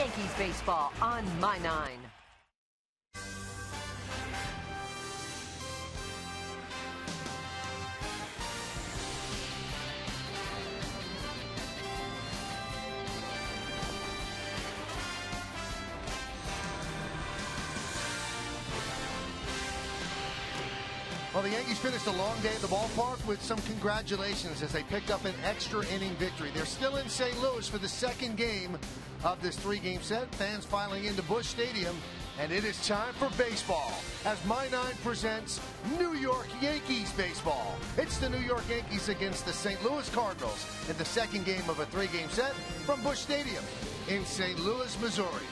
Yankees baseball on My Nine. Well, the Yankees finished a long day at the ballpark with some congratulations as they picked up an extra inning victory. They're still in St. Louis for the second game of this three-game set. Fans filing into Busch Stadium, and it is time for baseball as My Nine presents New York Yankees baseball. It's the New York Yankees against the St. Louis Cardinals in the second game of a three-game set from Busch Stadium in St. Louis, Missouri.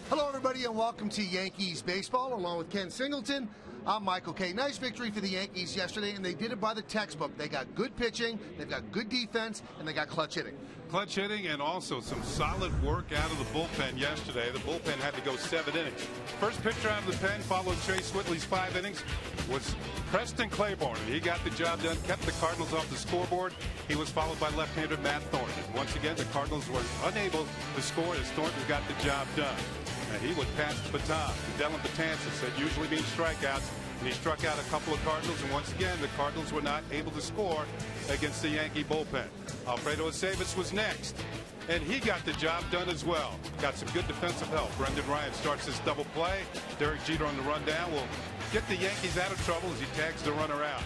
Hello, everybody, and welcome to Yankees baseball along with Ken Singleton. I'm Michael Kay. Nice victory for the Yankees yesterday, and they did it by the textbook. They got good pitching, they've got good defense, and they got clutch hitting. Clutch hitting and also some solid work out of the bullpen yesterday. The bullpen had to go 7 innings. First pitcher out of the pen, followed Chase Whitley's 5 innings, was Preston Claiborne. He got the job done, kept the Cardinals off the scoreboard. He was followed by left-hander Matt Thornton. Once again, the Cardinals were unable to score as Thornton got the job done. And he would pass the baton to Dylan Betances. That usually means strikeouts. And he struck out a couple of Cardinals. And once again, the Cardinals were not able to score against the Yankee bullpen. Alfredo Aceves was next. And he got the job done as well. Got some good defensive help. Brendan Ryan starts his double play. Derek Jeter on the rundown will get the Yankees out of trouble as he tags the runner out.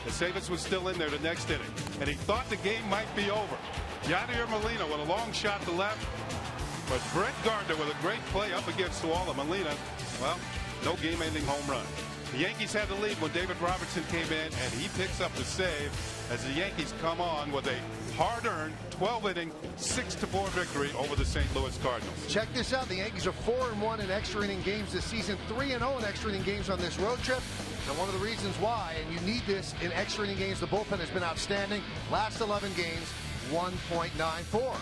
Aceves was still in there the next inning. And he thought the game might be over. Yadier Molina with a long shot to left. But Brett Gardner with a great play up against the wall of Molina. Well, no game-ending home run. The Yankees had the lead when David Robertson came in, and he picks up the save as the Yankees come on with a hard-earned 12-inning, 6-4 victory over the St. Louis Cardinals. Check this out. The Yankees are 4-1 in extra inning games this season, 3-0 in extra inning games on this road trip. And one of the reasons why, and you need this in extra inning games, the bullpen has been outstanding. Last 11 games, 1.94.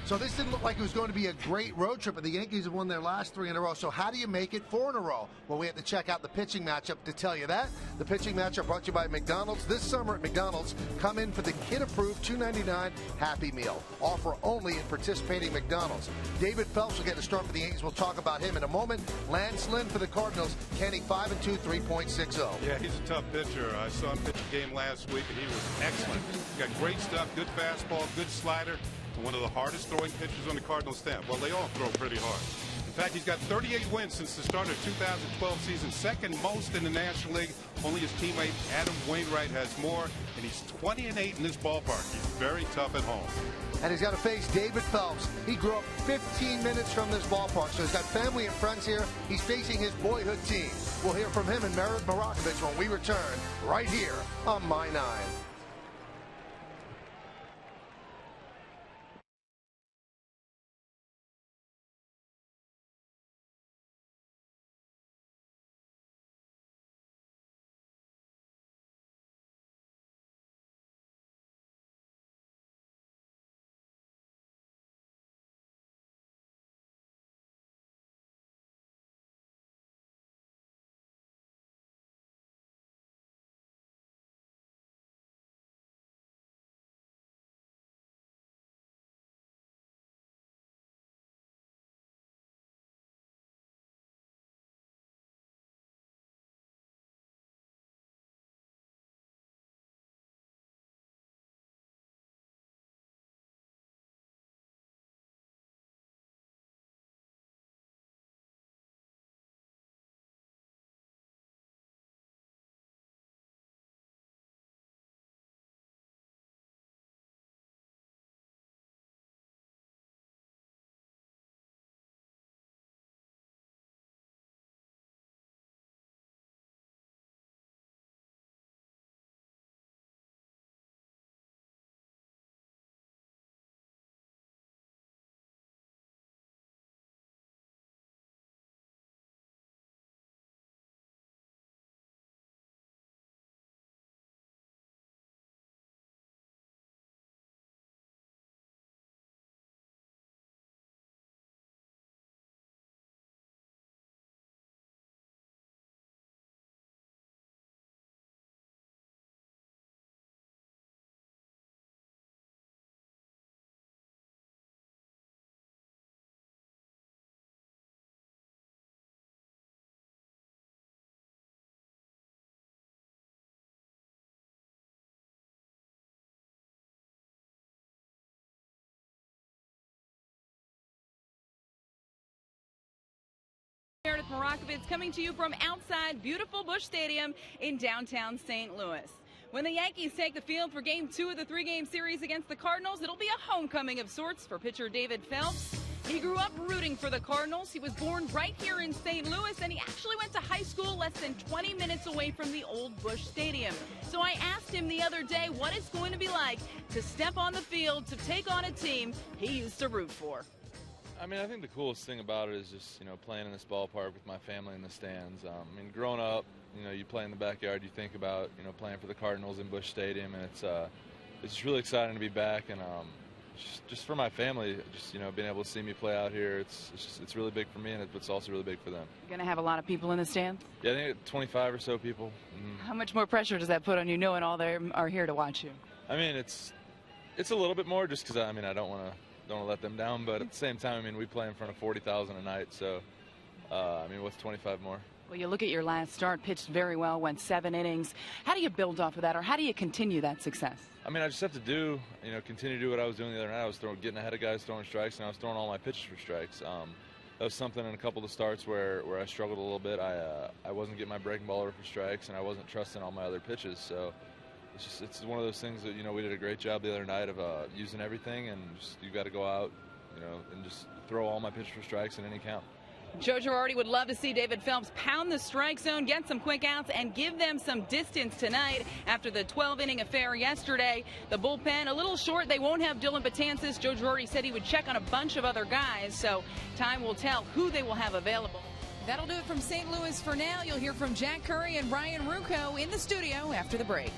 So this didn't look like it was going to be a great road trip, but the Yankees have won their last 3 in a row. So how do you make it 4 in a row? Well, we have to check out the pitching matchup to tell you that. The pitching matchup brought to you by McDonald's. This summer at McDonald's, come in for the kid-approved $2.99 Happy Meal. Offer only in participating McDonald's. David Phelps will get the start for the Yankees. We'll talk about him in a moment. Lance Lynn for the Cardinals. Kenny 5-2, 3.60. Yeah, he's a tough pitcher. I saw him pitch a game last week, and he was excellent. He got great stuff, good fastball, good slider. One of the hardest throwing pitchers on the Cardinals staff. Well, they all throw pretty hard. In fact, he's got 38 wins since the start of the 2012 season, second most in the National League. Only his teammate Adam Wainwright has more, and he's 20-8 in this ballpark. He's very tough at home. And he's got to face David Phelps. He grew up 15 minutes from this ballpark, so he's got family and friends here. He's facing his boyhood team. We'll hear from him and Merit Marakovich when we return right here on My Nine. Meredith Morakovitz coming to you from outside beautiful Busch Stadium in downtown St. Louis. When the Yankees take the field for Game 2 of the 3-game series against the Cardinals, it'll be a homecoming of sorts for pitcher David Phelps. He grew up rooting for the Cardinals. He was born right here in St. Louis, and he actually went to high school less than 20 minutes away from the old Busch Stadium. So I asked him the other day what it's going to be like to step on the field to take on a team he used to root for. I mean, I think the coolest thing about it is just, playing in this ballpark with my family in the stands. Growing up, you play in the backyard, you think about, playing for the Cardinals in Busch Stadium, and it's just really exciting to be back. And just for my family, just, being able to see me play out here, it's really big for me, and it's also really big for them. You're going to have a lot of people in the stands? Yeah, I think 25 or so people. Mm-hmm. How much more pressure does that put on you, knowing all they are here to watch you? I mean, it's a little bit more just because, I don't want to let them down, but at the same time, we play in front of 40,000 a night, so what's 25 more? Well, you look at your last start, pitched very well, went 7 innings. How do you build off of that, or how do you continue that success? I just have to continue to do what I was doing the other night. I was getting ahead of guys throwing strikes, and I was throwing all my pitches for strikes. That was something in a couple of starts where I struggled a little bit. I wasn't getting my breaking ball over for strikes, and I wasn't trusting all my other pitches, so it's one of those things that we did a great job the other night of using everything, and you got to go out, and just throw all my pitches for strikes in any count. Joe Girardi would love to see David Phelps pound the strike zone, get some quick outs, and give them some distance tonight after the 12-inning affair yesterday. The bullpen a little short. They won't have Dylan Betances. Joe Girardi said he would check on a bunch of other guys, so time will tell who they will have available. That'll do it from St. Louis for now. You'll hear from Jack Curry and Ryan Ruocco in the studio after the break.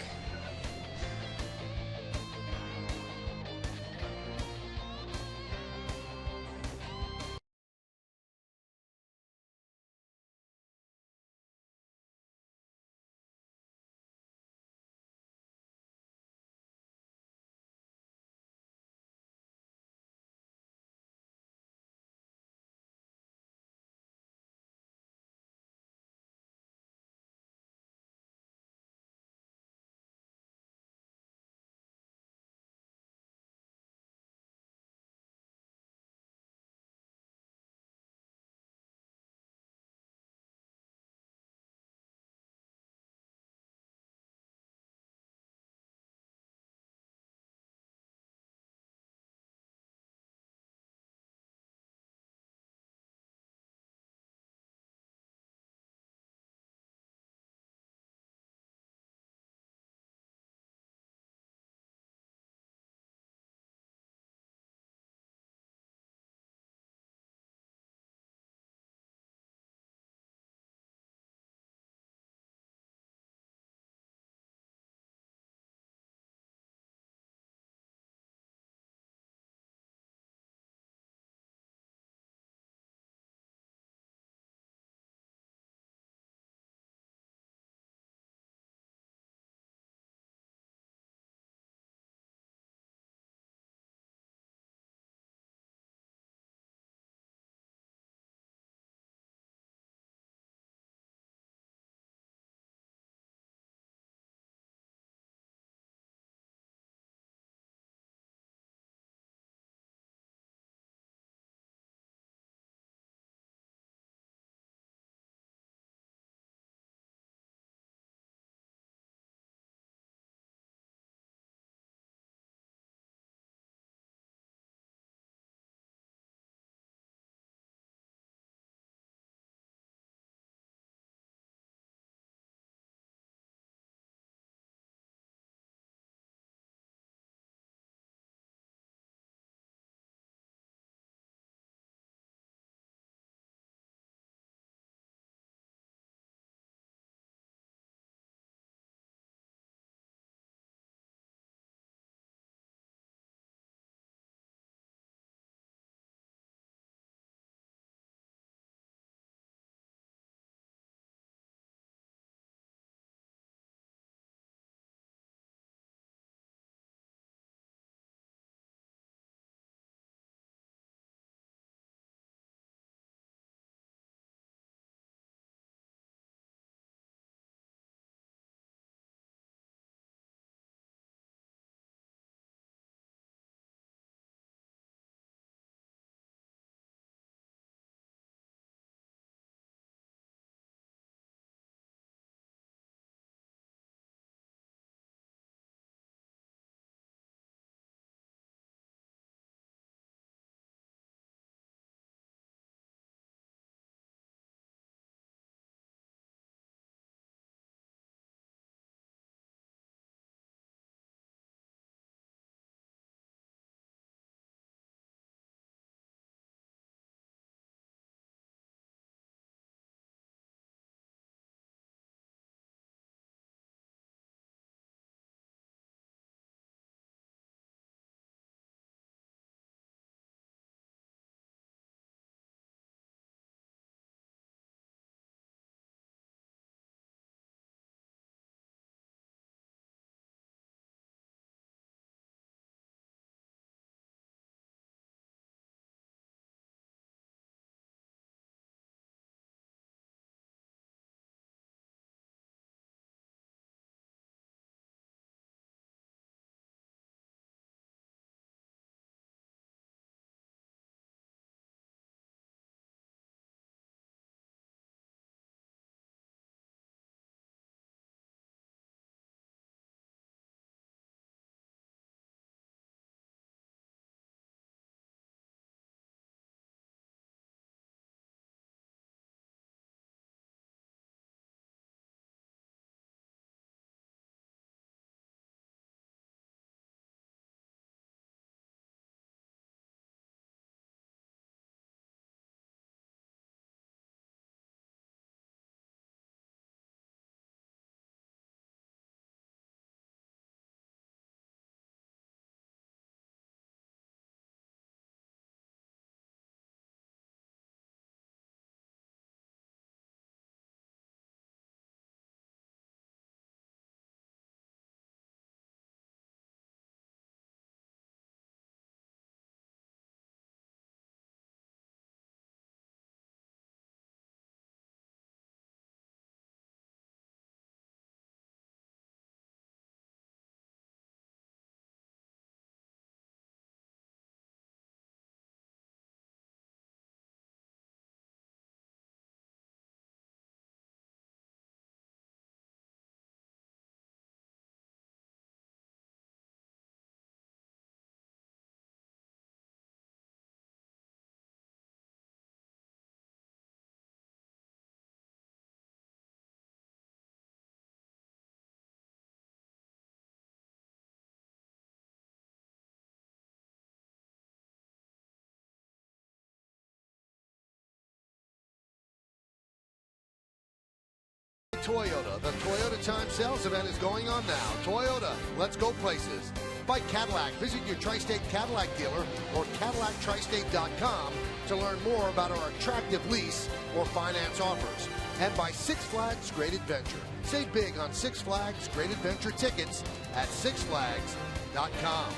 Toyota. The Toyota Time Sales event is going on now. Toyota, let's go places. By Cadillac. Visit your Tri-State Cadillac dealer or CadillacTristate.com to learn more about our attractive lease or finance offers. And by Six Flags Great Adventure. Save big on Six Flags Great Adventure tickets at SixFlags.com.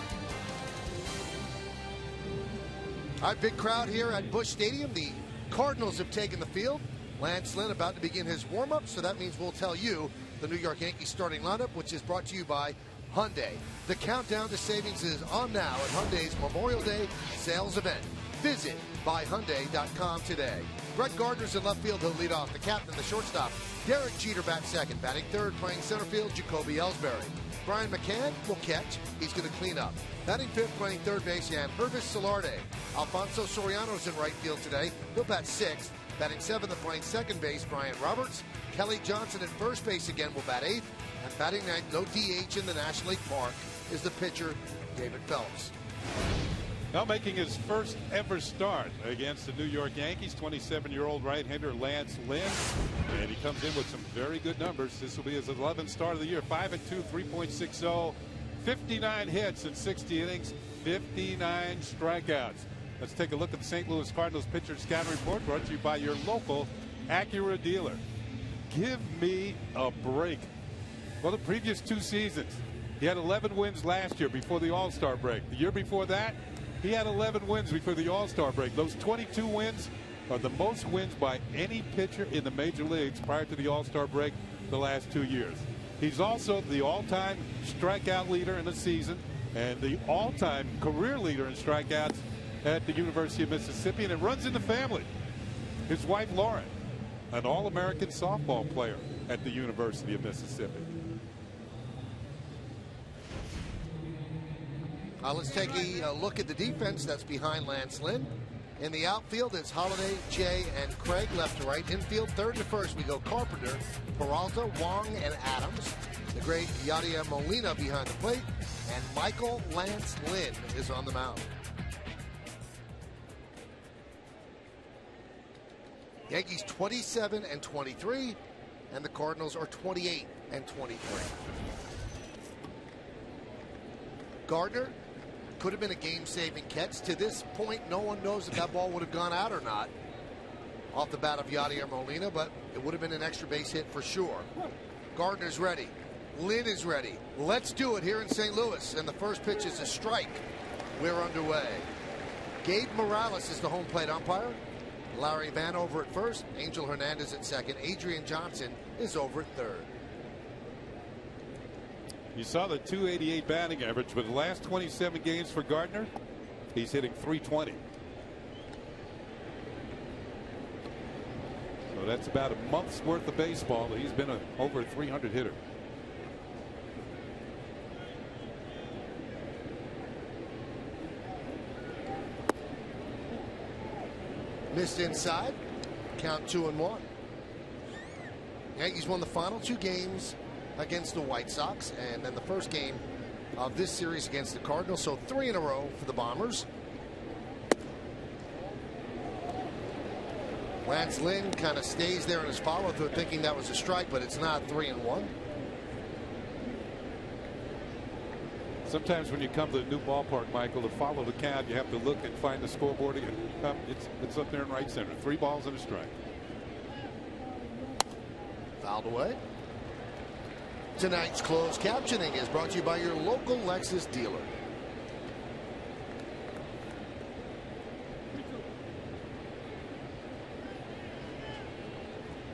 All right, big crowd here at Busch Stadium. The Cardinals have taken the field. Lance Lynn about to begin his warm-up, so that means we'll tell you the New York Yankees starting lineup, which is brought to you by Hyundai. The countdown to savings is on now at Hyundai's Memorial Day sales event. Visit buyhyundai.com today. Brett Gardner's in left field. He'll lead off. The captain, the shortstop, Derek Jeter bats second. Batting third, playing center field, Jacoby Ellsbury. Brian McCann will catch. He's going to clean up. Batting fifth, playing third base, Jan Hervis Solarde. Alfonso Soriano's in right field today. He'll bat sixth. Batting seventh and playing second base, Brian Roberts. Kelly Johnson at first base again will bat eighth. And batting ninth, no DH in the National League Park, is the pitcher, David Phelps. Now making his first ever start against the New York Yankees, 27-year-old right-hander Lance Lynn. And he comes in with some very good numbers. This will be his 11th start of the year. 5-2, 3.60, 59 hits in 60 innings, 59 strikeouts. Let's take a look at the St. Louis Cardinals pitcher scouting report, brought to you by your local Acura dealer. Give me a break. Well, the previous two seasons, he had 11 wins last year before the All-Star break. The year before that, he had 11 wins before the All-Star break. Those 22 wins are the most wins by any pitcher in the major leagues prior to the All-Star break the last 2 years. He's also the all-time strikeout leader in the season and the all-time career leader in strikeouts at the University of Mississippi, and it runs in the family. His wife, Lauren, an All-American softball player at the University of Mississippi. Let's take a look at the defense that's behind Lance Lynn. In the outfield, it's Holiday, Jay, and Craig left to right. Infield, third to first, we go Carpenter, Peralta, Wong, and Adams. The great Yadier Molina behind the plate. And Michael Lance Lynn is on the mound. Yankees 27-23, and the Cardinals are 28-23. Gardner could have been a game-saving catch. To this point, no one knows if that ball would have gone out or not off the bat of Yadier Molina, but it would have been an extra base hit for sure. Gardner's ready. Lynn is ready. Let's do it here in St. Louis. And the first pitch is a strike. We're underway. Gabe Morales is the home plate umpire. Larry Vanover at first. Angel Hernandez at second. Adrian Johnson is over at third. You saw the 288 batting average, but the last 27 games for Gardner, he's hitting 320. So that's about a month's worth of baseball. He's been over a 300 hitter. Missed inside. Count 2-1. Yankees won the final two games against the White Sox, and then the first game of this series against the Cardinals. So 3 in a row for the Bombers. Lance Lynn kind of stays there in his follow-through, thinking that was a strike, but it's not. 3-1. Sometimes when you come to the new ballpark, Michael, to follow the count, you have to look and find the scoreboard again. It's up there in right center. 3 balls and a strike. Fouled away. Tonight's closed captioning is brought to you by your local Lexus dealer.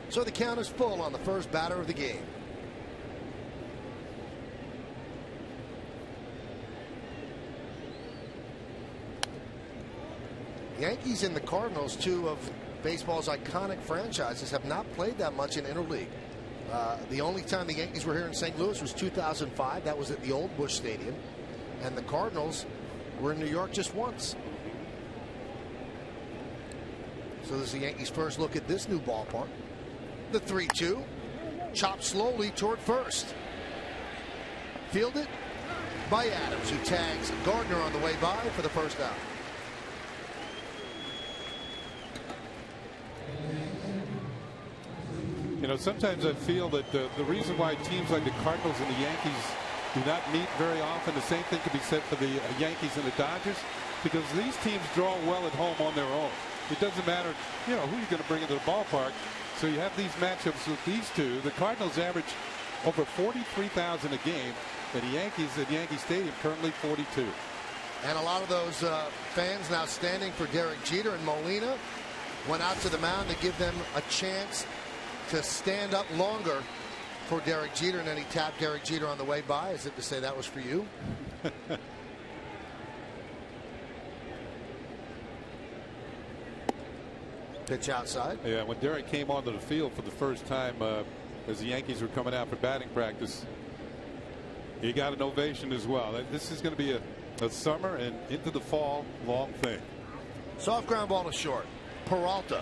So the count is full on the first batter of the game. Yankees and the Cardinals, two of baseball's iconic franchises, have not played that much in interleague. The only time the Yankees were here in St. Louis was 2005. That was at the old Busch Stadium. And the Cardinals were in New York just once. So this is the Yankees' first look at this new ballpark. The 3-2. Chopped slowly toward first. Fielded by Adams, who tags Gardner on the way by for the first out. You know, sometimes I feel that the reason why teams like the Cardinals and the Yankees do not meet very often, the same thing could be said for the Yankees and the Dodgers, because these teams draw well at home on their own. It doesn't matter, you know, who you're going to bring into the ballpark. So you have these matchups with these two. The Cardinals average over 43,000 a game, and the Yankees at Yankee Stadium currently 42. And a lot of those fans now standing for Derek Jeter, and Molina went out to the mound to give them a chance to stand up longer for Derek Jeter, and then he tapped Derek Jeter on the way by as if to say that was for you. Pitch outside. Yeah, when Derek came onto the field for the first time as the Yankees were coming out for batting practice, he got an ovation as well. This is going to be a summer and into the fall long thing. Soft ground ball to short. Peralta.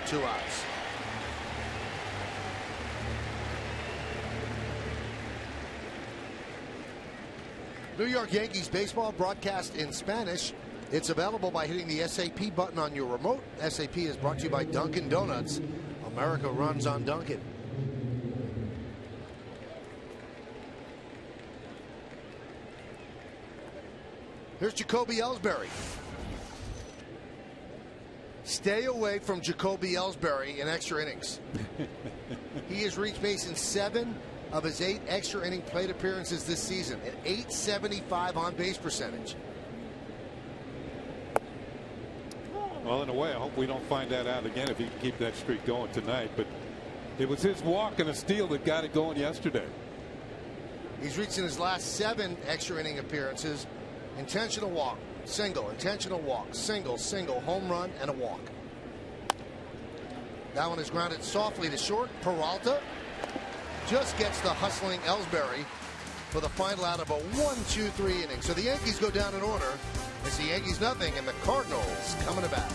2 outs. New York Yankees baseball broadcast in Spanish. It's available by hitting the SAP button on your remote. SAP is brought to you by Dunkin' Donuts. America runs on Dunkin'. Here's Jacoby Ellsbury. Stay away from Jacoby Ellsbury in extra innings. He has reached base in 7 of his 8 extra inning plate appearances this season, an .875 on base percentage. Well, in a way, I hope we don't find that out again if he can keep that streak going tonight. But it was his walk and a steal that got it going yesterday. He's reached in his last 7 extra inning appearances intentional walk, single, intentional walk, single, single, home run, and a walk. That one is grounded softly to short. Peralta just gets the hustling Ellsbury for the final out of a 1-2-3 inning. So the Yankees go down in order. It's the Yankees nothing and the Cardinals coming to bat.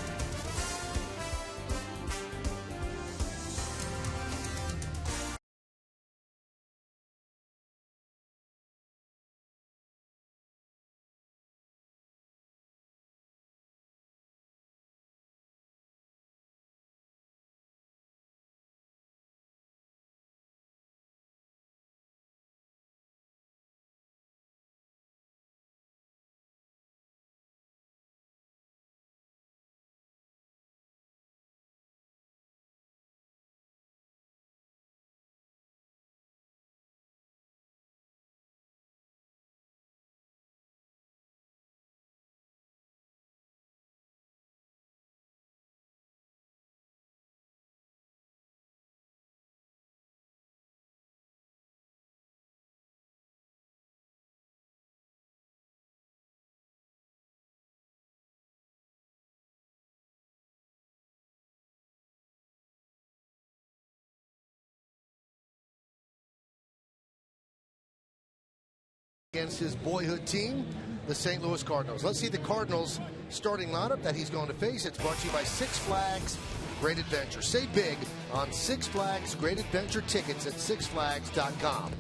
Against his boyhood team, the St. Louis Cardinals. Let's see the Cardinals starting lineup that he's going to face. It's brought to you by Six Flags Great Adventure. Save big on Six Flags Great Adventure tickets at sixflags.com.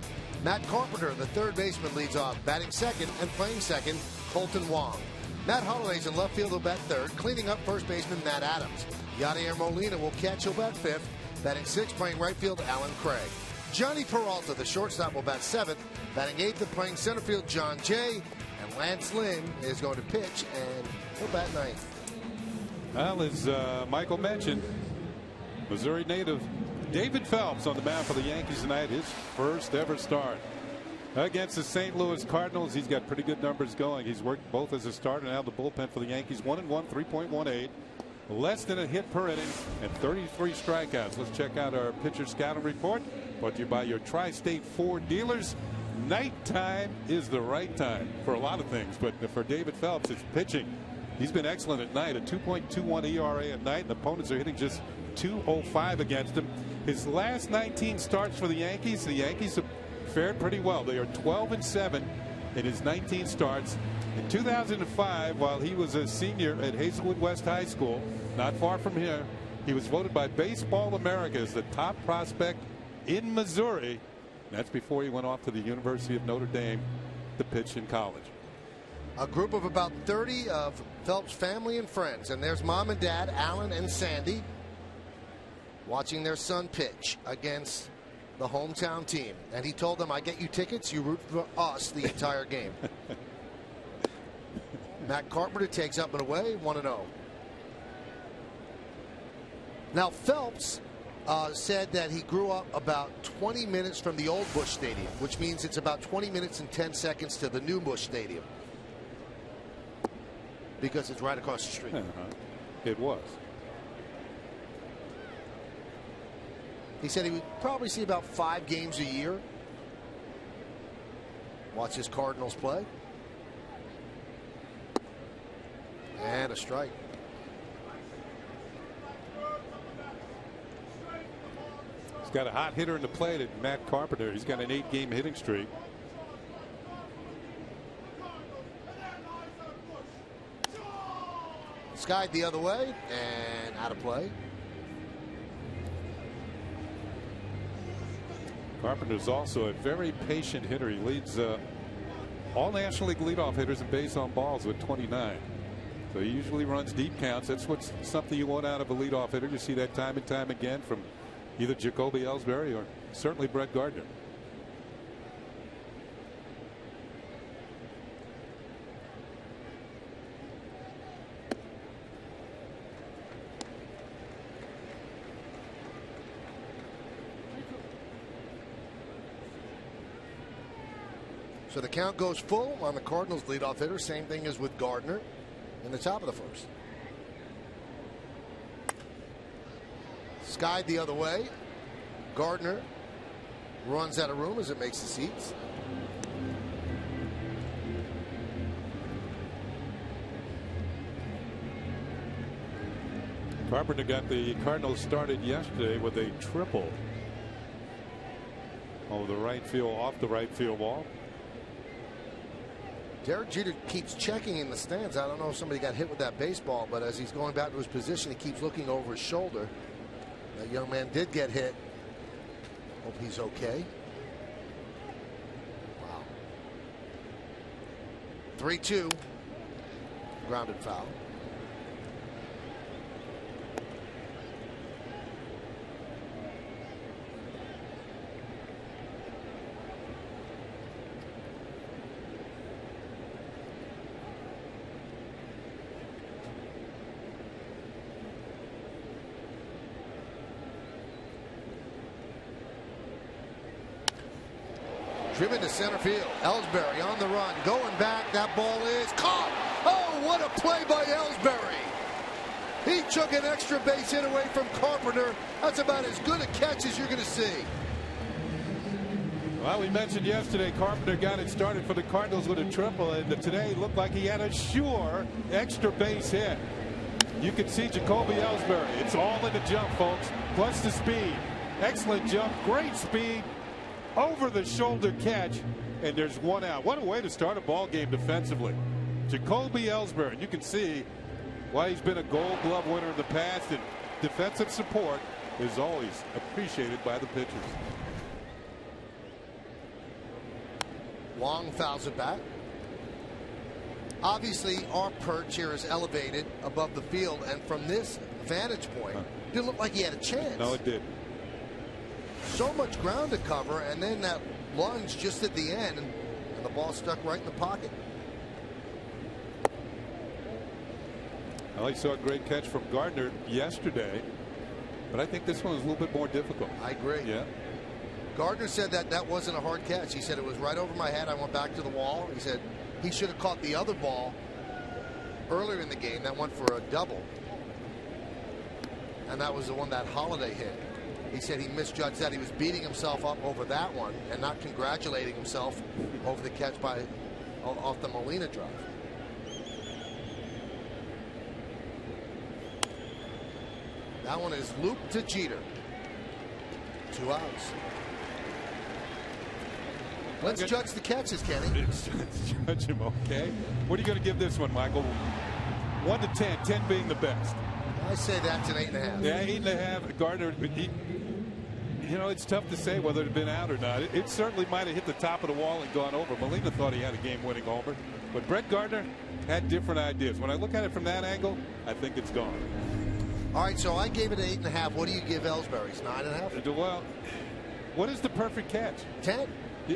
Matt Carpenter, the third baseman, leads off. Batting second and playing second, Colton Wong. Matt Holloway's in left field will bat third. Cleaning up first baseman Matt Adams. Yadier Molina will catch, he'll bat fifth. Batting sixth, playing right field, Alan Craig. Johnny Peralta, the shortstop, will bat seventh. Batting eighth and playing center field, John Jay. And Lance Lynn is going to pitch, and he'll bat ninth. Well, as Michael mentioned, Missouri native David Phelps on the mound for the Yankees tonight. His first ever start against the St. Louis Cardinals. He's got pretty good numbers going. He's worked both as a starter and now the bullpen for the Yankees. 1-1, 3.18. Less than a hit per inning and 33 strikeouts. Let's check out our pitcher scouting report. Brought to you by your Tri-State Ford dealers. Nighttime is the right time for a lot of things, but for David Phelps, it's pitching. He's been excellent at night. A 2.21 ERA at night. And opponents are hitting just .205 against him. His last 19 starts for the Yankees have fared pretty well. They are 12-7 in his 19 starts. In 2005, while he was a senior at Hazelwood West High School, not far from here, he was voted by Baseball America as the top prospect in Missouri. That's before he went off to the University of Notre Dame to pitch in college. A group of about 30 of Phelps' family and friends. And there's mom and dad, Alan and Sandy. watching their son pitch against the hometown team. And he told them, I get you tickets, you root for us the entire game. Matt Carpenter takes up and away, 1-0. Now, Phelps said that he grew up about 20 minutes from the old Busch Stadium, which means it's about 20 minutes and 10 seconds to the new Busch Stadium, because it's right across the street. It was. He said he would probably see about 5 games a year. Watch his Cardinals play. And a strike. He's got a hot hitter in the plate at Matt Carpenter. He's got an 8-game hitting streak. Skied the other way and out of play. Carpenter's also a very patient hitter. He leads all National League leadoff hitters in base on balls with 29. So he usually runs deep counts. That's what's something you want out of a leadoff hitter. You see that time and time again from either Jacoby Ellsbury or certainly Brett Gardner. So the count goes full on the Cardinals leadoff hitter. Same thing as with Gardner in the top of the first. Skied the other way. Gardner runs out of room as it makes the seats. Carpenter got the Cardinals started yesterday with a triple over the right field, off the right field wall. Derek Jeter keeps checking in the stands. I don't know if somebody got hit with that baseball, but as he's going back to his position, he keeps looking over his shoulder. That young man did get hit. Hope he's okay. Wow. 3-2. Grounded foul. Driven to center field. Ellsbury on the run. Going back. That ball is caught. Oh, what a play by Ellsbury. He took an extra base hit away from Carpenter. That's about as good a catch as you're going to see. Well, we mentioned yesterday Carpenter got it started for the Cardinals with a triple, and today looked like he had a sure extra base hit. You can see Jacoby Ellsbury. It's all in the jump, folks, plus the speed. Excellent jump, great speed. Over the shoulder catch, and there's one out. What a way to start a ball game defensively. Jacoby Ellsbury, you can see why he's been a Gold Glove winner in the past, and defensive support is always appreciated by the pitchers. Wong fouls it back. Obviously, our perch here is elevated above the field, and from this vantage point, it didn't look like he had a chance. No, it did. So much ground to cover, and then that lunge just at the end, and the ball stuck right in the pocket. Well, I saw a great catch from Gardner yesterday, but I think this one was a little bit more difficult. I agree. Yeah. Gardner said that wasn't a hard catch. He said it was right over my head. I went back to the wall. He said he should have caught the other ball earlier in the game that went for a double, and that was the one that Holiday hit. He said he misjudged that. He was beating himself up over that one and not congratulating himself over the catch off the Molina drive. That one is looped to Jeter. 2 outs. Let's judge the catches, Kenny. Let's judge him, okay? What are you going to give this one, Michael? 1 to 10, 10 being the best. I say that's an 8.5. Yeah, 8.5. Gardner, you know, it's tough to say whether it had been out or not. It certainly might have hit the top of the wall and gone over. Molina thought he had a game-winning homer, but Brett Gardner had different ideas. When I look at it from that angle, I think it's gone. All right, so I gave it an 8.5. What do you give Ellsbury's? 9.5? Well, what is the perfect catch? 10.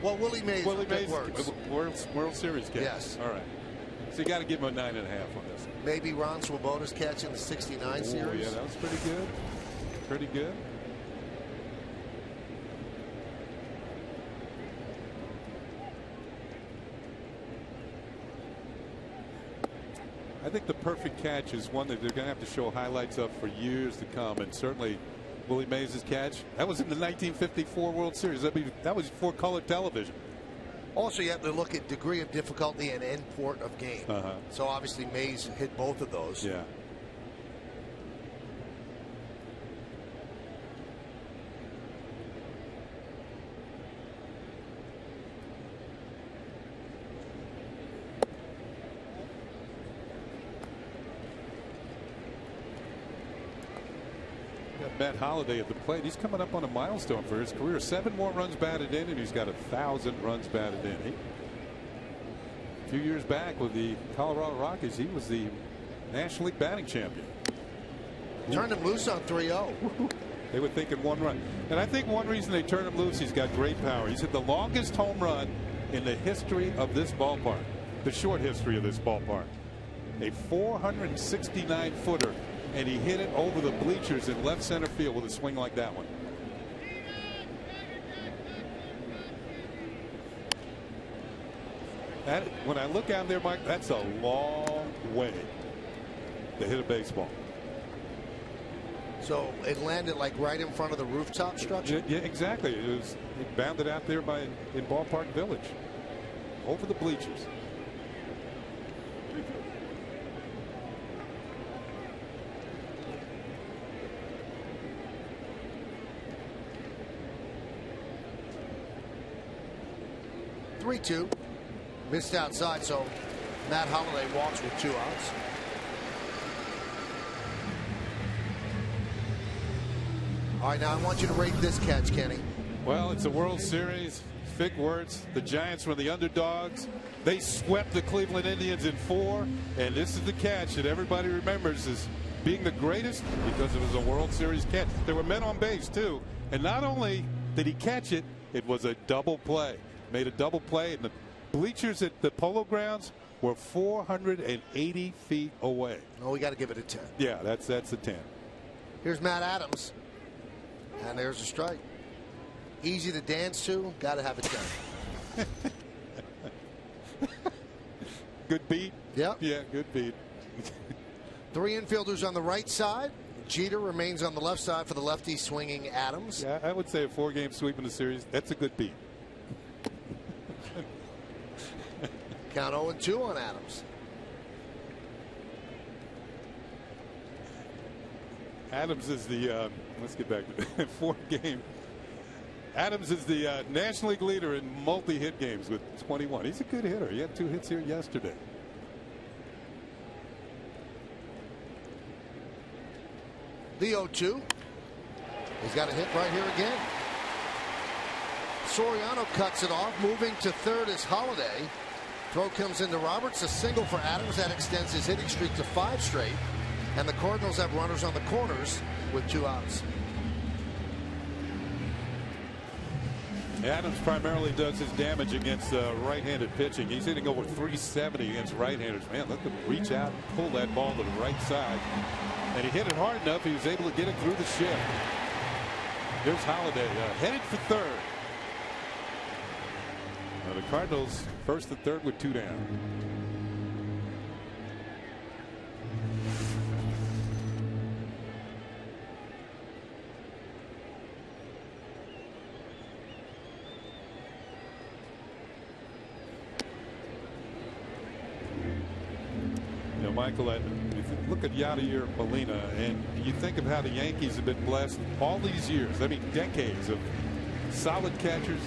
Well, Willie Mays works. World Series catch. Yes. All right. So you got to give him a 9.5 on this. Maybe Ron Swoboda's catch in the '69 series. Yeah, that was pretty good. Pretty good. I think the perfect catch is one that they're going to have to show highlights of for years to come, and certainly Willie Mays' catch. That was in the 1954 World Series. That was before color television. Also, you have to look at degree of difficulty and end port of game. So obviously Mays hit both of those. Yeah. Matt Holliday at the plate. He's coming up on a milestone for his career. 7 more runs batted in, and he's got 1,000 runs batted in. A few years back with the Colorado Rockies, he was the National League batting champion. Turned him loose on 3-0. They were thinking 1 run. And I think one reason they turned him loose, he's got great power. He's hit the longest home run in the history of this ballpark, the short history of this ballpark. A 469-footer. And he hit it over the bleachers in left center field with a swing like that one. When I look out there, Mike, that's a long way to hit a baseball. So it landed like right in front of the rooftop structure? Yeah, exactly. It bounded out there in Ballpark Village over the bleachers. (3-2). Missed outside, so Matt Holliday walks with 2 outs. All right, now I want you to rate this catch, Kenny. Well, it's a World Series. Fig words. The Giants were the underdogs. They swept the Cleveland Indians in 4, and this is the catch that everybody remembers as being the greatest because it was a World Series catch. There were men on base too, and not only did he catch it, it was a double play. Made a double play, and the bleachers at the Polo Grounds were 480 feet away. Oh, we got to give it a 10. Yeah, that's a 10. Here's Matt Adams, and there's a strike. Easy to dance to. Got to have a 10. Good beat. Yep. Yeah, good beat. 3 infielders on the right side. Jeter remains on the left side for the lefty swinging Adams. Yeah, I would say a 4-game sweep in the series. That's a good beat. Count 0-2 on Adams. Adams is the let's get back to the 4-game. Adams is the National League leader in multi-hit games with 21. He's a good hitter. He had 2 hits here yesterday. The 0-2. He's got a hit right here again. Soriano cuts it off. Moving to third is Holliday. Throw comes into Roberts. A single for Adams. That extends his hitting streak to 5 straight. And the Cardinals have runners on the corners with 2 outs. Adams primarily does his damage against right-handed pitching. He's hitting over 370 against right-handers. Man, let them reach out and pull that ball to the right side. And he hit it hard enough, he was able to get it through the shift. Here's Holliday headed for third. Now the Cardinals first and third with 2 down. Michael, if you look at Yadier Molina and you think of how the Yankees have been blessed all these years, I mean decades of solid catchers,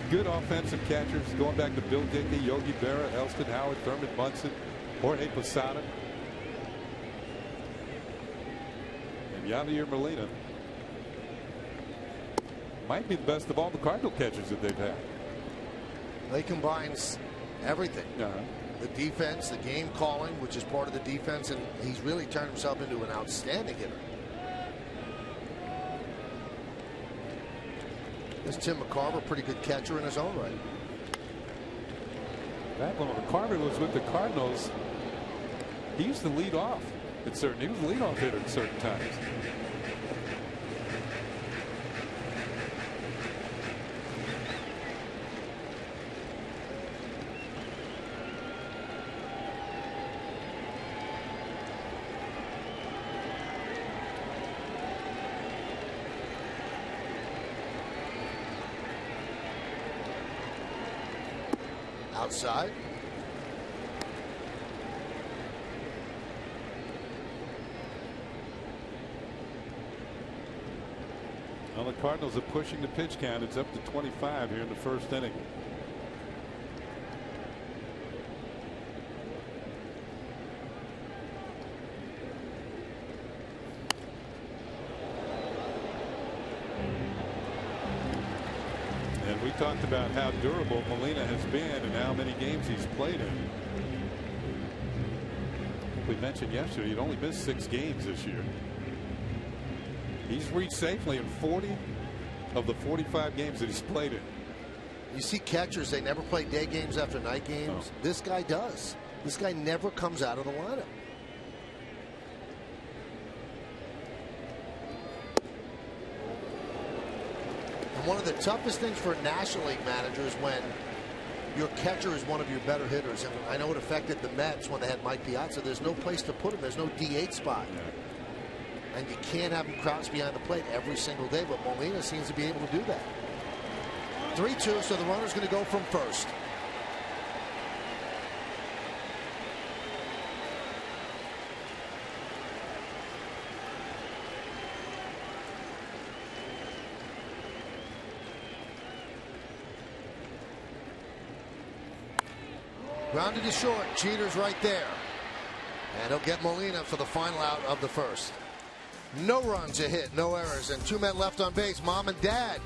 good offensive catchers, going back to Bill Dickey, Yogi Berra, Elston Howard, Thurman Munson, Jorge Posada, and Yadier Molina might be the best of all the Cardinal catchers that they've had. They combine everything. The defense, the game calling, which is part of the defense, and he's really turned himself into an outstanding hitter. There's Tim McCarver, pretty good catcher in his own right. Back when McCarver was with the Cardinals, he used to lead off at certain. He was a leadoff hitter at certain times. Outside. Well, the Cardinals are pushing the pitch count. It's up to 25 here in the first inning. And we talked about how durable Molina has been and how many games he's played in. We mentioned yesterday he'd only missed 6 games this year. He's reached safely in 40 of the 45 games that he's played in. You see catchers, they never play day games after night games. Oh. This guy does. This guy never comes out of the lineup. And one of the toughest things for a National League manager is when your catcher is one of your better hitters. And I know it affected the Mets when they had Mike Piazza. There's no place to put him. There's no DH spot. Yeah. And you can't have him crouch behind the plate every single day, but Molina seems to be able to do that. 3-2, so the runner's going to go from first. Grounded to short. Cheater's right there. And he'll get Molina for the final out of the first. No runs, a hit, no errors, and 2 men left on base. Mom and Dad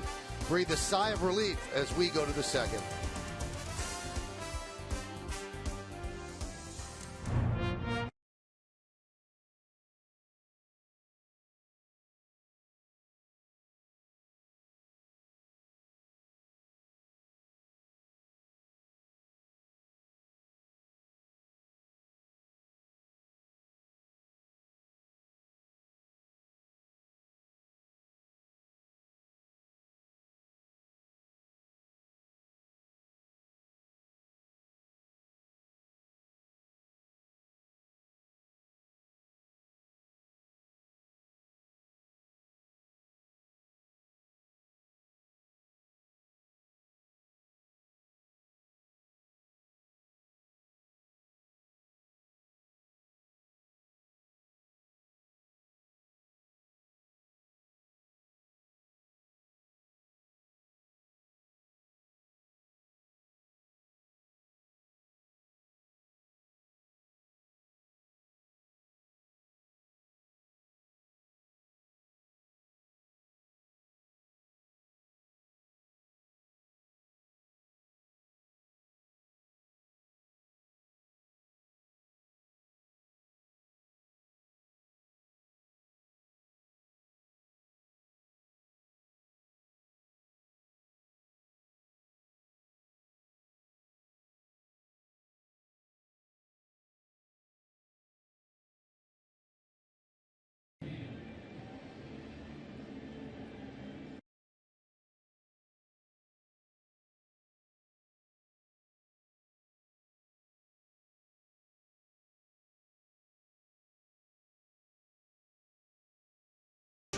breathe a sigh of relief as we go to the second.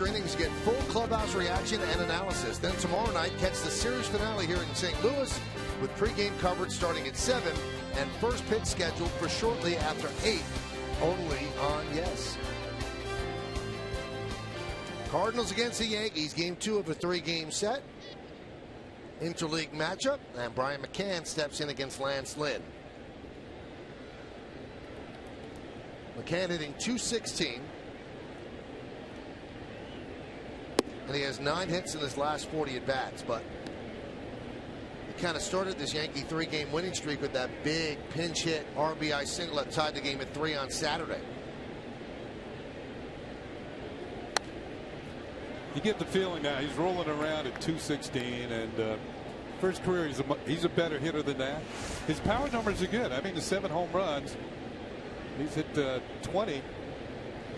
Innings get full clubhouse reaction and analysis. Then tomorrow night, catch the series finale here in St. Louis with pregame coverage starting at 7 and first pitch scheduled for shortly after 8, only on Yes. Cardinals against the Yankees, game 2 of a 3-game set. Interleague matchup, and Brian McCann steps in against Lance Lynn. McCann hitting .216. And he has 9 hits in his last 40 at-bats, but he kind of started this Yankee 3-game winning streak with that big pinch hit RBI single that tied the game at 3 on Saturday. You get the feeling now he's rolling around at 216, and first career he's a better hitter than that. His power numbers are good. I mean, the 7 home runs. He's hit 20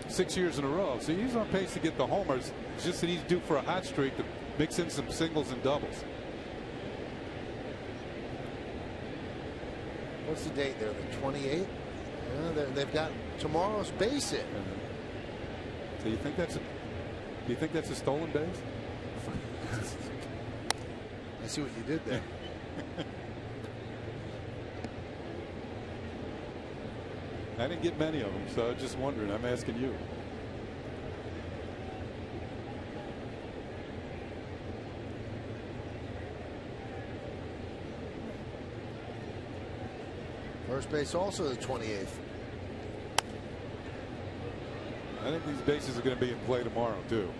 6 years in a row, so he's on pace to get the homers. It's just that he's due for a hot streak to mix in some singles and doubles. What's the date there? The 28th? Yeah, they've got tomorrow's base hit. So you think that's a stolen base? I see what you did there. I didn't get many of them, so I'm just wondering. I'm asking you. First base also the 28th. I think these bases are going to be in play tomorrow too.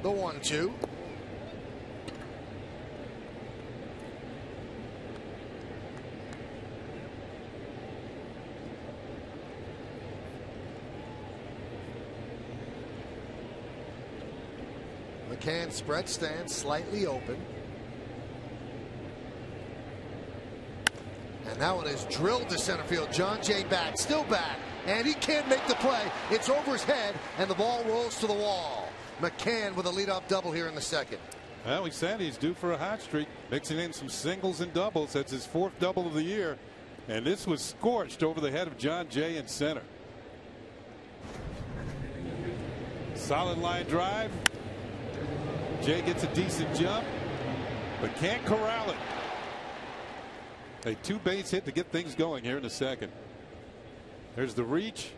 The 1-2. McCann spread stance slightly open. And that one is drilled to center field. John Jay back, still back, and he can't make the play. It's over his head, and the ball rolls to the wall. McCann with a leadoff double here in the second. Well, we said he's due for a hot streak, mixing in some singles and doubles. That's his 4th double of the year, and this was scorched over the head of John Jay in center. Solid line drive. Jay gets a decent jump, but can't corral it. A 2-base hit to get things going here in the second. There's the reach,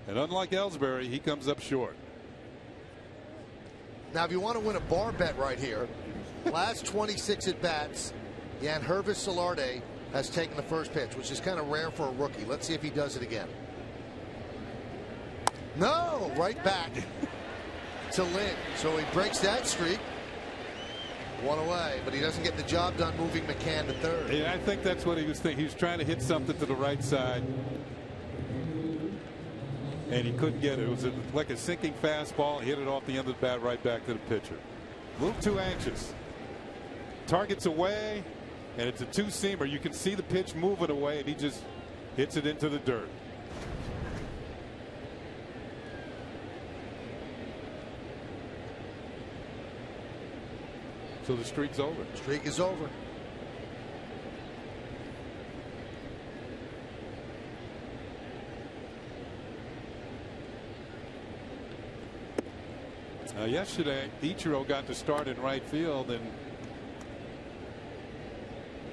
and unlike Ellsbury, he comes up short. Now, if you want to win a bar bet right here, last 26 at bats, Yangervis Solarte has taken the first pitch, which is kind of rare for a rookie. Let's see if he does it again. No, right back to Lynn. So he breaks that streak. 1 away, but he doesn't get the job done moving McCann to third. Yeah, I think that's what he was thinking. He was trying to hit something to the right side, and he couldn't get it. It was like a sinking fastball. Hit it off the end of the bat right back to the pitcher. A little too anxious. Targets away, and it's a 2-seamer. You can see the pitch moving away, and he just hits it into the dirt. So the streak's over. Streak is over. Yesterday, Ichiro got to start in right field and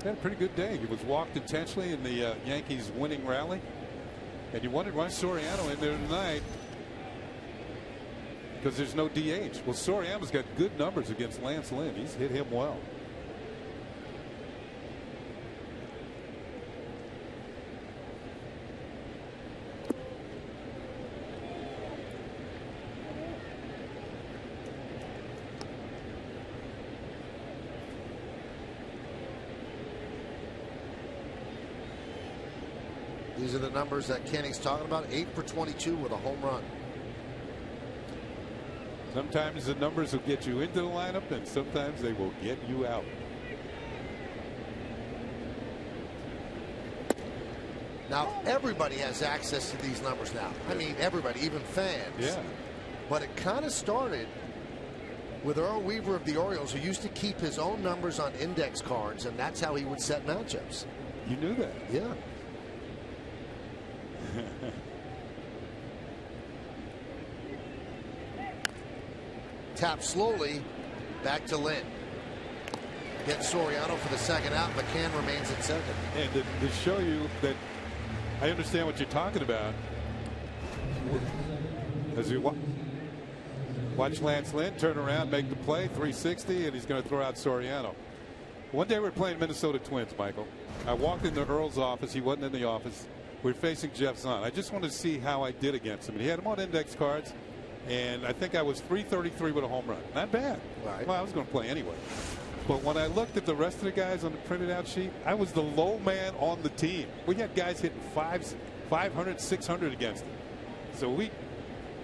had a pretty good day. He was walked intentionally in the Yankees winning rally, and you wondered why Soriano in there tonight, because there's no DH. Well, Soriano's got good numbers against Lance Lynn. He's hit him well. These are the numbers that Kenny's talking about. 8 for 22 with a home run. Sometimes the numbers will get you into the lineup, and sometimes they will get you out. Now everybody has access to these numbers now. I mean, everybody, even fans. Yeah. But it kind of started with Earl Weaver of the Orioles, who used to keep his own numbers on index cards, and that's how he would set matchups. You knew that? Yeah. Tap slowly back to Lynn. Gets Soriano for the second out. McCann remains at second. And to show you that I understand what you're talking about, as you watch Lance Lynn turn around, make the play, 360, and he's going to throw out Soriano. One day we're playing Minnesota Twins, Michael. I walked into Earl's office. He wasn't in the office. We're facing Jeff Zahn. I just wanted to see how I did against him. And he had him on index cards. and I think I was 333 with a home run. Not bad. Right. Well, I was going to play anyway. But when I looked at the rest of the guys on the printed out sheet, I was the low man on the team. We had guys hitting 500, 600 against them. So we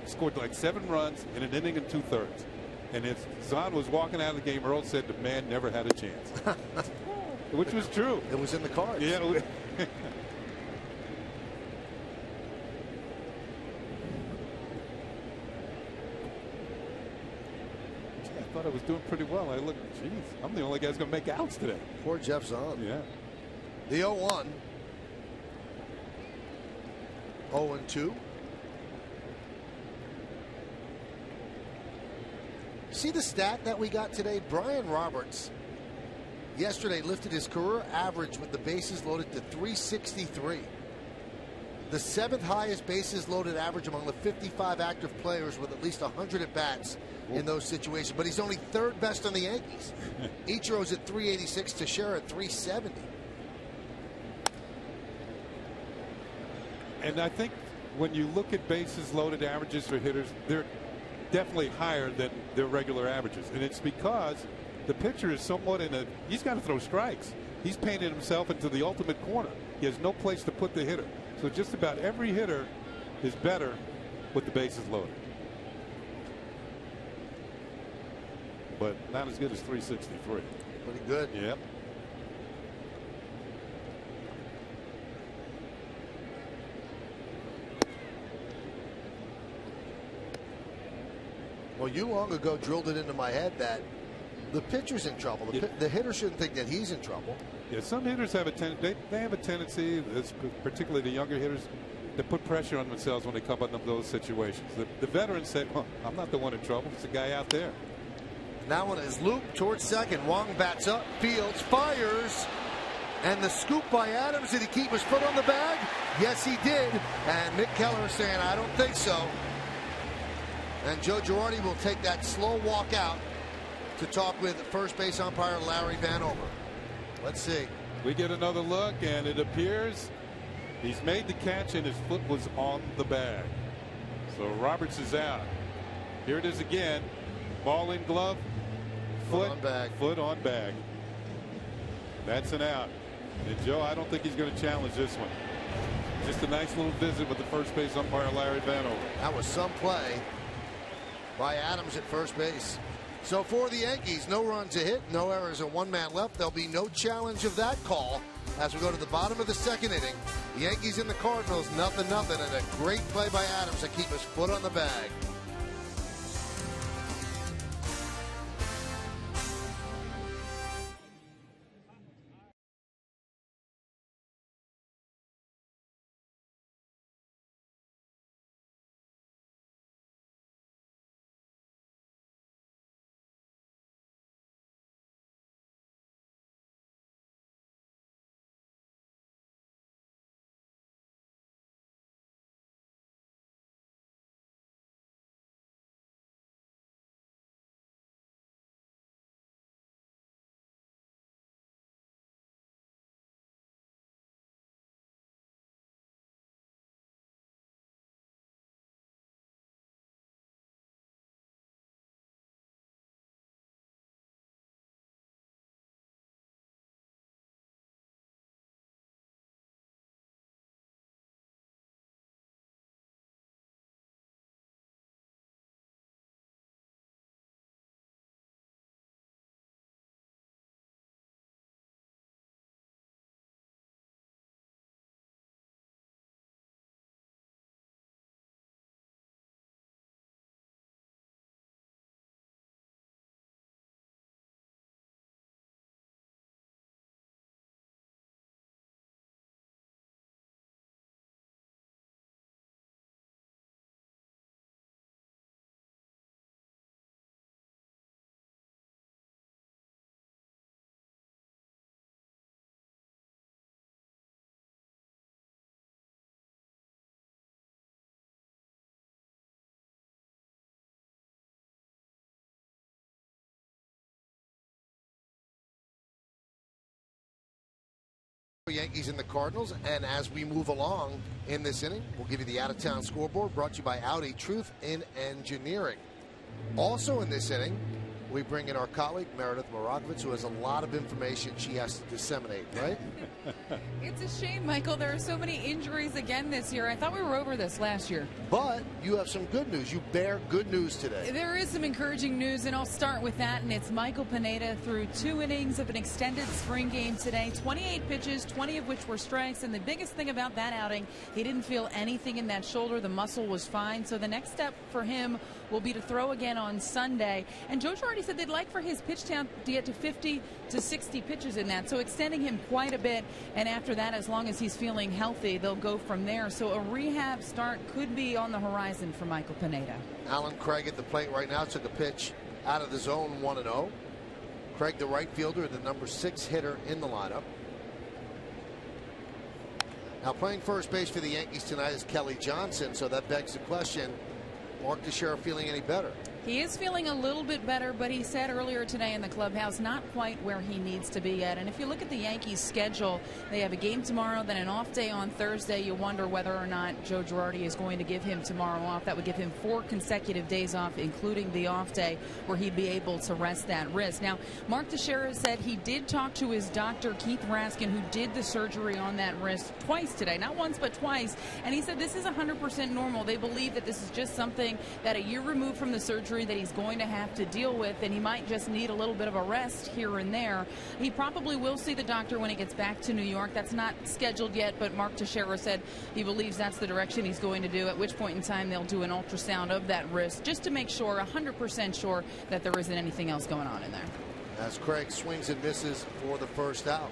scored like 7 runs in an inning and 2/3. And if Zahn was walking out of the game, Earl said the man never had a chance. Which was true. It was in the cards. Yeah. I thought I was doing pretty well. I looked, geez, I'm the only guy who's going to make outs today. Poor Jeff Zahn. Yeah. The 0-1. 0-2. See the stat that we got today? Brian Roberts yesterday lifted his career average with the bases loaded to 363. The 7th highest bases loaded average among the 55 active players with at least 100 at bats in those situations. But he's only 3rd best on the Yankees. Ichiro's at 386, Teixeira at 370. And I think when you look at bases loaded averages for hitters, they're definitely higher than their regular averages. And it's because the pitcher is somewhat he's got to throw strikes. He's painted himself into the ultimate corner. He has no place to put the hitter. So just about every hitter is better with the bases loaded. But not as good as 363. Pretty good. Yep. Well, you long ago drilled it into my head that the pitcher's in trouble. The hitter shouldn't think that he's in trouble. Yeah, some hitters have they have a tendency, particularly the younger hitters, to put pressure on themselves when they come up in those situations. The veterans say, well, I'm not the one in trouble. It's the guy out there. Now one is looped towards second. Wong bats up. Fields fires. And the scoop by Adams. Did he keep his foot on the bag? Yes, he did. And Mick Keller is saying, I don't think so. And Joe Girardi will take that slow walk out to talk with first base umpire Larry Vanover. Let's see. We get another look, and it appears he's made the catch and his foot was on the bag. So Roberts is out. Here it is again. Ball in glove. Foot on bag. That's an out. And Joe, I don't think he's going to challenge this one. Just a nice little visit with the first base umpire Larry Vanover. That was some play by Adams at first base. So for the Yankees, no runs a hit, no errors, and 1 man left. There'll be no challenge of that call as we go to the bottom of the 2nd inning. The Yankees and the Cardinals, 0-0, and a great play by Adams to keep his foot on the bag. Yankees and the Cardinals. And as we move along in this inning, we'll give you the out-of-town scoreboard brought to you by Audi, Truth in Engineering. Also in this inning, we bring in our colleague, Meredith Morakovitz, who has a lot of information she has to disseminate, right? It's a shame, Michael. There are so many injuries again this year. I thought we were over this last year. But you have some good news. You bear good news today. There is some encouraging news, and I'll start with that, and it's Michael Pineda through 2 innings of an extended spring game today. 28 pitches, 20 of which were strikes, and the biggest thing about that outing, he didn't feel anything in that shoulder. The muscle was fine, so the next step for him will be to throw again on Sunday. And Joe Girardi said they'd like for his pitch count to get to 50 to 60 pitches in that, so extending him quite a bit. And after that, as long as he's feeling healthy, they'll go from there. So a rehab start could be on the horizon for Michael Pineda. Alan Craig at the plate right now took a pitch out of the zone, 1-0. Craig, the right fielder, the number 6 hitter in the lineup. Now playing first base for the Yankees tonight is Kelly Johnson, so that begs the question, Mark Teixeira feeling any better? He is feeling a little bit better, but he said earlier today in the clubhouse not quite where he needs to be yet. And if you look at the Yankees schedule, they have a game tomorrow, then an off day on Thursday. You wonder whether or not Joe Girardi is going to give him tomorrow off. That would give him 4 consecutive days off, including the off day, where he'd be able to rest that wrist. Now, Mark Teixeira said he did talk to his doctor, Keith Raskin, who did the surgery on that wrist twice today. Not once, but twice. And he said this is 100% normal. They believe that this is just something that a year removed from the surgery that he's going to have to deal with, and he might just need a little bit of a rest here and there. He probably will see the doctor when he gets back to New York. That's not scheduled yet, but Mark Teixeira said he believes that's the direction he's going to do, at which point in time they'll do an ultrasound of that wrist just to make sure, 100% sure, that there isn't anything else going on in there. As Craig swings and misses for the first out.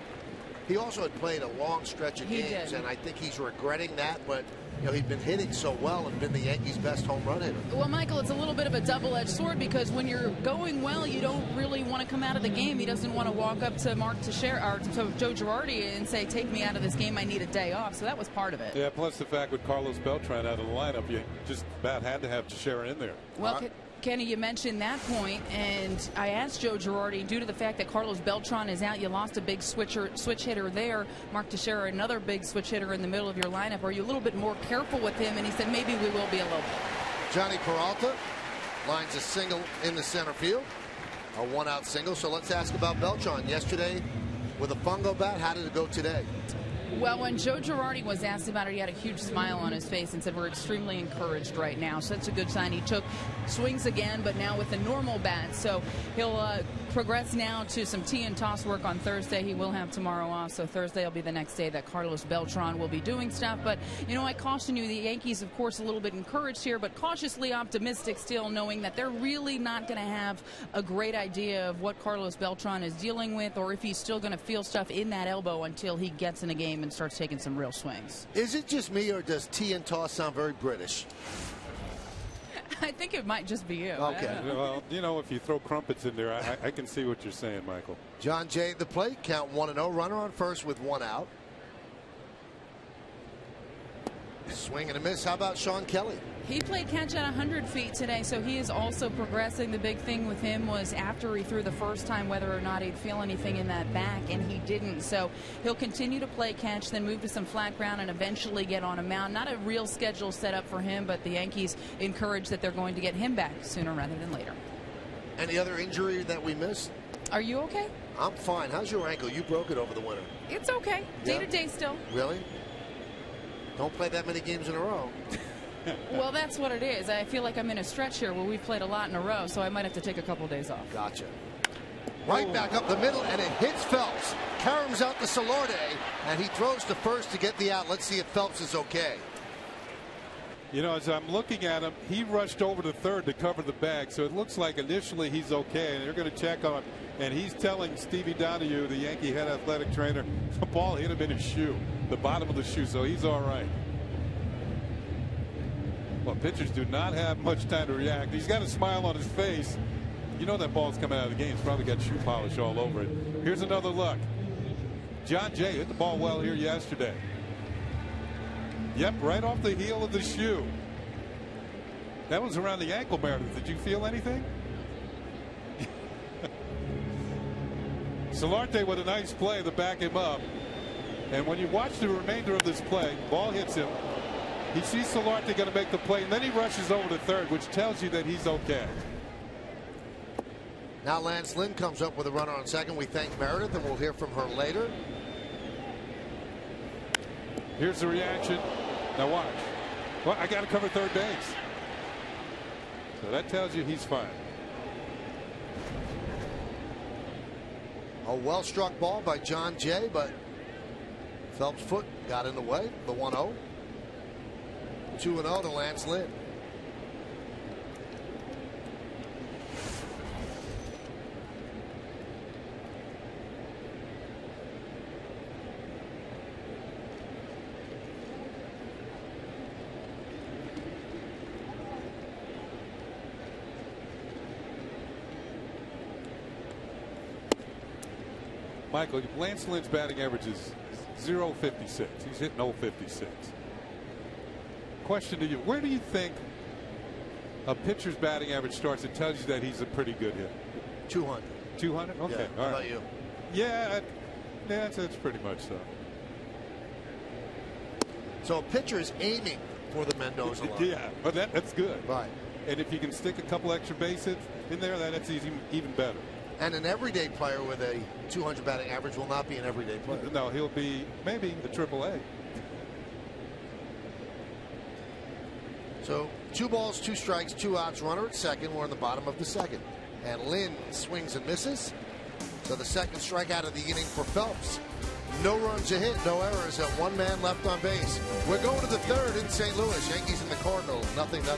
He also had played a long stretch of games, and I think he's regretting that, but you know, he'd been hitting so well and been the Yankees' best home run hitter. Well, Michael, it's a little bit of a double-edged sword, because when you're going well, you don't really want to come out of the game. He doesn't want to walk up to Mark Teixeira or to Joe Girardi and say, take me out of this game, I need a day off. So that was part of it. Yeah, plus the fact with Carlos Beltran out of the lineup, you just about had to have Teixeira in there. Well, Kenny, you mentioned that point, and I asked Joe Girardi, due to the fact that Carlos Beltran is out, you lost a big switch hitter there. Mark Teixeira, another big switch hitter in the middle of your lineup. Are you a little bit more careful with him? And he said maybe we will be a little bit. Johnny Peralta lines a single in the center field, a 1-out single. So let's ask about Beltran. Yesterday with a fungo bat, how did it go today? Well, when Joe Girardi was asked about it, he had a huge smile on his face and said, we're extremely encouraged right now. So that's a good sign. He took swings again, but now with a normal bat. So he'll progress now to some tee and toss work on Thursday. He will have tomorrow off. So Thursday will be the next day that Carlos Beltran will be doing stuff. But, you know, I caution you, the Yankees, of course, a little bit encouraged here, but cautiously optimistic still, knowing that they're really not going to have a great idea of what Carlos Beltran is dealing with, or if he's still going to feel stuff in that elbow until he gets in a game and starts taking some real swings. Is it just me, or does tee and toss sound very British? I think it might just be you. Okay. Well, you know, if you throw crumpets in there, I can see what you're saying, Michael. John Jay at the plate, count 1-0, runner on first with 1 out. Swing and a miss. How about Sean Kelly? He played catch at 100 feet today, so he is also progressing. The big thing with him was after he threw the first time, whether or not he'd feel anything in that back, and he didn't. So he'll continue to play catch, then move to some flat ground, and eventually get on a mound. Not a real schedule set up for him, but the Yankees encourage that they're going to get him back sooner rather than later. Any other injury that we missed? Are you okay? I'm fine. How's your ankle? You broke it over the winter. It's okay. Day to day still. Really? Don't play that many games in a row. Well, that's what it is. I feel like I'm in a stretch here where we've played a lot in a row, so I might have to take a couple days off. Gotcha. Right back up the middle, and it hits Phelps. Caroms out to Solarte, and he throws to first to get the out. Let's see if Phelps is okay. You know, as I'm looking at him, he rushed over to third to cover the bag, so it looks like initially he's okay, and they're going to check on him. And he's telling Stevie Donahue, the Yankee head athletic trainer, the ball hit him in his shoe, the bottom of the shoe, so he's all right. Well, pitchers do not have much time to react. He's got a smile on his face. You know that ball's coming out of the game. It's probably got shoe polish all over it. Here's another look. John Jay hit the ball well here yesterday. Yep, right off the heel of the shoe. That was around the ankle, Meredith. Did you feel anything? Solarte with a nice play to back him up. And when you watch the remainder of this play, ball hits him. He sees Solarte going to make the play, and then he rushes over to third, which tells you that he's okay. Now Lance Lynn comes up with a runner on second. We thank Meredith, and we'll hear from her later. Here's the reaction. Now watch. Well, I got to cover third base. So that tells you he's fine. A well-struck ball by John Jay, but Phelps' foot got in the way. The 1-0. 2-0 to Lance Lynn. Michael, Lance Lynn's batting average is .056. He's hitting .056. Question to you: where do you think a pitcher's batting average starts? It tells you that he's a pretty good hitter. 200. 200? Okay. Yeah, All how right. about you? Yeah, that's pretty much so. So a pitcher is aiming for the Mendoza line. Yeah, but that's good. Right. And if you can stick a couple extra base hits in there, that's even better. And an everyday player with a 200 batting average will not be an everyday player. No, he'll be maybe a AAA. So 2 balls, 2 strikes, 2 outs, runner at second. We're in the bottom of the second. And Lynn swings and misses. So the second strikeout of the inning for Phelps. No runs a hit, no errors, and 1 man left on base. We're going to the third in St. Louis. Yankees and the Cardinals, 0-0.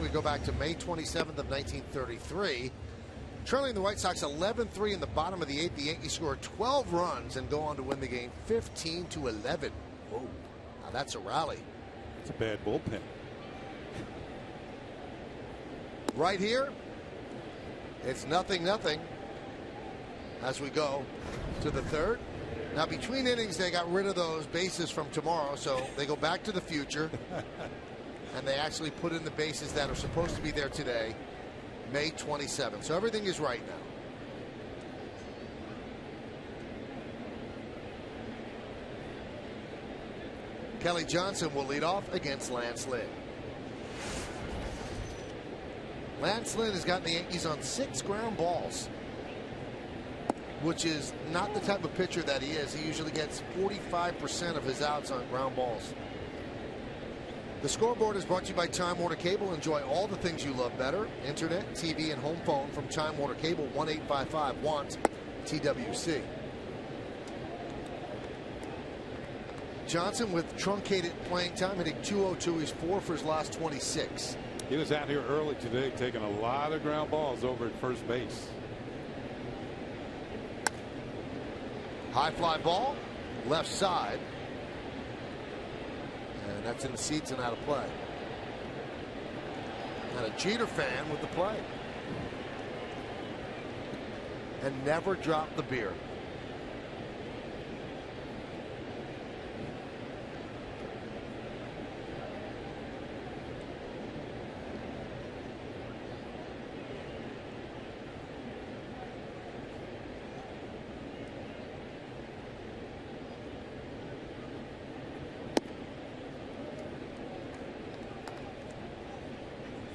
We go back to May 27th of 1933. Trailing the White Sox 11-3 in the bottom of the 8th. The Yankees score 12 runs and go on to win the game 15-11. Whoa, now that's a rally. It's a bad bullpen. Right here, it's 0-0 as we go to the third. Now between innings, they got rid of those bases from tomorrow, so they go back to the future. And they actually put in the bases that are supposed to be there today, May 27th. So everything is right now. Kelly Johnson will lead off against Lance Lynn. Lance Lynn has gotten the Yankees on 6 ground balls, which is not the type of pitcher that he is. He usually gets 45% of his outs on ground balls. The scoreboard is brought to you by Time Warner Cable. Enjoy all the things you love better. Internet, TV, and home phone from Time Warner Cable. 1-855-WANT-TWC. Johnson with truncated playing time, hitting .202. He's 4 for his last 26. He was out here early today taking a lot of ground balls over at first base. High fly ball, left side. And that's in the seats and out of play. And a Jeter fan with the play. And never drop the beer.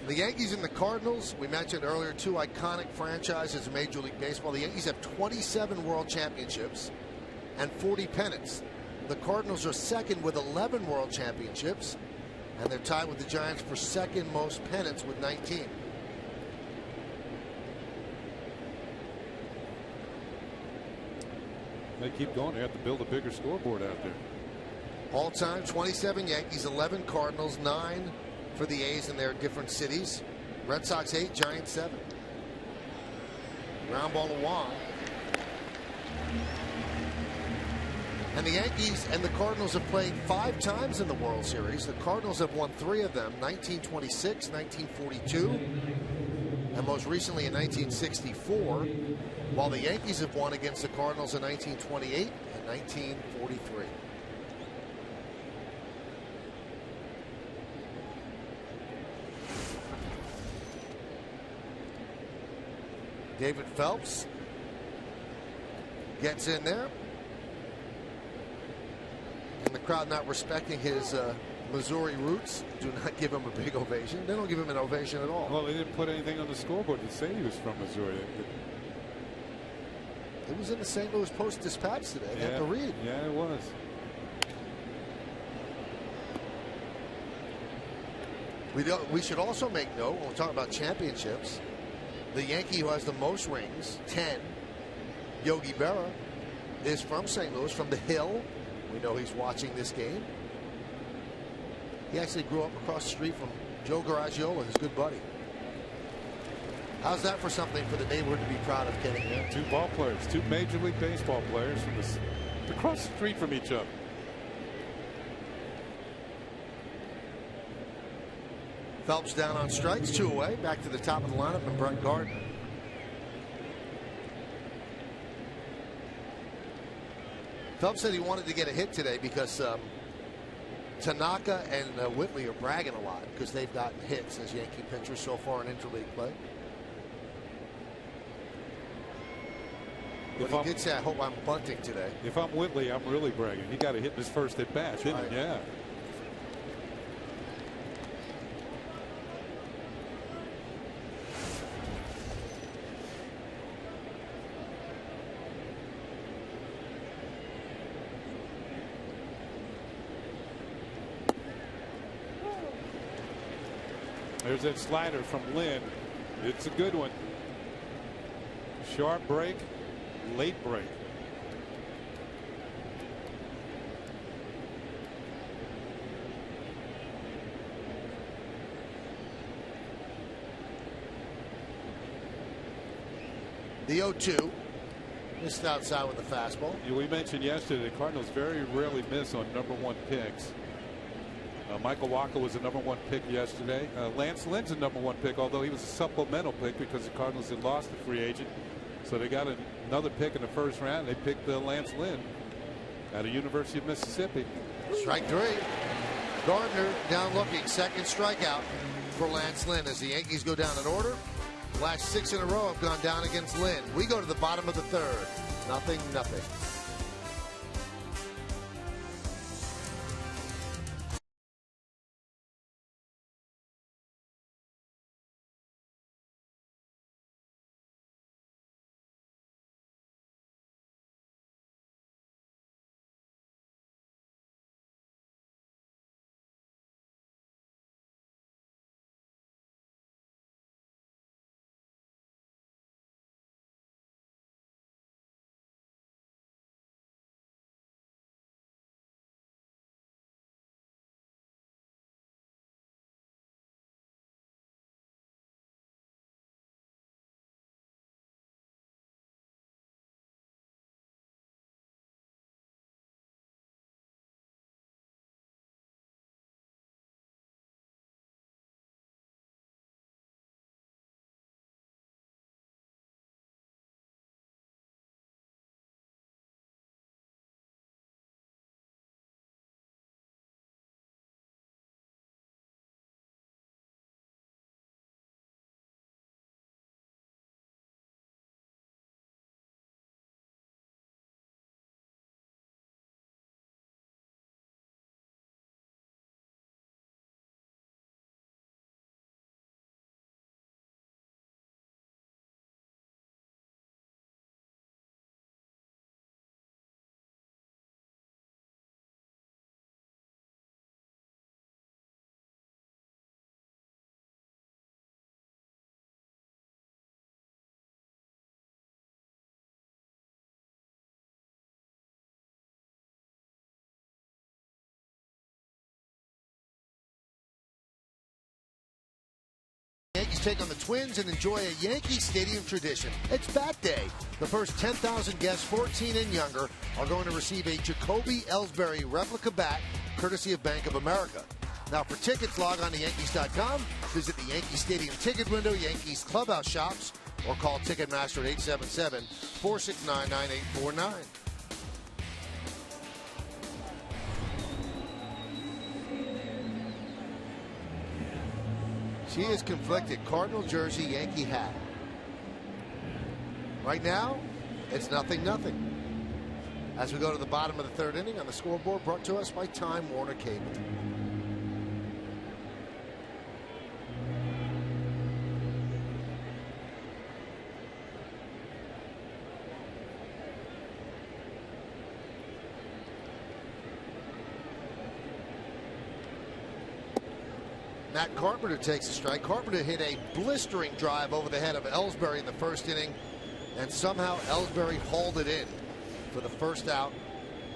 The Yankees and the Cardinals, we mentioned earlier, two iconic franchises in Major League Baseball. The Yankees have 27 World Championships and 40 pennants. The Cardinals are second with 11 World Championships, and they're tied with the Giants for second most pennants with 19. They keep going. They have to build a bigger scoreboard out there. All-time 27 Yankees, 11 Cardinals, 9 for the A's in their different cities. Red Sox 8, Giants 7. Ground ball to Wong. And the Yankees and the Cardinals have played 5 times in the World Series. The Cardinals have won 3 of them, 1926, 1942, and most recently in 1964, while the Yankees have won against the Cardinals in 1928 and 1943. David Phelps gets in there. And the crowd, not respecting his Missouri roots, do not give him a big ovation. They don't give him an ovation at all. Well, they didn't put anything on the scoreboard to say he was from Missouri. It was in the St. Louis Post-Dispatch today. They have to read. Yeah, it was. We should also make note when we talk about championships. The Yankee who has the most rings, 10, Yogi Berra, is from St. Louis, from the Hill. We know he's watching this game. He actually grew up across the street from Joe Garagiola, his good buddy. How's that for something for the neighborhood to be proud of getting there? 2 ball players, 2 Major League Baseball players from across the street from each other. Phelps down on strikes, 2 away. Back to the top of the lineup, and Brett Gardner. Phelps said he wanted to get a hit today because Tanaka and Whitley are bragging a lot because they've gotten hits as Yankee pitchers so far in interleague play. But he did say, I hope I'm bunting today. If I'm Whitley, I'm really bragging. He got a hit in his first at bat, didn't he? Yeah. There's that slider from Lynn. It's a good one. Sharp break, late break. The 0-2. Missed outside with the fastball. We mentioned yesterday the Cardinals very rarely miss on #1 picks. Michael Wacha was a #1 pick yesterday. Lance Lynn's a #1 pick, although he was a supplemental pick because the Cardinals had lost the free agent. So they got another pick in the first round. They picked Lance Lynn out of University of Mississippi. Strike 3. Gardner down looking. Second strikeout for Lance Lynn as the Yankees go down in order. Last 6 in a row have gone down against Lynn. We go to the bottom of the 3rd. 0-0. Yankees take on the Twins and enjoy a Yankee Stadium tradition. It's Bat Day. The first 10,000 guests 14 and younger are going to receive a Jacoby Ellsbury replica bat courtesy of Bank of America. Now for tickets, log on to Yankees.com, visit the Yankee Stadium ticket window, Yankees clubhouse shops, or call Ticketmaster at 877-469-9849. She is conflicted. Cardinal jersey, Yankee hat. Right now, it's 0-0. As we go to the bottom of the third inning on the scoreboard, brought to us by Time Warner Cable. Matt Carpenter takes a strike. Carpenter hit a blistering drive over the head of Ellsbury in the first inning, and somehow Ellsbury hauled it in for the first out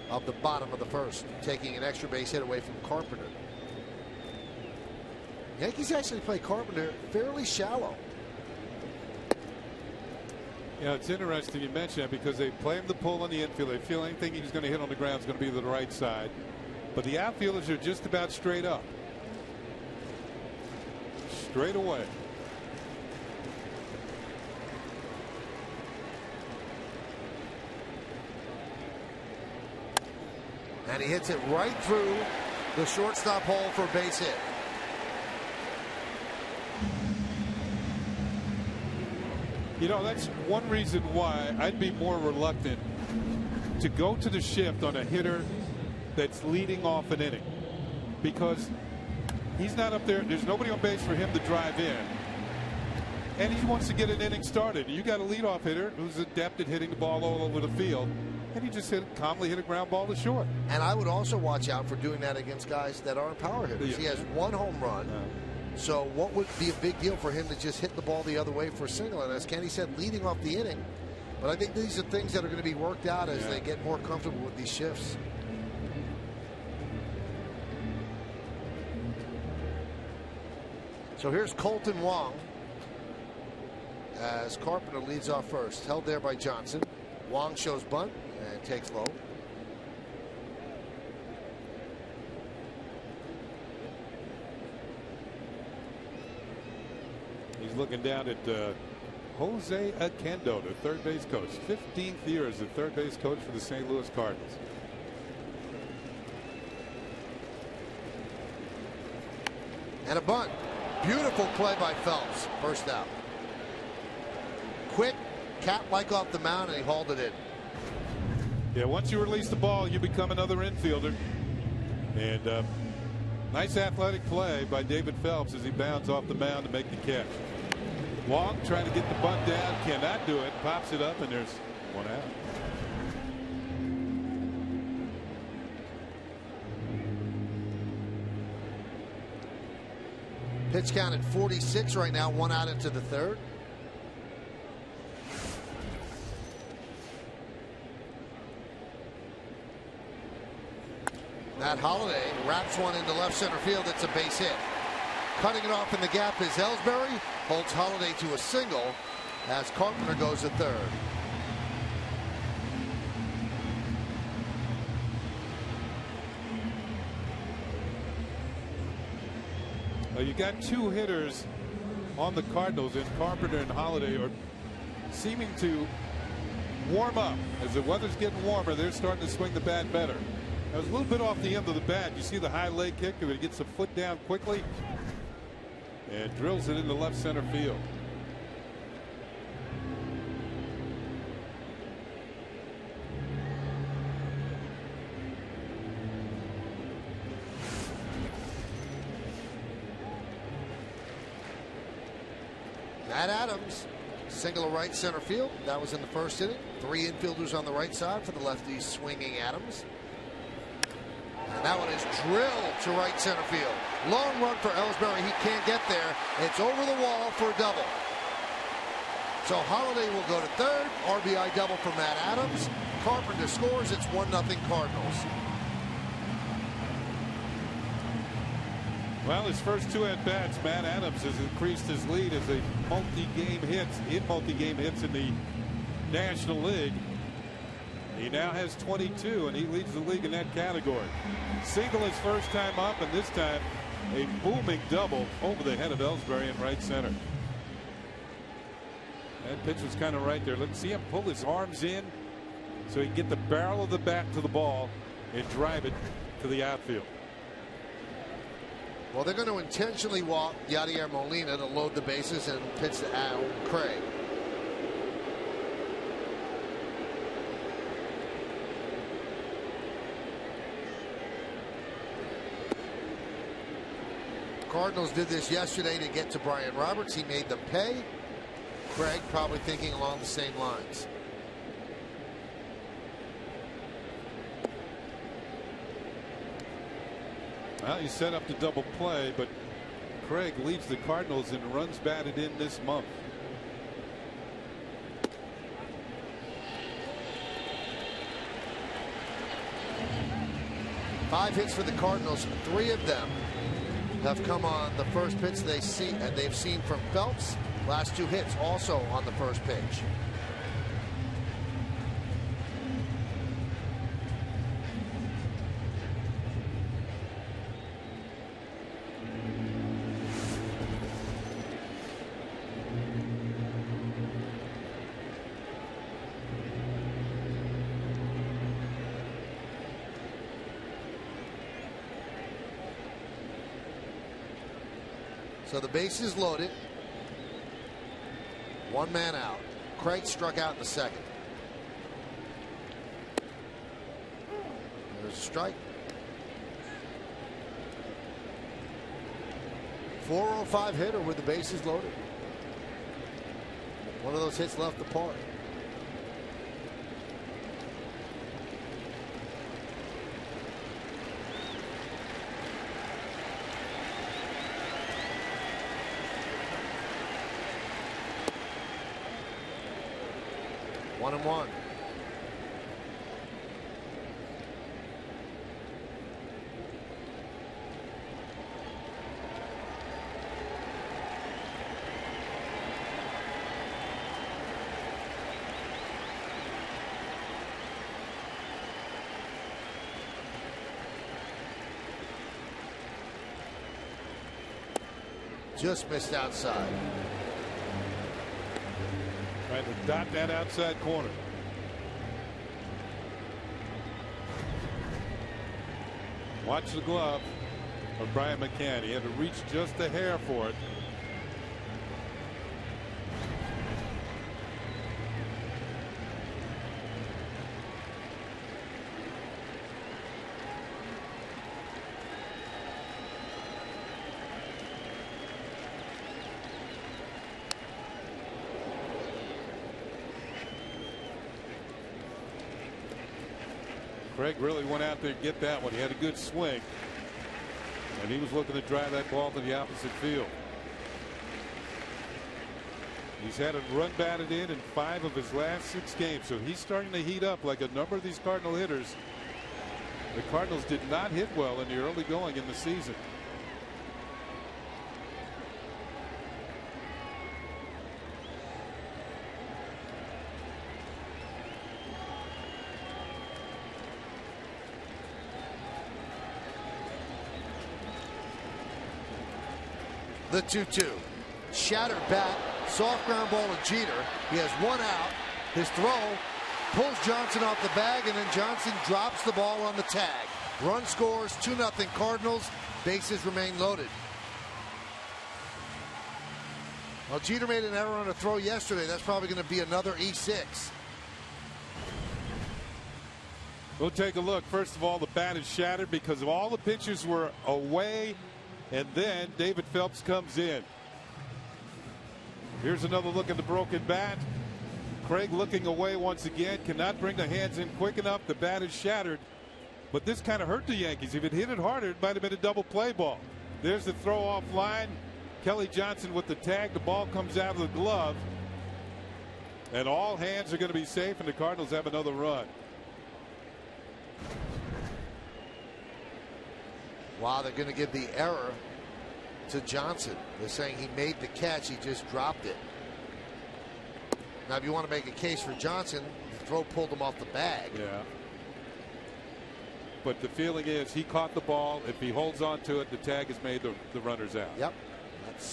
of the bottom of the first, taking an extra base hit away from Carpenter. Yankees actually play Carpenter fairly shallow. Yeah, it's interesting you mention that because they play him the pull on the infield. They feel anything he's going to hit on the ground is going to be to the right side. But the outfielders are just about straight up. Straight away. And he hits it right through the shortstop hole for a base hit. You know, that's one reason why I'd be more reluctant to go to the shift on a hitter that's leading off an inning, because he's not up there. There's nobody on base for him to drive in, and he wants to get an inning started. You got a leadoff hitter who's adept at hitting the ball all over the field, and he just calmly hit a ground ball to short. And I would also watch out for doing that against guys that aren't power hitters. Yeah. He has one home run. So what would be a big deal for him to just hit the ball the other way for a single? And as Kenny said, leading off the inning. But I think these are things that are going to be worked out as they get more comfortable with these shifts. So here's Colton Wong as Carpenter leads off first. Held there by Johnson. Wong shows bunt and takes low. He's looking down at Jose Akendo, the third base coach. 15th year as the third base coach for the St. Louis Cardinals. And a bunt. Beautiful play by Phelps. First out. Quick, cat-like off the mound, and he hauled it in. Yeah, once you release the ball, you become another infielder. And nice athletic play by David Phelps as he bounds off the mound to make the catch. Wong trying to get the bunt down, cannot do it. Pops it up, and there's one out. Pitch count at 46 right now, one out into the third. Matt Holliday wraps one into left center field. It's a base hit. Cutting it off in the gap is Ellsbury. Holds Holliday to a single as Carpenter goes to third. Well, you got two hitters on the Cardinals, and Carpenter and Holliday are seeming to warm up. As the weather's getting warmer, they're starting to swing the bat better. That was a little bit off the end of the bat. You see the high leg kick, if it gets the foot down quickly and drills it into left center field. Matt Adams, single to right center field. That was in the first inning. Three infielders on the right side for the lefty swinging Adams. And that one is drilled to right center field. Long run for Ellsbury. He can't get there. It's over the wall for a double. So Holliday will go to third. RBI double for Matt Adams. Carpenter scores. It's 1-0 Cardinals. Well, his first 2 at-bats, Matt Adams has increased his lead as a multi-game hits in the National League. He now has 22, and he leads the league in that category. Single his first time up, and this time a booming double over the head of Ellsbury in right center. That pitch was kind of right there. Let's see him pull his arms in so he can get the barrel of the bat to the ball and drive it to the outfield. Well, they're going to intentionally walk Yadier Molina to load the bases and pitch to Al Craig. Cardinals did this yesterday to get to Brian Roberts. He made them pay. Craig probably thinking along the same lines. Well, he set up the double play, but Craig leads the Cardinals in runs batted in this month. Five hits for the Cardinals. 3 of them have come on the first pitch they've seen from Phelps. Last 2 hits also on the first pitch. So the base is loaded. 1 man out. Craig struck out in the second. There's a strike. 405 hitter with the bases loaded. One of those hits left the park. One and one. Just missed outside. Trying to dot that outside corner. Watch the glove of Brian McCann. He had to reach just a hair for it. Craig really went out there to get that one. He had a good swing, and he was looking to drive that ball to the opposite field. He's had a run batted in 5 of his last 6 games, so he's starting to heat up like a number of these Cardinal hitters. The Cardinals did not hit well in the early going in the season. The 2-2. Shattered bat. Soft ground ball to Jeter. He has 1 out. His throw pulls Johnson off the bag, and then Johnson drops the ball on the tag. Run scores, 2-0 Cardinals. Bases remain loaded. Well, Jeter made an error on a throw yesterday. That's probably going to be another E6. We'll take a look. First of all, the bat is shattered because of all the pitchers were away. And then David Phelps comes in. Here's another look at the broken bat. Craig looking away once again. Cannot bring the hands in quick enough. The bat is shattered. But this kind of hurt the Yankees. If it hit it harder, it might have been a double play ball. There's the throw off line. Kelly Johnson with the tag. The ball comes out of the glove. And all hands are going to be safe, and the Cardinals have another run. Wow, they're going to give the error to Johnson. They're saying he made the catch, he just dropped it. Now, if you want to make a case for Johnson, the throw pulled him off the bag. Yeah. But the feeling is he caught the ball. If he holds on to it, the tag has made the runners out. Yep.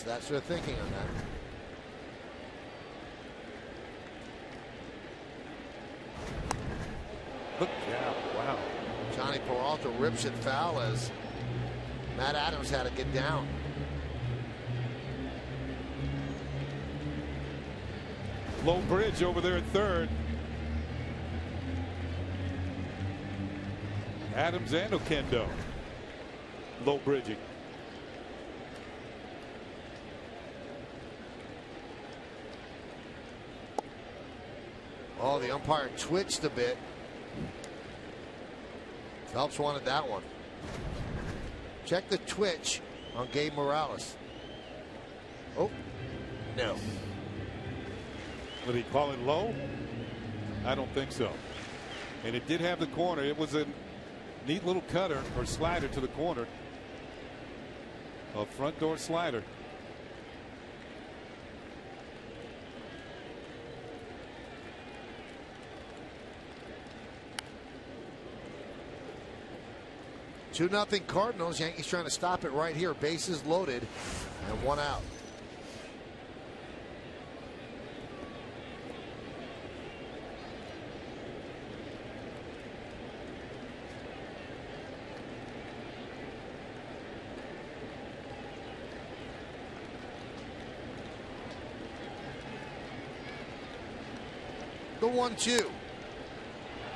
That's their thinking on that. Look, yeah, wow. Johnny Peralta rips it foul as Matt Adams had to get down. Low bridge over there at third. Adams and Oquendo. Low bridging. Oh, the umpire twitched a bit. Phelps wanted that one. Check the twitch on Gabe Morales. Oh, no. Would he call it low? I don't think so. And it did have the corner. It was a neat little cutter or slider to the corner. A front door slider. Two 2-0 Cardinals. Yankees trying to stop it right here. Bases loaded and one out. The 1-2.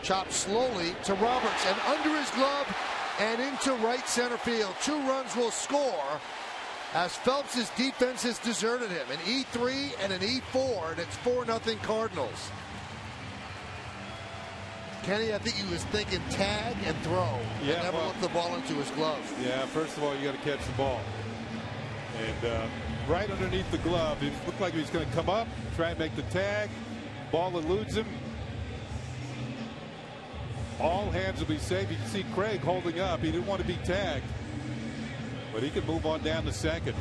Chopped slowly to Roberts and under his glove and into right center field. 2 runs will score as Phelps' defense has deserted him. An E3 and an E4, and it's 4-0 Cardinals. Kenny, I think he was thinking tag and throw. Yeah, and never looked the ball into his glove. Yeah, first of all, you got to catch the ball. And right underneath the glove, it looked like he was going to come up, try and make the tag. Ball eludes him. All hands will be safe. You can see Craig holding up. He didn't want to be tagged, but he can move on down to second.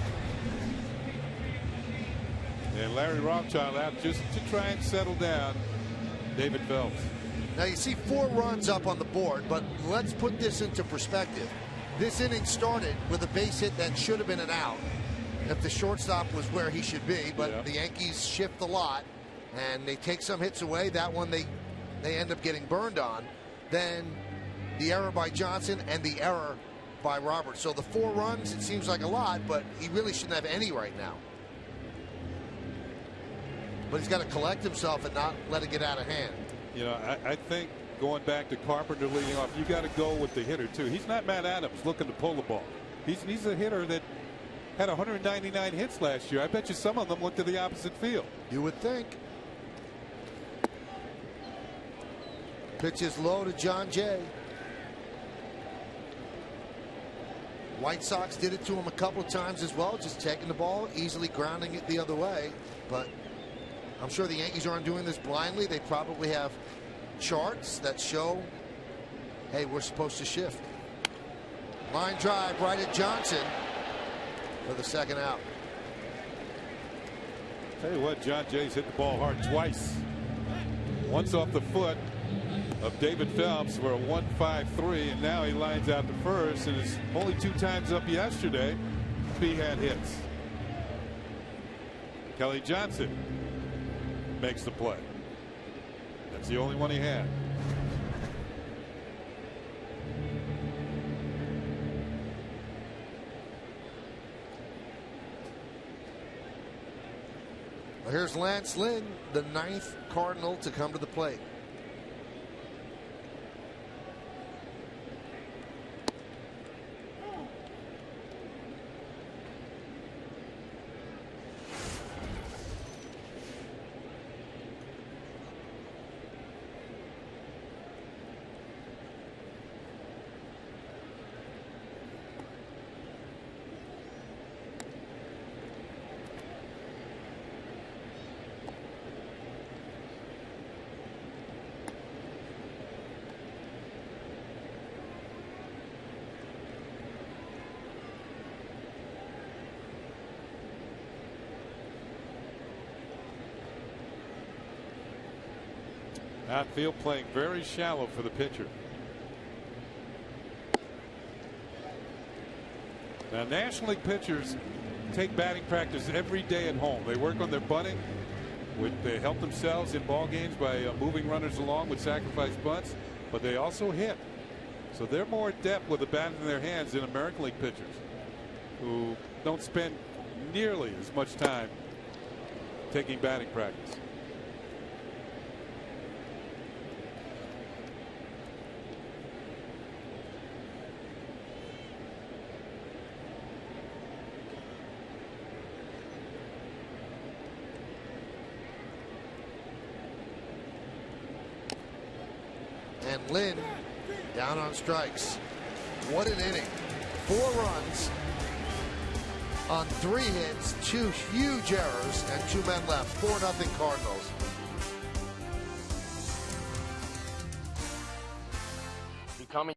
And Larry Rothschild out just to try and settle down David Phelps. Now you see 4 runs up on the board, but let's put this into perspective. This inning started with a base hit that should have been an out if the shortstop was where he should be, but the Yankees shift a lot and they take some hits away. That one they end up getting burned on. Then the error by Johnson and the error by Roberts. So the 4 runs, it seems like a lot, but he really shouldn't have any right now. But he's got to collect himself and not let it get out of hand. You know, I think going back to Carpenter leading off, you got to go with the hitter too. He's not Matt Adams looking to pull the ball. He's a hitter that had 199 hits last year. I bet you some of them went to the opposite field. You would think. Pitch is low to John Jay. White Sox did it to him a couple of times as well, just taking the ball, easily grounding it the other way. But I'm sure the Yankees aren't doing this blindly. They probably have charts that show, hey, we're supposed to shift. Line drive right at Johnson for the second out. Tell you what, John Jay's hit the ball hard twice. Once off the foot of David Phelps for a 1-5-3, and now he lines out to first, and it's only 2 times up yesterday he had hits. Kelly Johnson makes the play. That's the only one he had. Well, here's Lance Lynn, the 9th Cardinal to come to the plate. Outfield playing very shallow for the pitcher. Now, National League pitchers take batting practice every day at home. They work on their bunting. They help themselves in ball games by moving runners along with sacrifice bunts, but they also hit. So they're more adept with the bat in their hands than American League pitchers, who don't spend nearly as much time taking batting practice. And Lynn down on strikes. What an inning. 4 runs on 3 hits, 2 huge errors, and 2 men left. 4-0 Cardinals. Becoming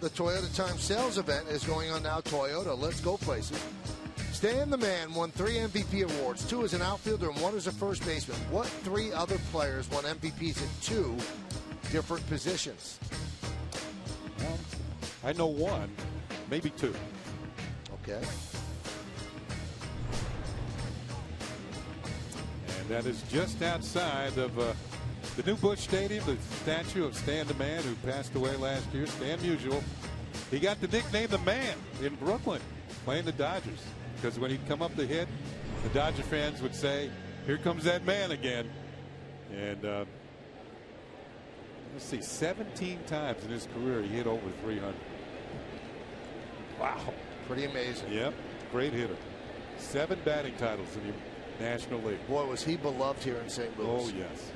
The Toyota Time Sales event is going on now. Toyota, let's go places. Stan the Man won 3 MVP awards, 2 as an outfielder and 1 as a first baseman. What 3 other players won MVPs at 2 different positions? I know 1, maybe 2. Okay. And that is just outside of the new Busch Stadium, the statue of Stan the Man, who passed away last year, Stan Musial. He got the nickname the Man in Brooklyn, playing the Dodgers, because when he'd come up to hit, the Dodger fans would say, "Here comes that man again." And let's see, 17 times in his career he hit over 300. Wow. Pretty amazing. Yep, great hitter. 7 batting titles in the National League. Boy, was he beloved here in St. Louis. Oh, yes.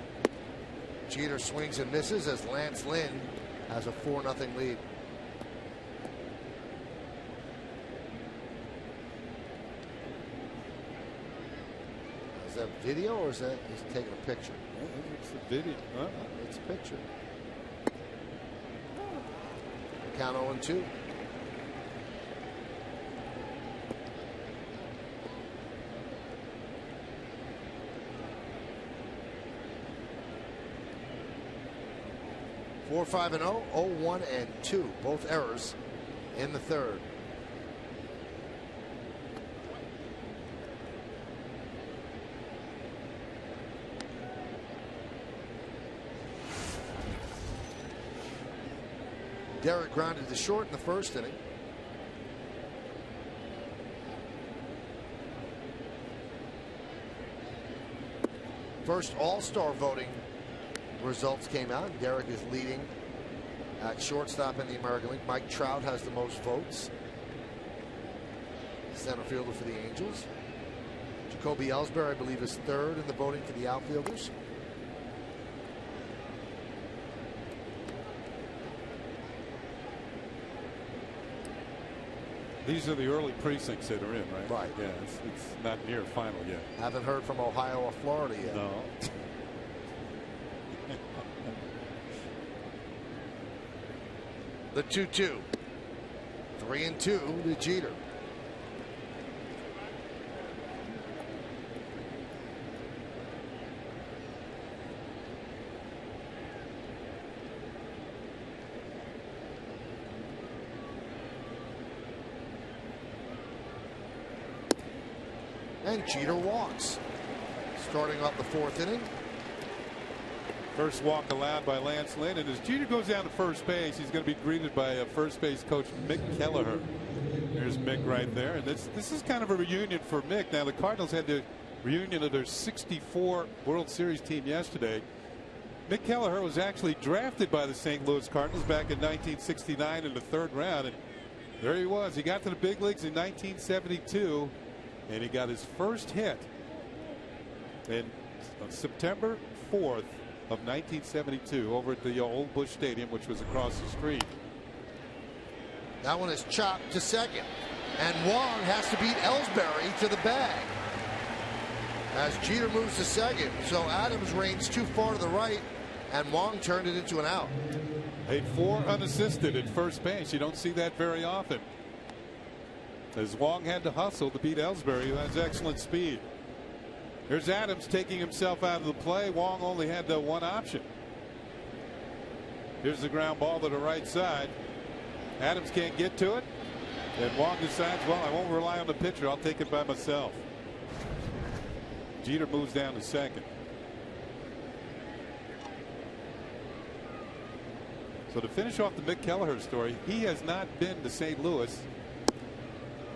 Jeter swings and misses as Lance Lynn has a 4-0 lead. Is that video or is that he's taking a picture? It's a video. It's a picture. Count 0-2. Four, 5-0, 0-1-2. Both errors in the third. Derek grounded to short in the first inning. First All-Star voting results came out. Derek is leading at shortstop in the American League. Mike Trout has the most votes. Center fielder for the Angels. Jacoby Ellsbury, I believe, is third in the voting for the outfielders. These are the early precincts that are in, right? Right. Yeah, it's not near final yet. Haven't heard from Ohio or Florida yet. No. The 2-2. 3-2 to Jeter. And Jeter walks. Starting off the fourth inning. First walk allowed by Lance Lynn, and as Jeter goes down to first base, he's going to be greeted by first base coach Mick Kelleher. There's Mick right there, and this is kind of a reunion for Mick. Now the Cardinals had the reunion of their '64 World Series team yesterday. Mick Kelleher was actually drafted by the St. Louis Cardinals back in 1969 in the third round, and there he was. He got to the big leagues in 1972, and he got his first hit on September 4th. Of 1972 over at the old Busch Stadium, which was across the street. That one is chopped to second, and Wong has to beat Ellsbury to the bag as Jeter moves to second. So Adams reigns too far to the right, and Wong turned it into an out. Made 4 unassisted at first base. You don't see that very often, as Wong had to hustle to beat Ellsbury, who has excellent speed. Here's Adams taking himself out of the play. Wong only had the one option. Here's the ground ball to the right side. Adams can't get to it, and Wong decides, well, I won't rely on the pitcher. I'll take it by myself. Jeter moves down to second. So to finish off the Mick Kelleher story, he has not been to St. Louis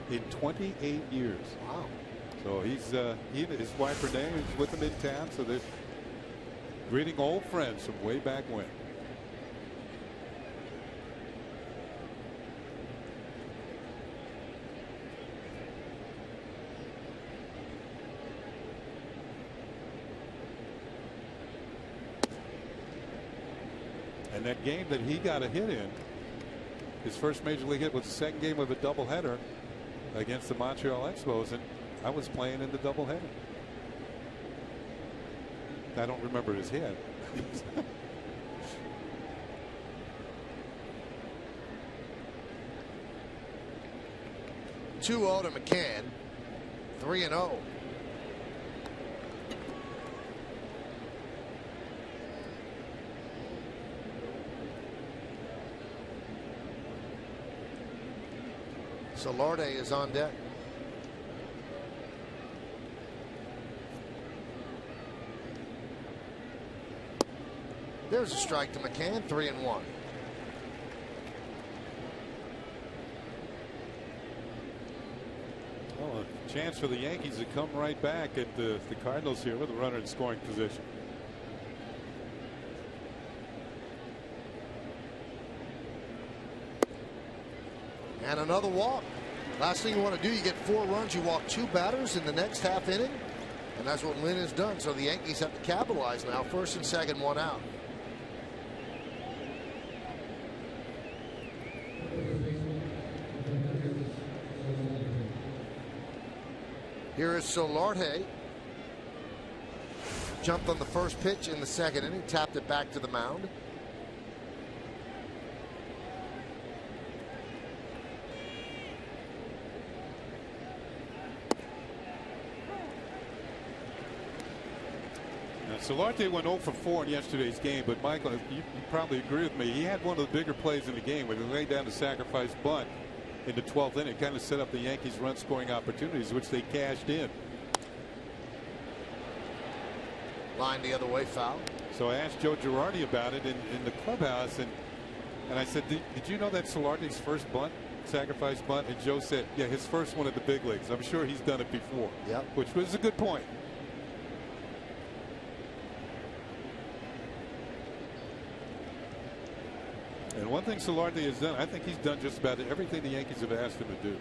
in 28 years. Wow. So he and his wife Renee is with him in town, so they're greeting old friends from way back when. And that game that he got a hit in, his first major league hit was the second game of a doubleheader against the Montreal Expos, and I was playing in the doubleheader. I don't remember his hit. 2-0 to McCann. 3-0. Solarte is on deck. There's a strike to McCann. 3-1. Well, a chance for the Yankees to come right back at the Cardinals here with a runner in scoring position. And another walk. Last thing you want to do, you get 4 runs, you walk 2 batters in the next half inning, and that's what Lynn has done. So the Yankees have to capitalize now. First and second, 1 out. Here is Solarte. Jumped on the first pitch in the second inning, tapped it back to the mound. Solarte went 0 for 4 in yesterday's game, but Michael, you probably agree with me. He had one of the bigger plays in the game when he laid down the sacrifice bunt in the 12th inning. Kind of set up the Yankees' run scoring opportunities, which they cashed in. Line the other way, foul. So I asked Joe Girardi about it in the clubhouse, and I said, did you know that's Solarte's first bunt, sacrifice bunt? And Joe said, yeah, his first one at the big leagues. I'm sure he's done it before. Yep. Which was a good point. And one thing Solarte has done, I think he's done just about everything the Yankees have asked him to do.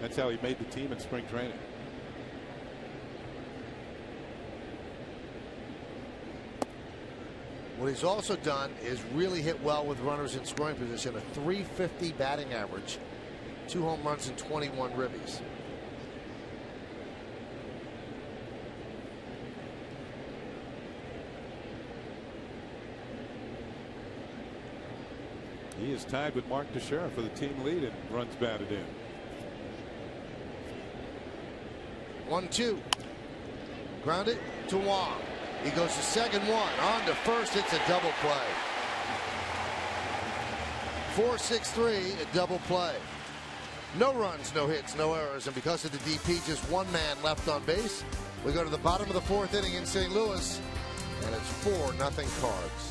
That's how he made the team in spring training. What he's also done is really hit well with runners in scoring position. A .350 batting average, 2 home runs and 21 ribbies. He is tied with Mark Teixeira for the team lead in runs batted in. 1-2. Grounded to Wong. He goes to second, one. On to first. It's a double play. 4-6-3, a double play. No runs, no hits, no errors. And because of the DP, just one man left on base. We go to the bottom of the 4th inning in St. Louis. And it's 4-0 Cards.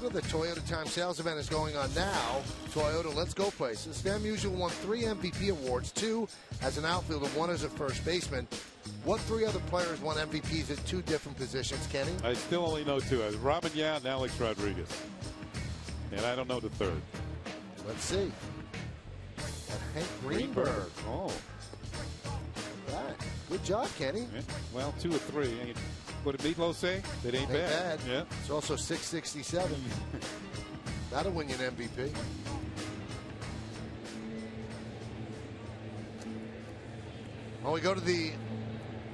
The Toyota Time Sales event is going on now. Toyota, let's go places. Stan Musial won 3 MVP awards, 2 as an outfielder, 1 as a first baseman. What 3 other players won MVPs at 2 different positions, Kenny? I still only know 2. Robin Yount and Alex Rodriguez. And I don't know the 3rd. Let's see. And Hank Greenberg. Oh. Right. Good job, Kenny. Yeah. Well, 2 or 3. What did Meatloaf say? That ain't bad. Yeah. It's also 667. That'll win you an MVP. Well, we go to the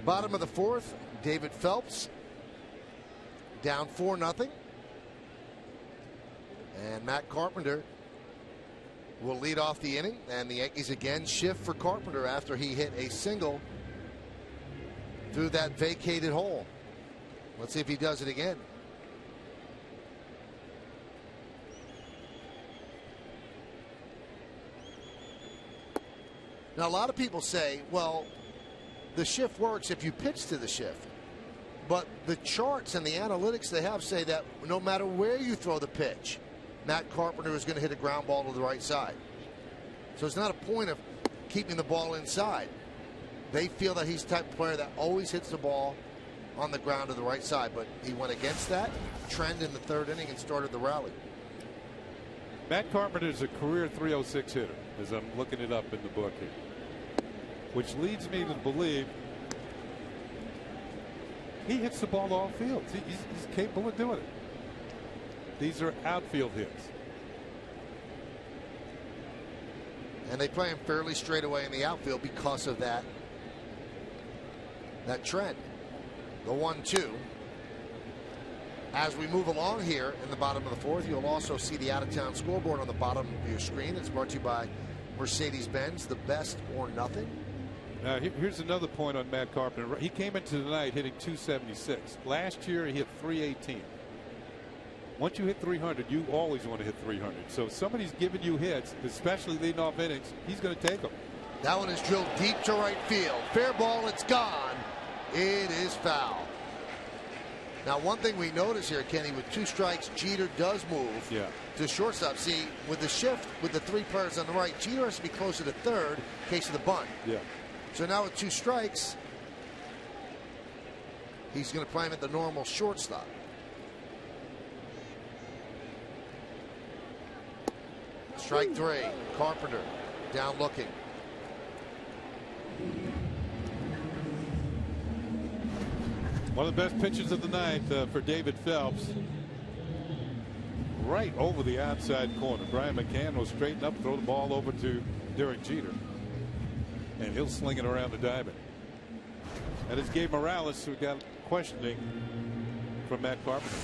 bottom of the 4th. David Phelps down 4-0. And Matt Carpenter will lead off the inning. And the Yankees again shift for Carpenter after he hit a single through that vacated hole. Let's see if he does it again. Now, a lot of people say, well, the shift works if you pitch to the shift. But the charts and the analytics they have say that no matter where you throw the pitch, Matt Carpenter is going to hit a ground ball to the right side. So it's not a point of keeping the ball inside. They feel that he's the type of player that always hits the ball on the ground to the right side, but he went against that trend in the 3rd inning and started the rally. Matt Carpenter is a career .306 hitter, as I'm looking it up in the book here, which leads me to believe he hits the ball to all fields. He's capable of doing it. These are outfield hits. And they play him fairly straight away in the outfield because of that trend. The 1-2. As we move along here in the bottom of the 4th, you'll also see the out-of-town scoreboard on the bottom of your screen. It's brought to you by Mercedes-Benz, the best or nothing. Now, here's another point on Matt Carpenter. He came into tonight hitting .276. Last year, he hit .318. Once you hit 300, you always want to hit 300. So if somebody's giving you hits, especially leading off innings, he's going to take them. That one is drilled deep to right field. Fair ball, it's gone. It is foul. Now, one thing we notice here, Kenny, with 2 strikes, Jeter does move to shortstop. See, with the shift, with the 3 players on the right, Jeter has to be closer to third in case of the bunt. Yeah. So now with 2 strikes, he's going to play him at the normal shortstop. Strike 3. Carpenter down looking. One of the best pitches of the night for David Phelps. Right over the outside corner. Brian McCann will straighten up, throw the ball over to Derek Jeter. And he'll sling it around the diamond. And it's Gabe Morales who got questioning from Matt Carpenter.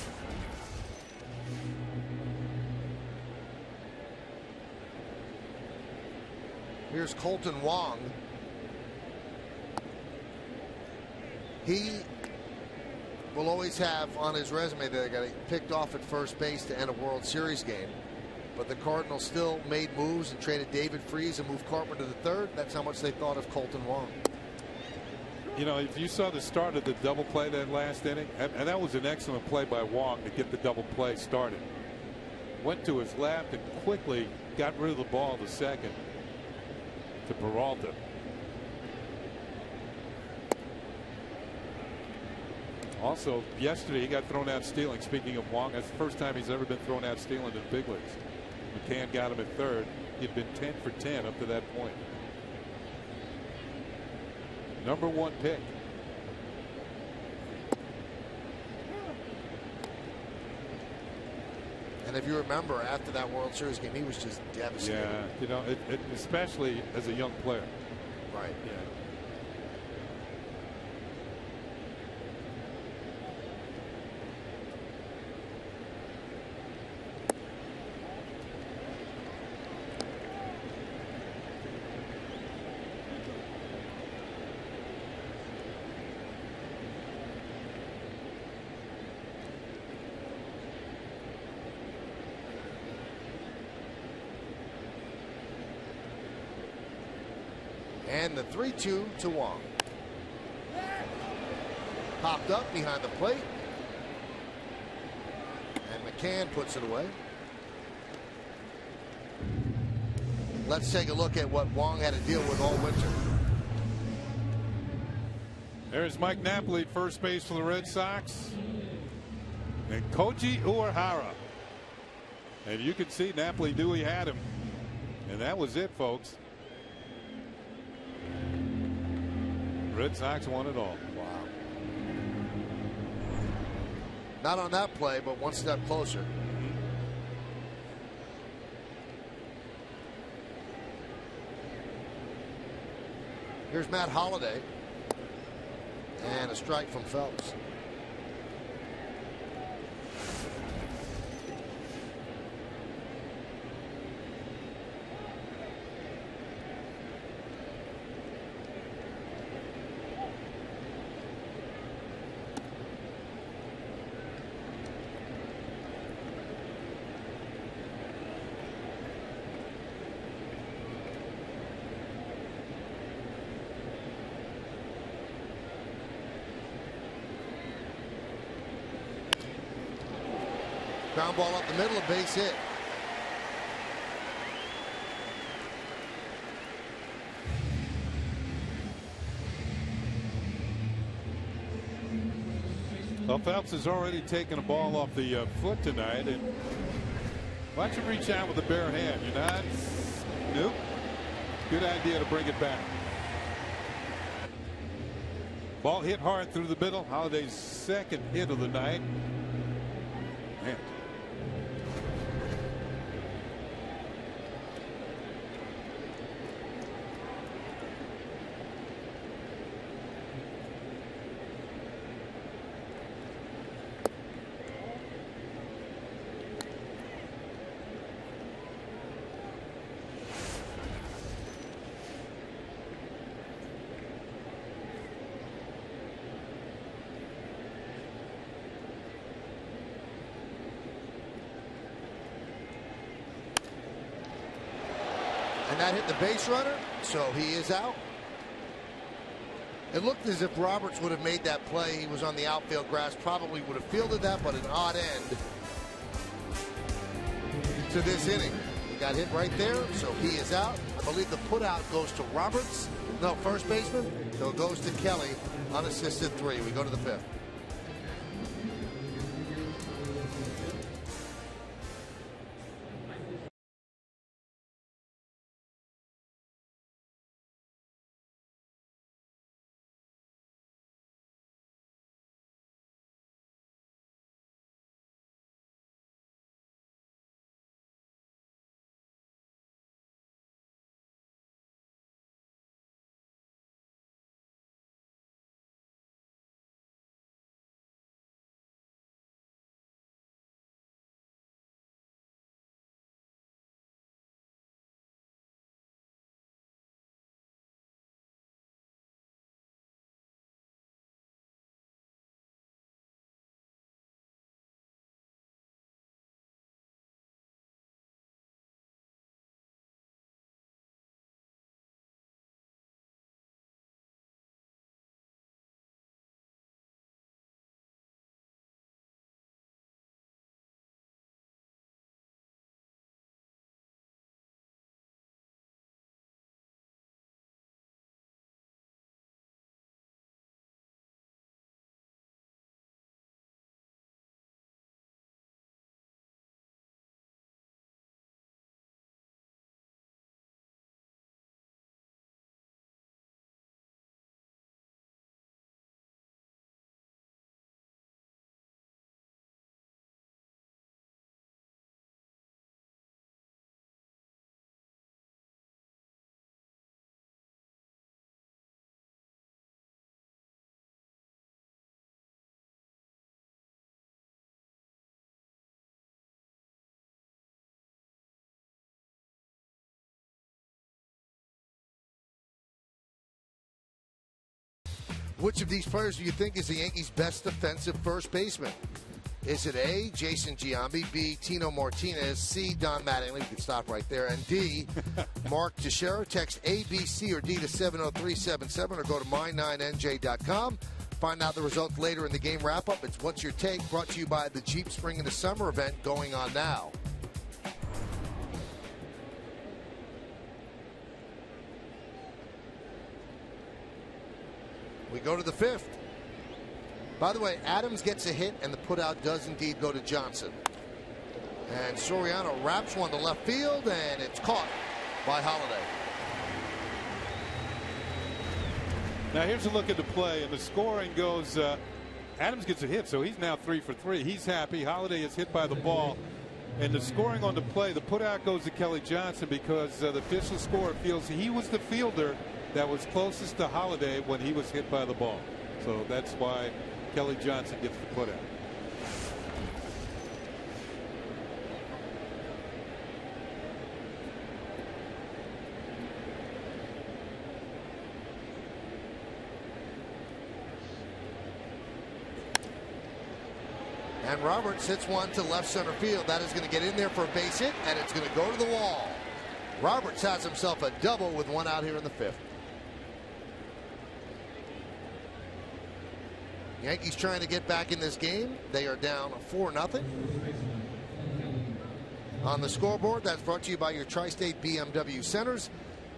Here's Colton Wong. He will always have on his resume that they got picked off at first base to end a World Series game. But the Cardinals still made moves and traded David Freese and moved Carpenter to third. That's how much they thought of Colton Wong. You know, if you saw the start of the double play that last inning, and that was an excellent play by Wong to get the double play started. Went to his left and quickly got rid of the ball to second to Peralta. Also, yesterday he got thrown out stealing. Speaking of Wong, that's the first time he's ever been thrown out stealing in the big leagues. McCann got him at third. He'd been 10 for 10 up to that point. Number 1 pick. And if you remember, after that World Series game, he was just devastated. Yeah, you know, especially as a young player. Right. Yeah. And the 3-2 to Wong. Popped up behind the plate. And McCann puts it away. Let's take a look at what Wong had to deal with all winter. There's Mike Napoli, first base for the Red Sox. And Koji Uehara. And you could see Napoli knew he had him. And that was it, folks. Red Sox won it all. Wow. Not on that play, but one step closer. Here's Matt Holliday. And a strike from Phelps. Ground ball up the middle, a base hit. Well, Phelps has already taken a ball off the foot tonight, and watch him reach out with a bare hand. You're not? Nope. Good idea to bring it back. Ball hit hard through the middle. Holliday's second hit of the night. Man. And that hit the base runner So he is out. It looked as if Roberts would have made that play. He was on the outfield grass, probably would have fielded that, but an odd end to this inning. He got hit right there, so he is out. I believe the putout goes to Roberts. No, first baseman. So it goes to Kelly, unassisted 3. We go to the 5th. Which of these players do you think is the Yankees' best defensive first baseman? Is it A, Jason Giambi, B, Tino Martinez, C, Don Mattingly, we can stop right there, and D, Mark Teixeira? Text A, B, C, or D to 70377 or go to my9nj.com. Find out the results later in the game wrap-up. It's What's Your Take, brought to you by the Jeep Spring in the Summer event going on now. We go to the 5th. By the way, Adams gets a hit, and the putout does indeed go to Johnson. And Soriano wraps one to left field, and it's caught by Holiday. Now here's a look at the play, and the scoring goes, Adams gets a hit, so he's now 3 for 3. He's happy. Holiday is hit by the ball. And the scoring on the play, the putout goes to Kelly Johnson because the official scorer feels he was the fielder that was closest to Holiday when he was hit by the ball. So that's why Kelly Johnson gets the putout. And Roberts hits one to left center field. That is going to get in there for a base hit, and it's going to go to the wall. Roberts has himself a double with one out here in the 5th. Yankees trying to get back in this game. They are down 4-0. On the scoreboard, that's brought to you by your Tri-State BMW Centers.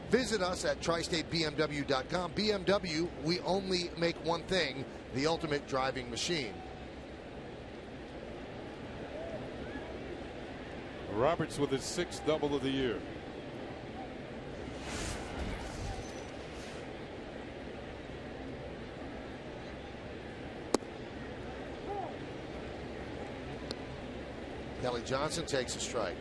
Visit us at tristatebmw.com. BMW, we only make one thing, the ultimate driving machine. Roberts with his 6th double of the year. Kelly Johnson takes a strike.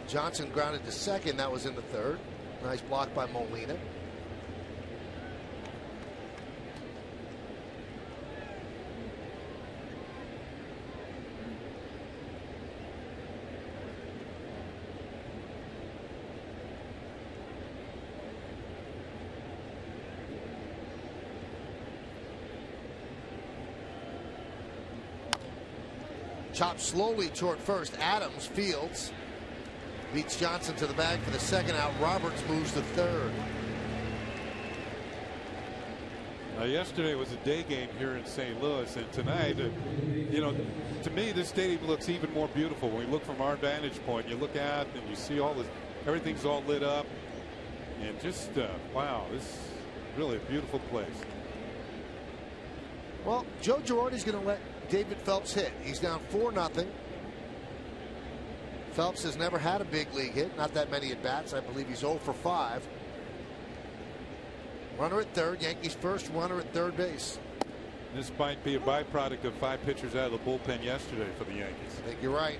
Johnson grounded to second. That was in the 3rd. Nice block by Molina. Chopped slowly toward first. Adams fields. Beats Johnson to the bag for the second out. Roberts moves to third. Yesterday was a day game here in St. Louis, and tonight, to me, this stadium looks even more beautiful. When we look from our vantage point, you look out and you see all this, everything's all lit up, and just wow, this is really a beautiful place. Well, Joe Girardi's going to let David Phelps hit. He's down 4-0. Phelps has never had a big league hit, not that many at bats. I believe he's 0 for 5. Runner at third. Yankees first runner at third base. This might be a byproduct of 5 pitchers out of the bullpen yesterday for the Yankees. I think you're right.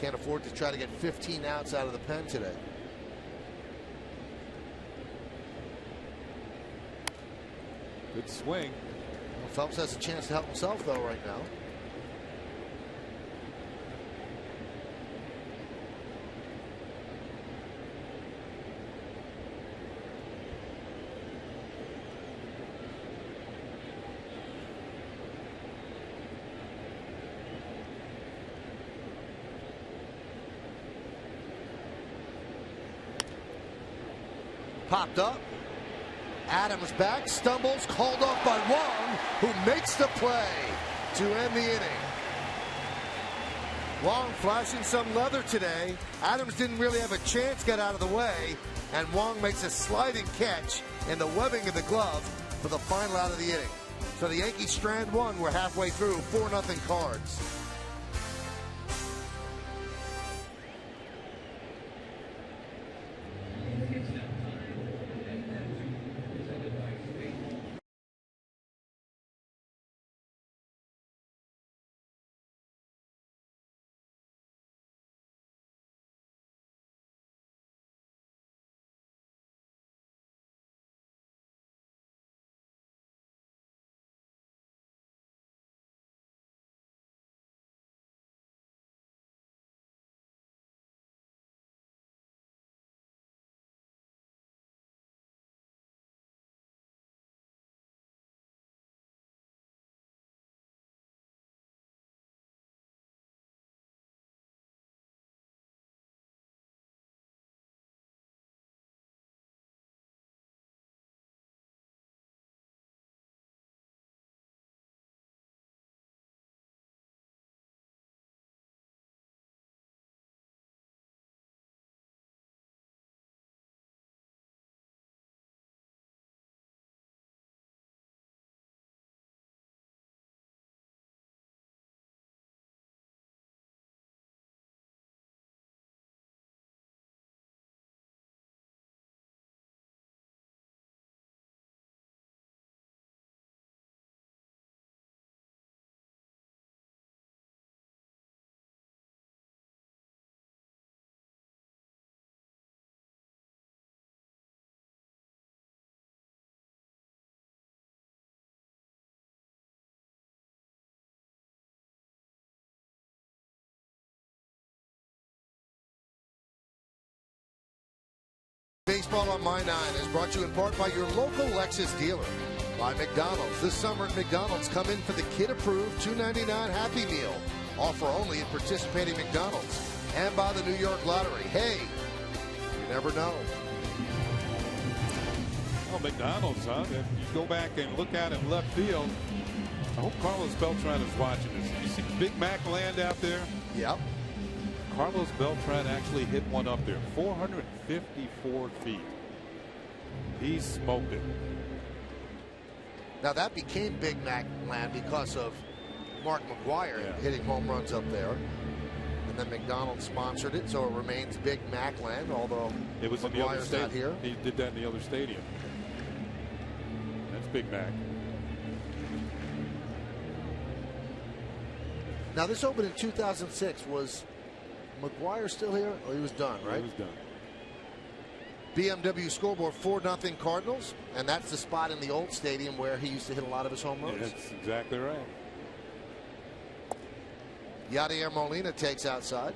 Can't afford to try to get 15 outs out of the pen today. Good swing. Well, Phelps has a chance to help himself, though, right now. Popped up. Adams back, stumbles, called off by Wong, who makes the play to end the inning. Wong flashing some leather today. Adams didn't really have a chance, got out of the way, and Wong makes a sliding catch in the webbing of the glove for the final out of the inning. So the Yankees strand one. We're halfway through. 4-0 Cards. Baseball on My 9 is brought to you in part by your local Lexus dealer. By McDonald's. This summer at McDonald's, come in for the kid-approved $2.99 Happy Meal. Offer only at participating McDonald's. And by the New York Lottery. Hey, you never know. Oh, McDonald's, huh? If you go back and look at it in left field, I hope Carlos Beltran is watching this. You see Big Mac land out there? Yep. Carlos Beltran actually hit one up there, 454 feet. He smoked it. Now that became Big Mac land because of Mark McGwire hitting home runs up there. And then McDonald's sponsored it, so it remains Big Mac land, although it was in the other stadium. Not here. He did that in the other stadium. That's Big Mac. Now this opened in 2006. Was McGwire still here? Oh, he was done, right? He was done. BMW scoreboard, 4-0 Cardinals, and that's the spot in the old stadium where he used to hit a lot of his home runs. Yeah, that's exactly right. Yadier Molina takes outside.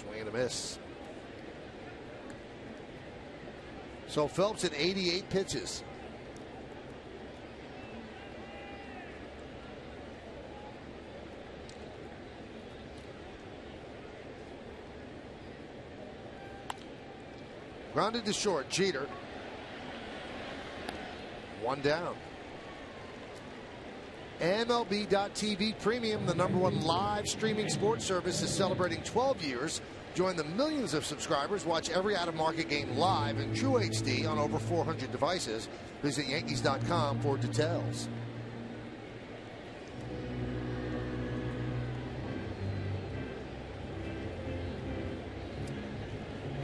Swing and a miss. So Phelps at 88 pitches. Grounded to short. Jeter. One down. MLB.TV Premium, the #1 live streaming sports service, is celebrating 12 years. Join the millions of subscribers. Watch every out-of-market game live in True HD on over 400 devices. Visit Yankees.com for details.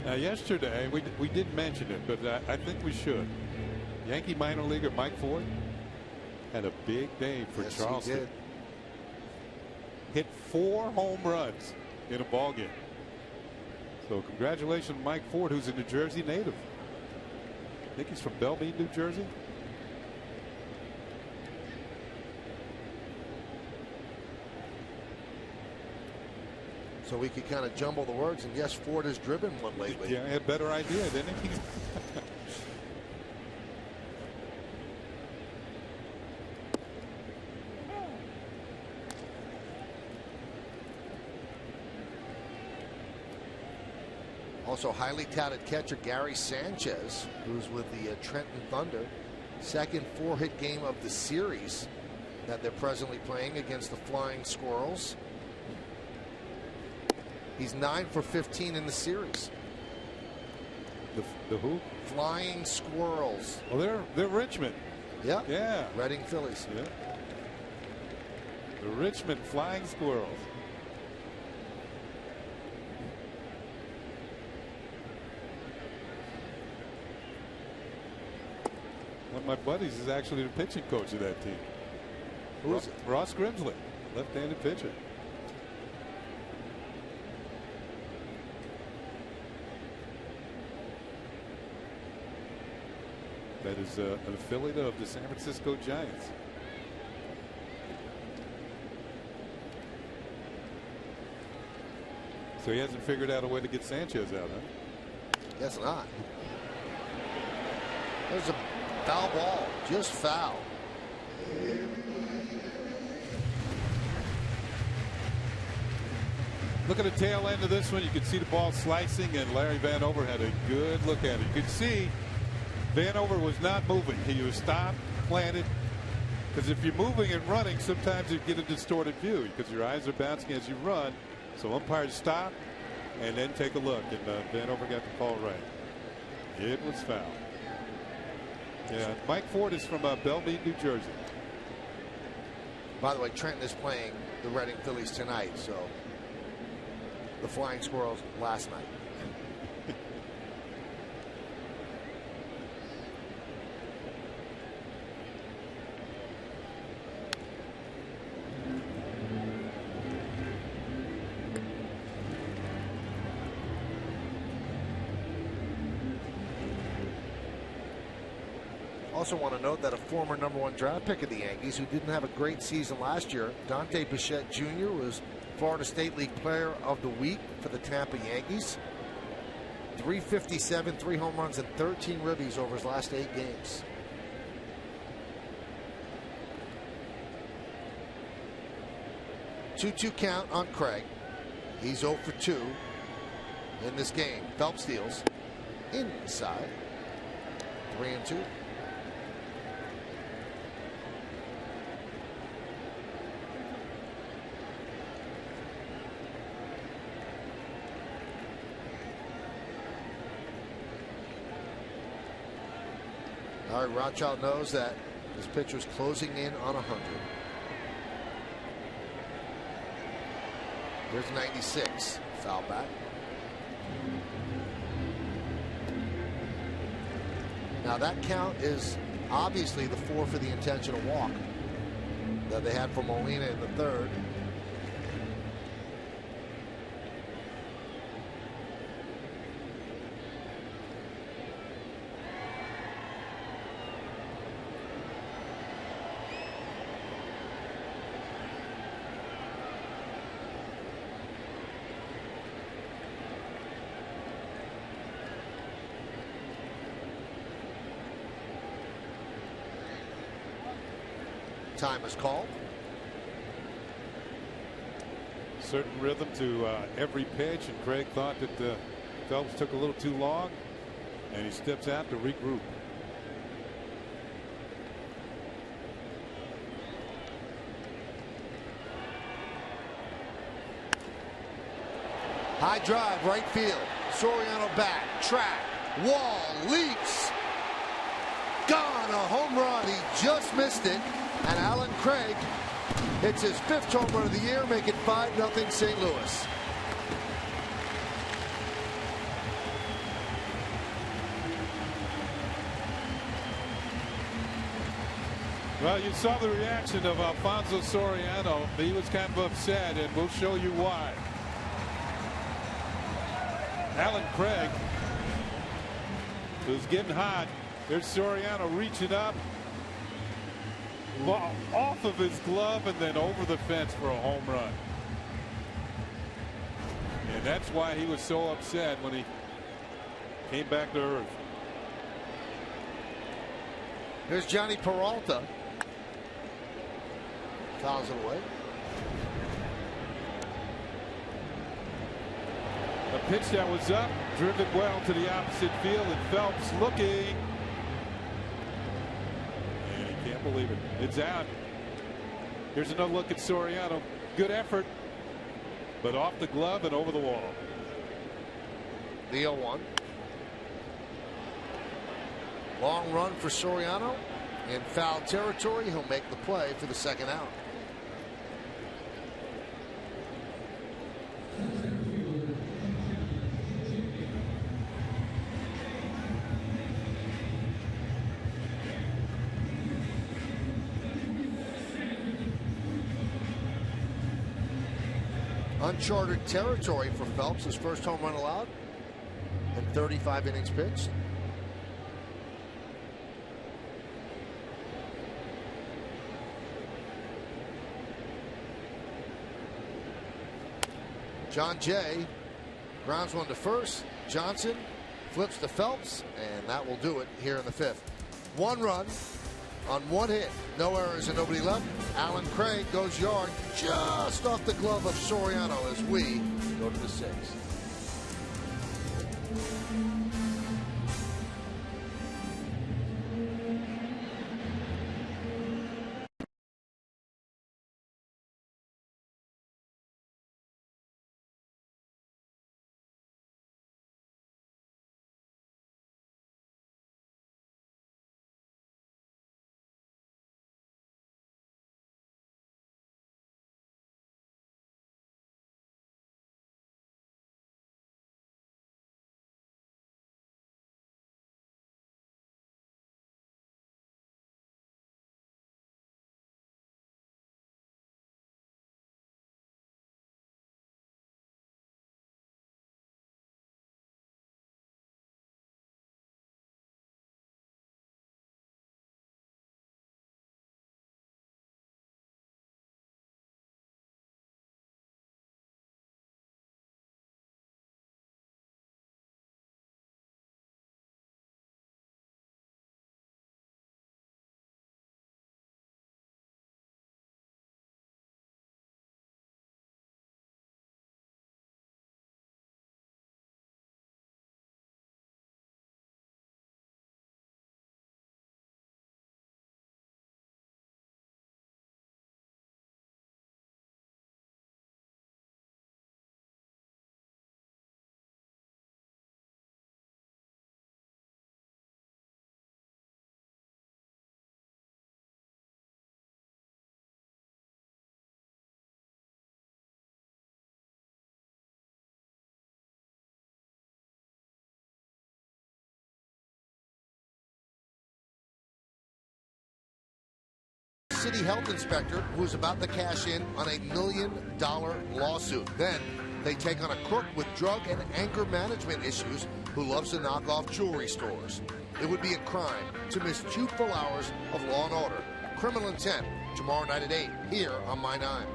Now, yesterday, we did mention it, but I think we should. Yankee minor leaguer Mike Ford had a big day for Charleston. He did. Hit 4 home runs in a ball game. So congratulations, Mike Ford, who's a New Jersey native. I think he's from Belleville, New Jersey. So we could kind of jumble the words, and yes, Ford has driven one lately. Yeah, I had a better idea, didn't he? Also, highly touted catcher Gary Sanchez, who's with the Trenton Thunder. Second 4-hit game of the series that they're presently playing against the Flying Squirrels. He's 9 for 15 in the series. The who? Flying Squirrels. Well, they're Richmond. Yeah. Yeah. Reading Phillies. Yeah. The Richmond Flying Squirrels. One of my buddies is actually the pitching coach of that team. Who is it? Ross Grimsley, left-handed pitcher. That is an affiliate of the San Francisco Giants. So he hasn't figured out a way to get Sanchez out, huh? Guess not. There's a foul ball, just foul. Look at the tail end of this one. You can see the ball slicing, and Larry Vanover had a good look at it. You could see Vanover was not moving. He was stopped, planted. Because if you're moving and running, sometimes you get a distorted view because your eyes are bouncing as you run. So umpires stop and then take a look, and Vanover got the call right. It was foul. Yeah, Mike Ford is from Belleville, New Jersey. By the way, Trenton is playing the Reading Phillies tonight, so the Flying Squirrels last night. Also want to note that a former #1 draft pick of the Yankees who didn't have a great season last year, Dante Bichette Jr., was Florida State League Player of the Week for the Tampa Yankees. 357, 3 home runs, and 13 ribbies over his last 8 games. Two count on Craig. He's 0 for 2 in this game. Phelps steals inside. 3-2. All right, Rothschild knows that his pitcher's closing in on 100. Here's 96. Foul back. Now that count is obviously the 4 for the intentional walk that they had for Molina in the 3rd. Time is called. Certain rhythm to every pitch, and Craig thought that Phelps took a little too long, and he steps out to regroup. High drive, right field. Soriano back, track, wall, leaps. Gone, a home run. He just missed it. And Alan Craig hits his 5th home run of the year, make it 5-0 St. Louis. Well, you saw the reaction of Alfonso Soriano. He was kind of upset, and we'll show you why. Alan Craig, who's getting hot. There's Soriano reaching up, off of his glove, and then over the fence for a home run. And that's why he was so upset when he came back to earth. Here's Johnny Peralta. Fouls it away. A pitch that was up, driven well to the opposite field, and Phelps looking. And he can't believe it. It's out. Here's another look at Soriano. Good effort, but off the glove and over the wall. The 0-1. Long run for Soriano. In foul territory, he'll make the play for the second out. Uncharted territory for Phelps. His first home run allowed in 35 innings pitched. John Jay grounds one to first. Johnson flips to Phelps, and that will do it here in the 5th. 1 run on 1 hit. No errors and nobody left. Alan Craig goes yard just off the glove of Soriano as we go to the 6th. City health inspector who's about to cash in on $1 million lawsuit. Then they take on a crook with drug and anger management issues who loves to knock off jewelry stores. It would be a crime to miss 2 full hours of Law and Order. Criminal Intent, tomorrow night at 8 here on My 9.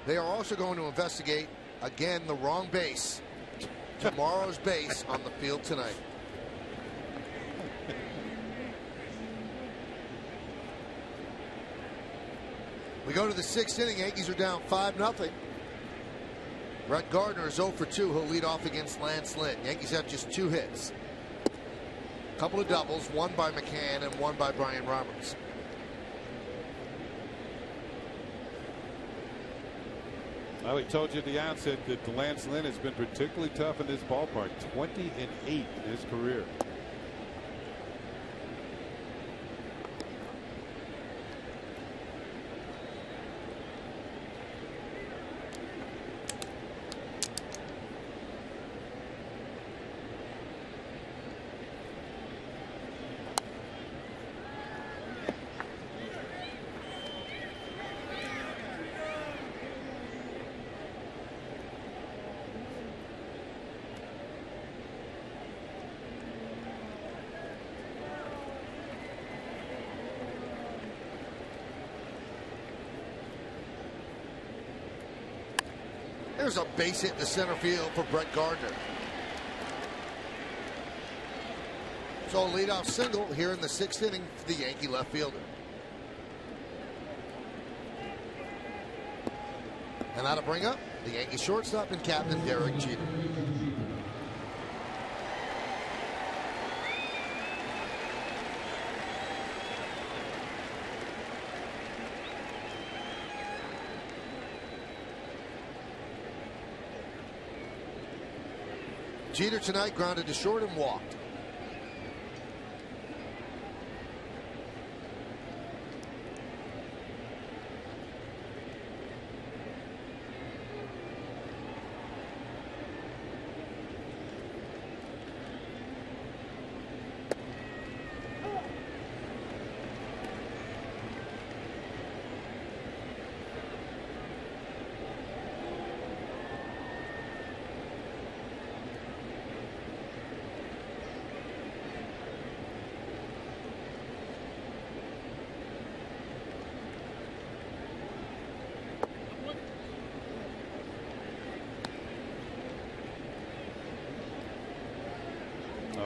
They are also going to investigate, again, the wrong base. Tomorrow's base on the field tonight. We go to the 6th inning. Yankees are down 5-0. Brett Gardner is 0 for 2. He'll lead off against Lance Lynn. Yankees have just 2 hits. A couple of doubles, one by McCann and one by Brian Roberts. Well, we told you at the outset that Lance Lynn has been particularly tough in this ballpark. 20-8 in his career. There's a base hit in the center field for Brett Gardner. So a leadoff single here in the 6th inning for the Yankee left fielder. And now to bring up the Yankee shortstop and captain Derek Jeter. Jeter tonight grounded to short and walked.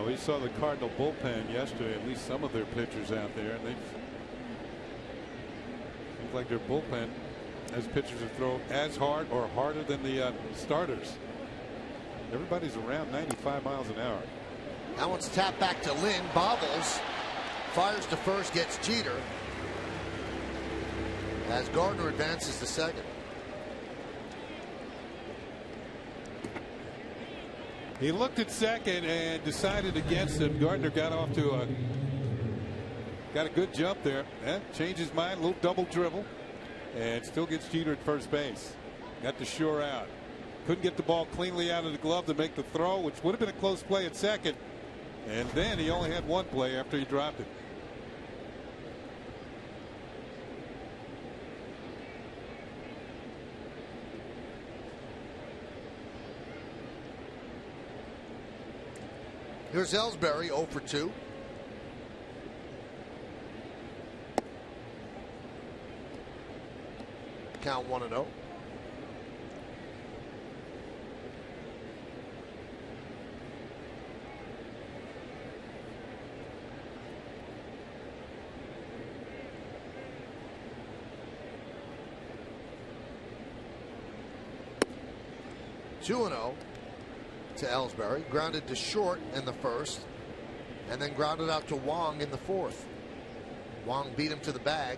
We saw the Cardinal bullpen yesterday, at least some of their pitchers out there, and they seems like their bullpen has pitchers that throw as hard or harder than the starters. Everybody's around 95 miles an hour. That one's tapped back to Lynn. Bobbles fires to first, gets Jeter as Gardner advances to second. He looked at second and decided against him. Gardner got off to got a good jump there. Changed his mind, a little double dribble, and still gets Jeter at first base. Got the sure out. Couldn't get the ball cleanly out of the glove to make the throw, which would have been a close play at second. And then he only had one play after he dropped it. Here's Ellsbury, 0 for 2. Count 1-0. Two and 0 to Ellsbury, grounded to short in the first, and then grounded out to Wong in the fourth. Wong beat him to the bag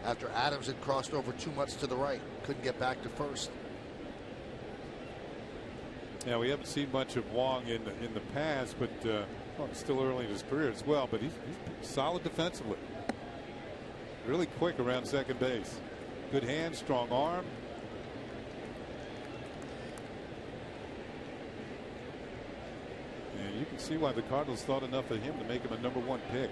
after Adams had crossed over too much to the right. Couldn't get back to first. Yeah, we haven't seen much of Wong in the past, but well, still early in his career as well. But he's solid defensively. Really quick around second base. Good hands, strong arm. And you can see why the Cardinals thought enough of him to make him a #1 pick.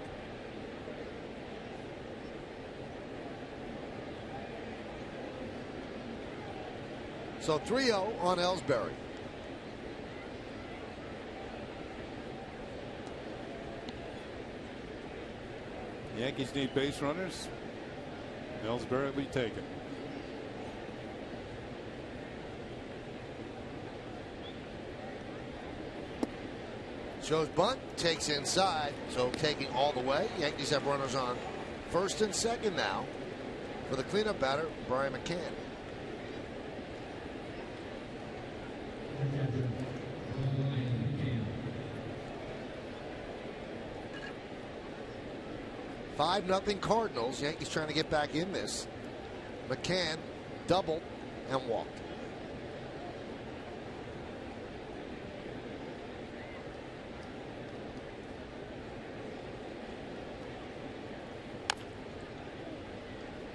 So 3-0 on Ellsbury. The Yankees need base runners. Ellsbury will be taken. Shows bunt, takes inside, so taking all the way. Yankees have runners on first and second now. For the cleanup batter, Brian McCann. Five nothing Cardinals. Yankees trying to get back in this. McCann doubled and walked.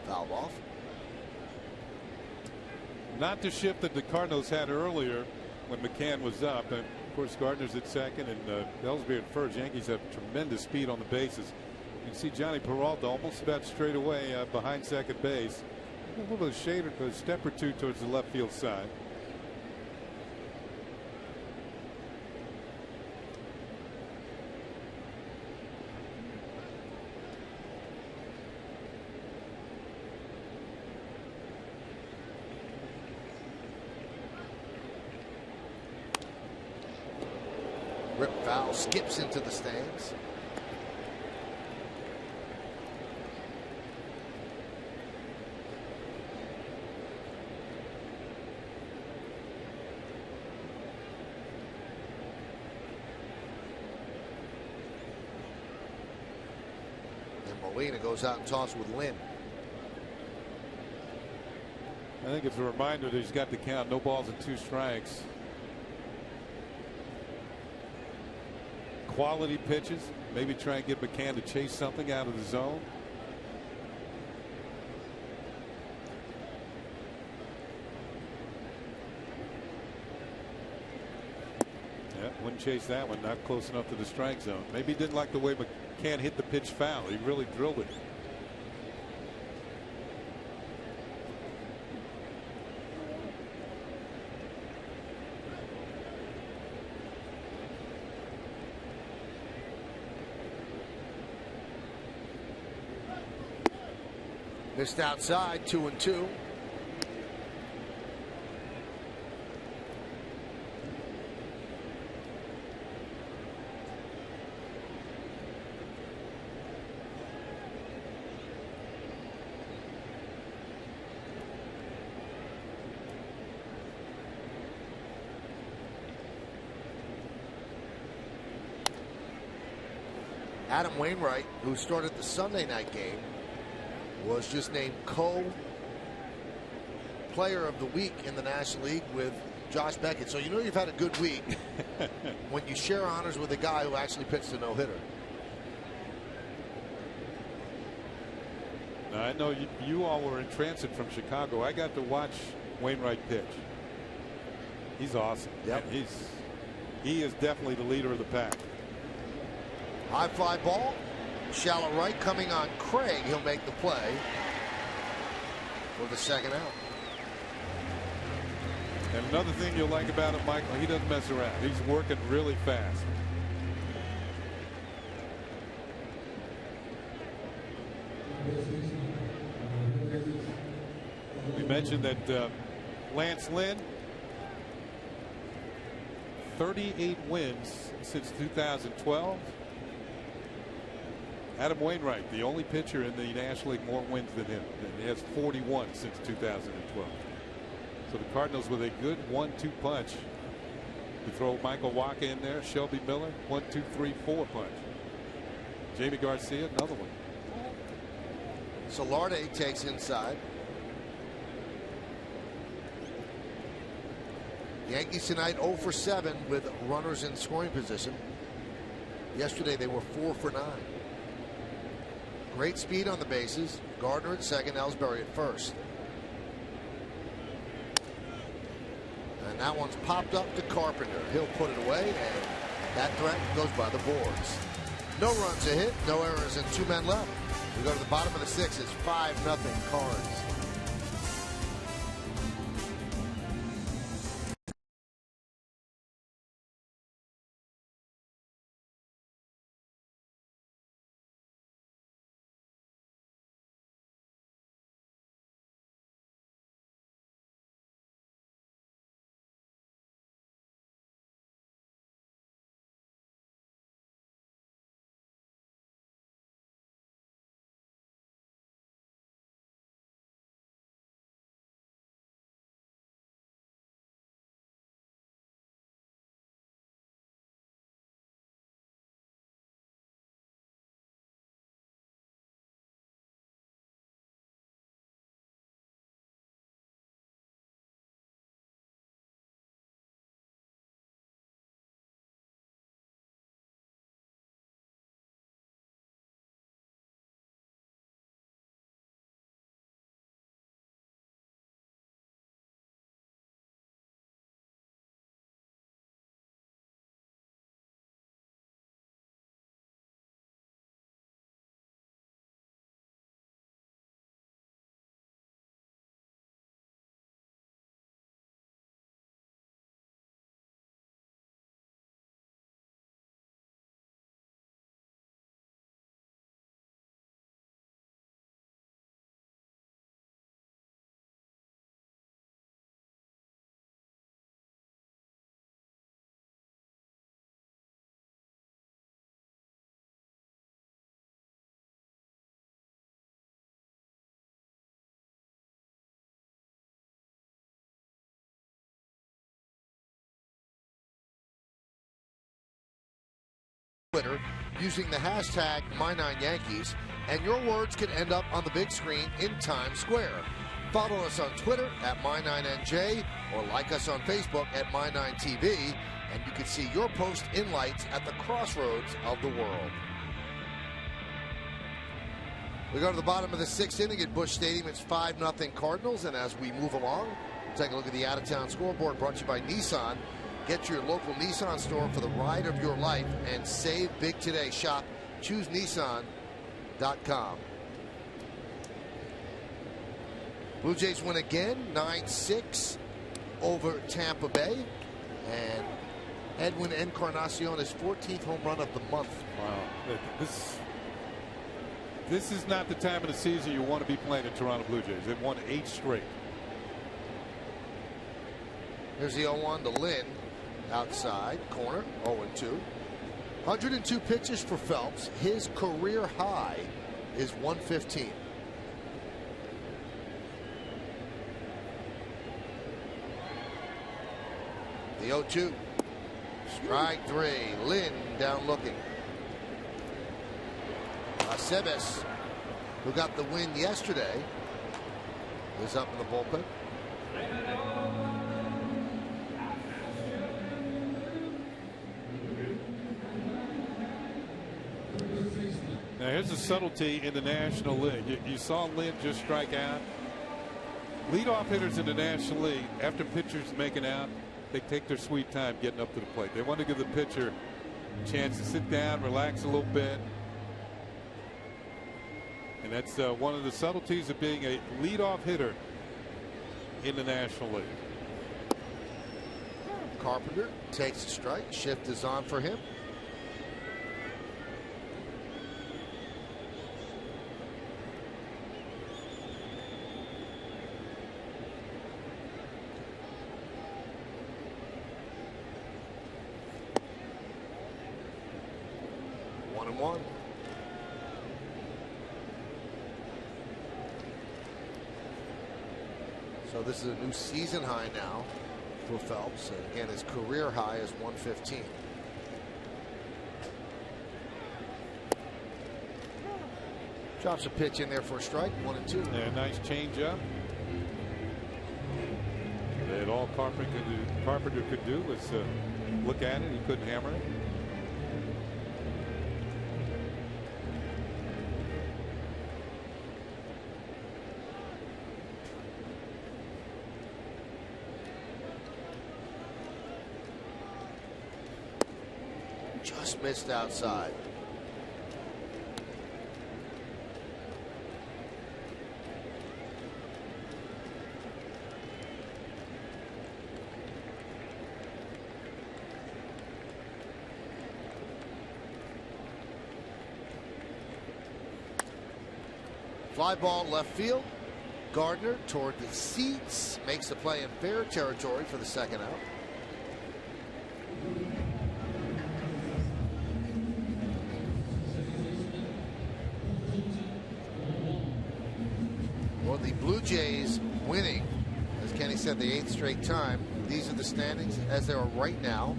Fouled off. Not the shift that the Cardinals had earlier when McCann was up. And of course, Gardner's at second and Ellsbury at first. Yankees have tremendous speed on the bases. You can see Johnny Peralta almost about straight away behind second base. A little bit of shade, a step or two towards the left field side. Rip foul, skips into the stands. Molina goes out and tosses with Lynn. I think it's a reminder that he's got the count. No balls and 2 strikes. Quality pitches. Maybe try and get McCann to chase something out of the zone. Yeah, wouldn't chase that one. Not close enough to the strike zone. Maybe he didn't like the way McCann hit the pitch foul. He really drilled it. Missed outside, 2-2. Adam Wainwright, who started the Sunday night game, was just named co-player of the week in the National League with Josh Beckett. So you know you've had a good week when you share honors with a guy who actually pitched a no-hitter. Now, I know you all were in transit from Chicago. I got to watch Wainwright pitch. He's awesome. Yep. And he is definitely the leader of the pack. High fly ball. Shallow right coming on Craig. He'll make the play for the second out. And another thing you'll like about him, Michael, he doesn't mess around. He's working really fast. We mentioned that Lance Lynn, 38 wins since 2012. Adam Wainwright, the only pitcher in the National League more wins than him. And he has 41 since 2012. So the Cardinals with a good 1-2 punch. You throw Michael Wacha in there, Shelby Miller, 1-2-3-4 punch. Jamie Garcia, another one. Solarte takes inside. Yankees tonight 0 for 7 with runners in scoring position. Yesterday they were 4 for 9. Great speed on the bases. Gardner at second, Ellsbury at first. And that one's popped up to Carpenter. He'll put it away, and that threat goes by the boards. No runs a hit, no errors, and 2 men left. We go to the bottom of the 6th. It's 5-0 Cards. Twitter using the hashtag My9Yankees, and your words could end up on the big screen in Times Square. Follow us on Twitter at My9NJ or like us on Facebook at My9TV, and you can see your post in lights at the crossroads of the world. We go to the bottom of the 6th inning at Busch Stadium. It's 5-0 Cardinals, and as we move along, we'll take a look at the out-of-town scoreboard brought to you by Nissan. Get to your local Nissan store for the ride of your life and save big today. Shop ChooseNissan.com. Blue Jays win again, 9-6 over Tampa Bay. And Edwin Encarnacion, his 14th home run of the month. Wow. This is not the time of the season you want to be playing the Toronto Blue Jays. They've won 8 straight. Here's the 0-1 to Lynn. Outside corner, 0-2. 102 pitches for Phelps. His career high is 115. The 0-2. Strike 3. Lynn down looking. Aceves, who got the win yesterday, is up in the bullpen. Now here's a subtlety in the National League. You saw Lynn just strike out. Leadoff hitters in the National League, after pitchers making out, they take their sweet time getting up to the plate. They want to give the pitcher a chance to sit down, relax a little bit. And that's one of the subtleties of being a leadoff hitter in the National League. Carpenter takes a strike. Shift is on for him. One and one. So this is a new season high now for Phelps. And again, his career high is 115. Drops a pitch in there for a strike. 1-2. Yeah, nice changeup. That all Carpenter could do was look at it. He couldn't hammer it. Just missed outside. Fly ball left field. Gardner toward the seats, makes the play in fair territory for the second out. Well, the Blue Jays winning, as Kenny said, the 8th straight time. These are the standings as they are right now.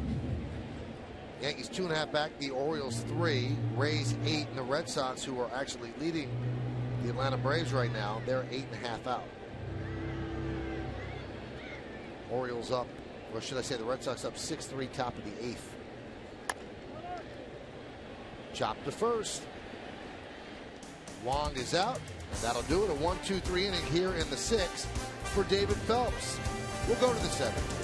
Yankees 2.5 back, the Orioles 3, Rays 8, and the Red Sox, who are actually leading the Atlanta Braves right now, they're 8.5 out. Orioles up, or should I say the Red Sox up 6-3, top of the 8th. Chop to first. Wong is out. That'll do it. A 1-2-3 inning here in the 6th for David Phelps. We'll go to the 7th.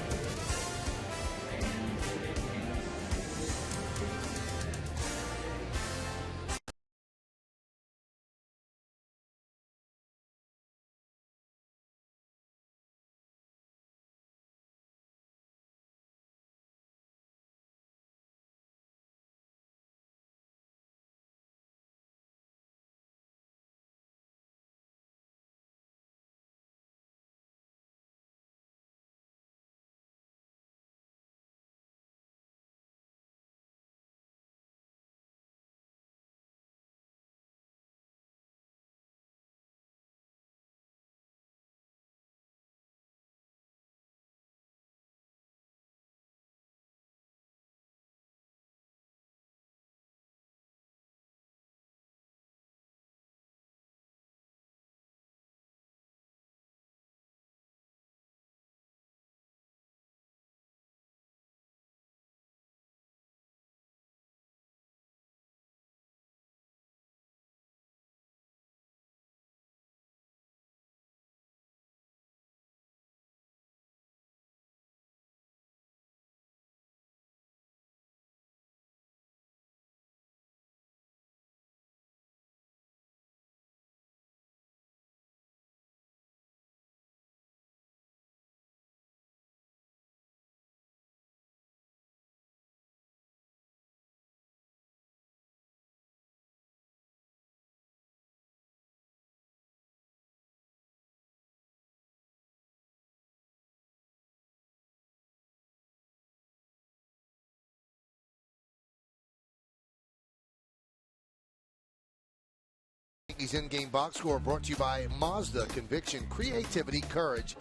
Yankees in-game box score brought to you by Mazda. Conviction, creativity, courage.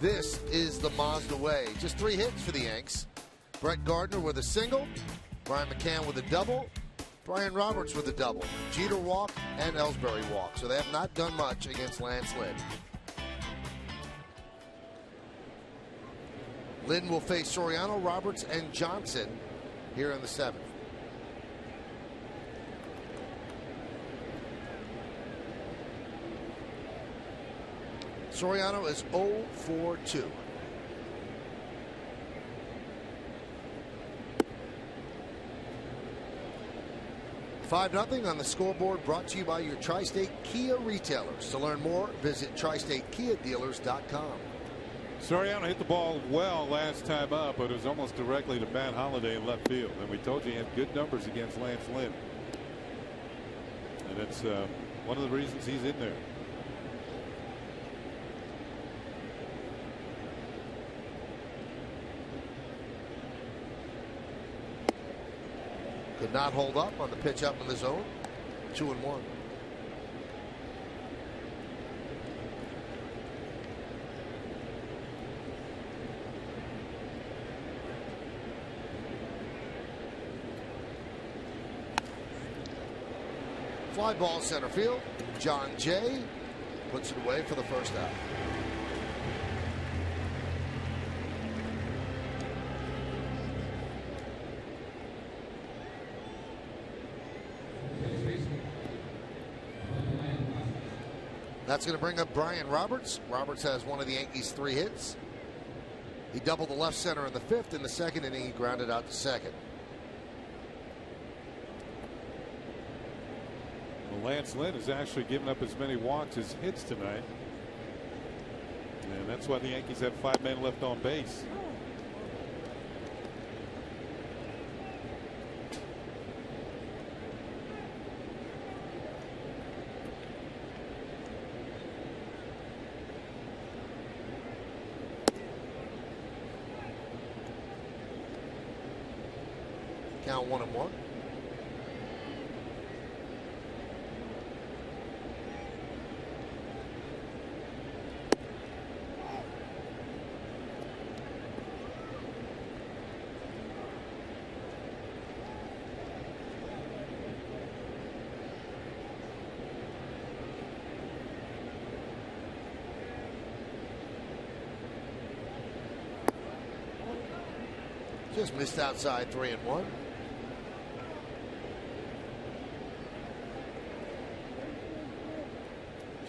This is the Mazda way. Just 3 hits for the Yanks. Brett Gardner with a single. Brian McCann with a double. Brian Roberts with a double. Jeter walk and Ellsbury walk. So they have not done much against Lance Lynn. Lynn will face Soriano, Roberts, and Johnson here in the 7th. Soriano is 0 for 2. $5-0 on the scoreboard, brought to you by your Tri-State Kia retailers. To learn more, visit TriStateKiaDealers.com. Soriano hit the ball well last time up, but it was almost directly to Matt Holliday in left field. And we told you he had good numbers against Lance Lynn. And it's one of the reasons he's in there. Could not hold up on the pitch up in the zone. 2-1. Fly ball center field. John Jay puts it away for the first out. That's going to bring up Brian Roberts. Roberts has one of the Yankees' 3 hits. He doubled the left center in the 5th. In the 2nd inning, he grounded out to second. Well, Lance Lynn has actually given up as many walks as hits tonight. And that's why the Yankees have 5 men left on base. Count 1-1. Just missed outside. 3-1.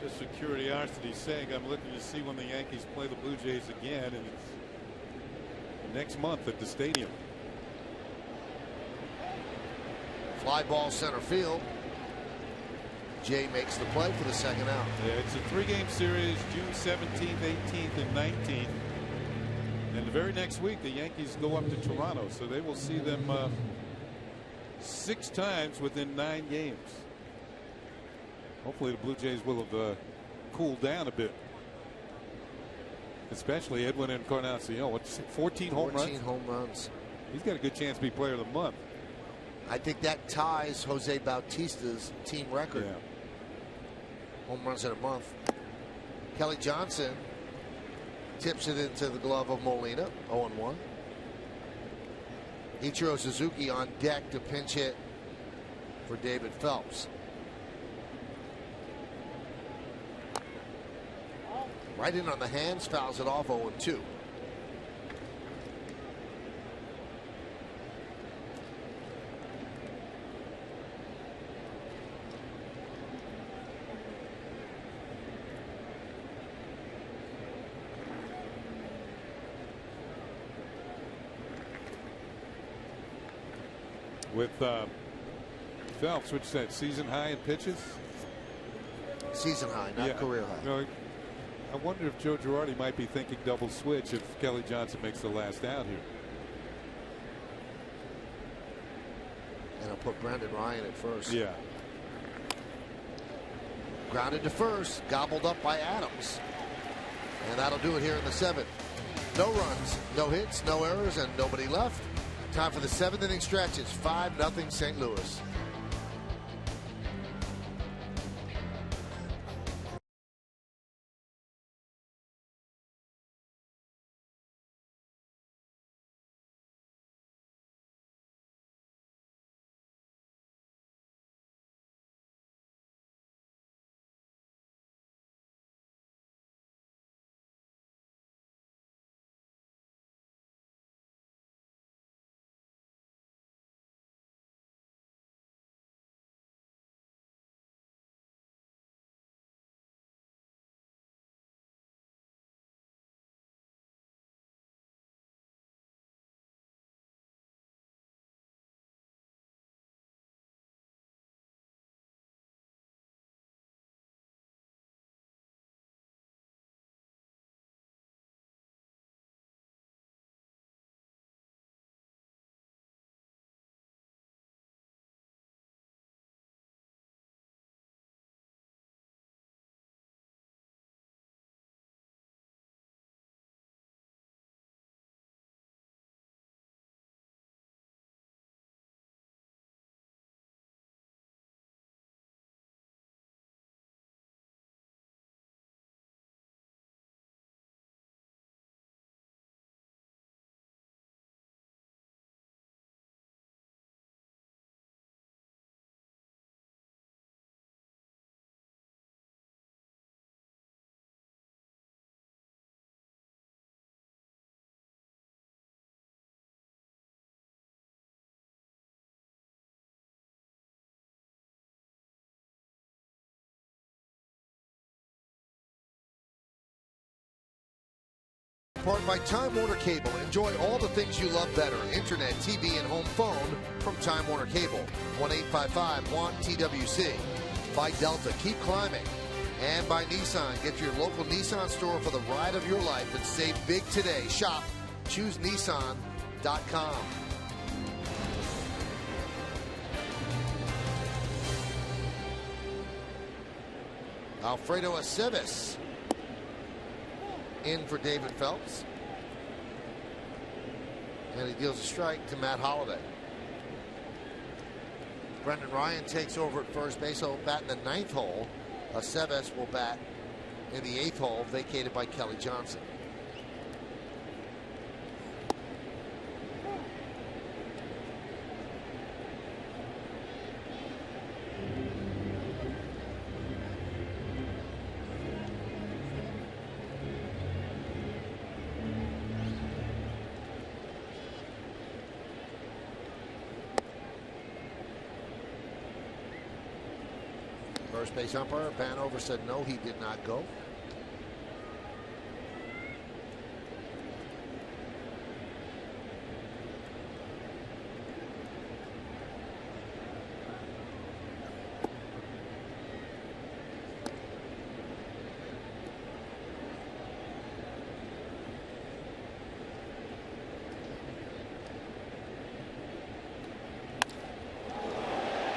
Just for curiosity's sake, I'm looking to see when the Yankees play the Blue Jays again, and it's next month at the stadium. Fly ball center field. Jay makes the play for the second out. Yeah, it's a 3-game series, June 17th, 18th, and 19th. And the very next week, the Yankees go up to Toronto, so they will see them 6 times within 9 games. Hopefully the Blue Jays will have cooled down a bit. Especially Edwin Encarnacion. What's 14 home runs? 14 home runs. He's got a good chance to be player of the month. I think that ties Jose Bautista's team record. Yeah. Home runs in a month. Kelly Johnson tips it into the glove of Molina. 0-1. Ichiro Suzuki on deck to pinch hit for David Phelps. Right in on the hands, fouls it off. 0-2. With Phelps, which is that season high in pitches? Season high, not career high. You know, I wonder if Joe Girardi might be thinking double switch if Kelly Johnson makes the last out here. And I'll put Brandon Ryan at first. Yeah. Grounded to first, gobbled up by Adams. And that'll do it here in the 7th. No runs, no hits, no errors, and nobody left. Time for the 7th inning stretch. It's 5-0 St. Louis. part by Time Warner Cable. Enjoy all the things you love better. Internet, TV, and home phone from Time Warner Cable. 1-855-WANT-TWC. By Delta, keep climbing. And by Nissan, get to your local Nissan store for the ride of your life and save big today. Shop ChooseNissan.com. Alfredo Aceves in for David Phelps. And he deals a strike to Matt Holliday. Brendan Ryan takes over at first base. He'll bat in the 9th hole. Aceves will bat in the 8th hole, vacated by Kelly Johnson. First base umpire Vanover said no, he did not go.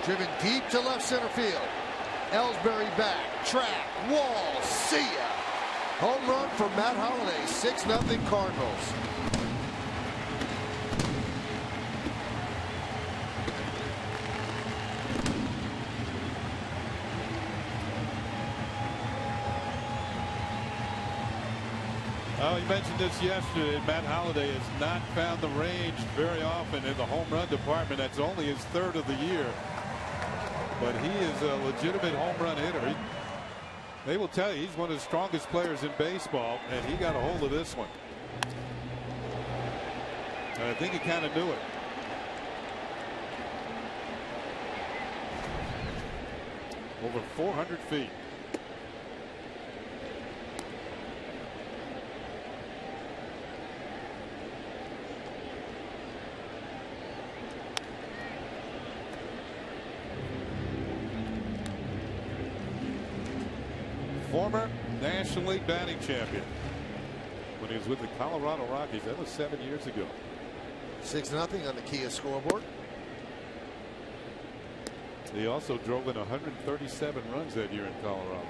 Driven deep to left center field. Ellsbury back, track, wall, see ya. Home run for Matt Holliday, 6-0 Cardinals. Well, you mentioned this yesterday. Matt Holliday has not found the range very often in the home run department. That's only his 3rd of the year. But he is a legitimate home run hitter. They will tell you he's one of the strongest players in baseball, and he got a hold of this one. And I think he kind of knew it. Over 400 feet. Former National League batting champion when he was with the Colorado Rockies. That was 7 years ago. 6-0 on the Kia scoreboard. He also drove in 137 runs that year in Colorado.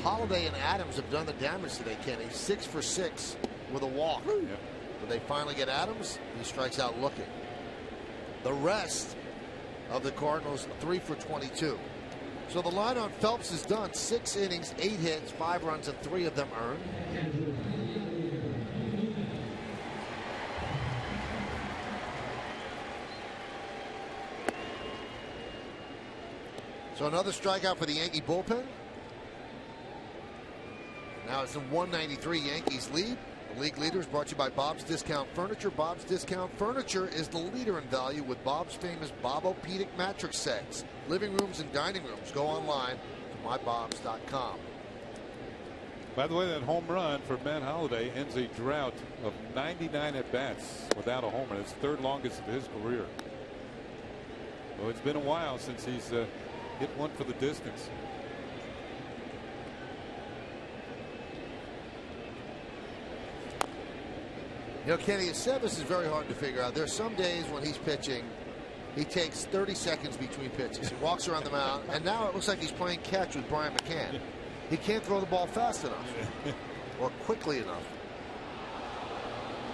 Holliday and Adams have done the damage today, Kenny. 6 for 6 with a walk. Yep. But they finally get Adams. He strikes out looking. The rest of the Cardinals 3 for 22. So the line on Phelps is done. 6 innings, 8 hits, 5 runs, and 3 of them earned. So another strikeout for the Yankee bullpen. Now it's a 193 Yankees lead. The league leaders brought to you by Bob's Discount Furniture. Bob's Discount Furniture is the leader in value with Bob's famous Bob-O-Pedic mattress sets. Living rooms and dining rooms. Go online to mybobs.com. By the way, that home run for Matt Holliday ends a drought of 99 at-bats without a homer. It's 3rd longest of his career. So it's been a while since he's hit one for the distance. You know, Kenny, Aceves is very hard to figure out. There's some days when he's pitching, he takes 30 seconds between pitches. He walks around the mound, and now it looks like he's playing catch with Brian McCann. He can't throw the ball fast enough or quickly enough.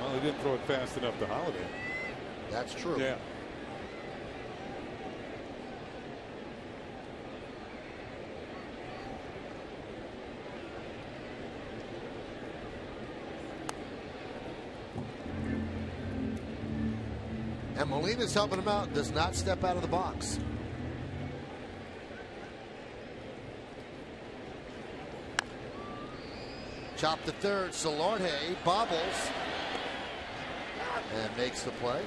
Well, he didn't throw it fast enough to Holliday. That's true. Yeah. And Molina's helping him out. Does not step out of the box. Chop to third. Solarte bobbles. And makes the play.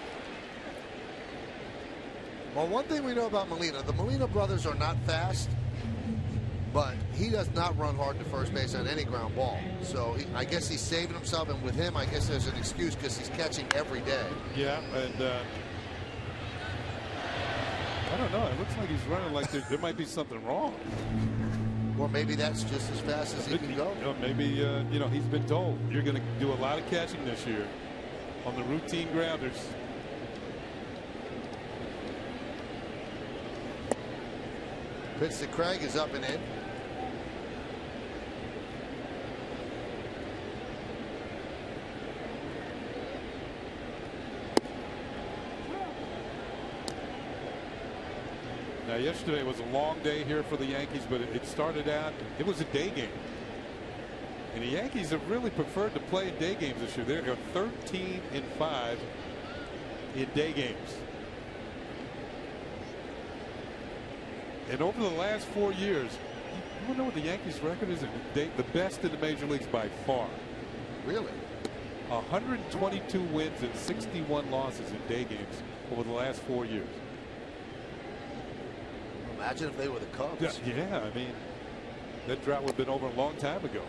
Well, one thing we know about Molina, the Molina brothers are not fast, but he does not run hard to first base on any ground ball. So I guess he's saving himself, and with him, I guess there's an excuse because he's catching every day. Yeah, and I don't know. It looks like he's running like there might be something wrong. Or maybe that's just as fast as he can go. Maybe, you know, he's been told you're going to do a lot of catching this year on the routine grounders. Pitch to Craig is up and in. Now, yesterday was a long day here for the Yankees, but it started out, it was a day game. And the Yankees have really preferred to play in day games this year. They're 13-5 in day games. And over the last 4 years, you want to know what the Yankees' record is? The best in the major leagues by far. Really? 122 wins and 61 losses in day games over the last 4 years. Imagine if they were the Cubs. Yeah, I mean, that drought would have been over a long time ago.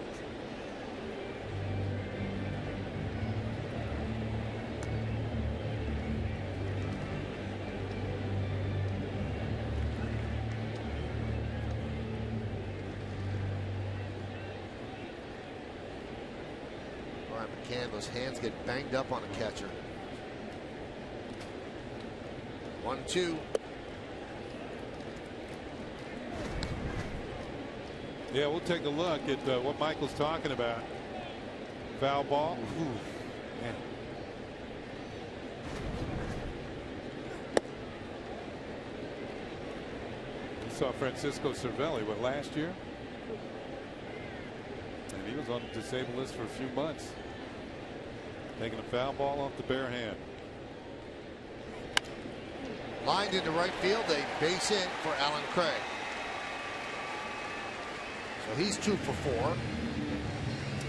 McCann, those hands get banged up on a catcher. 1-2. Yeah, we'll take a look at what Michael's talking about. Foul ball. Ooh, man. We saw Francisco Cervelli, last year? And he was on the disabled list for a few months. Taking a foul ball off the bare hand. Lined into right field, a base hit for Alan Craig. So he's 2 for 4.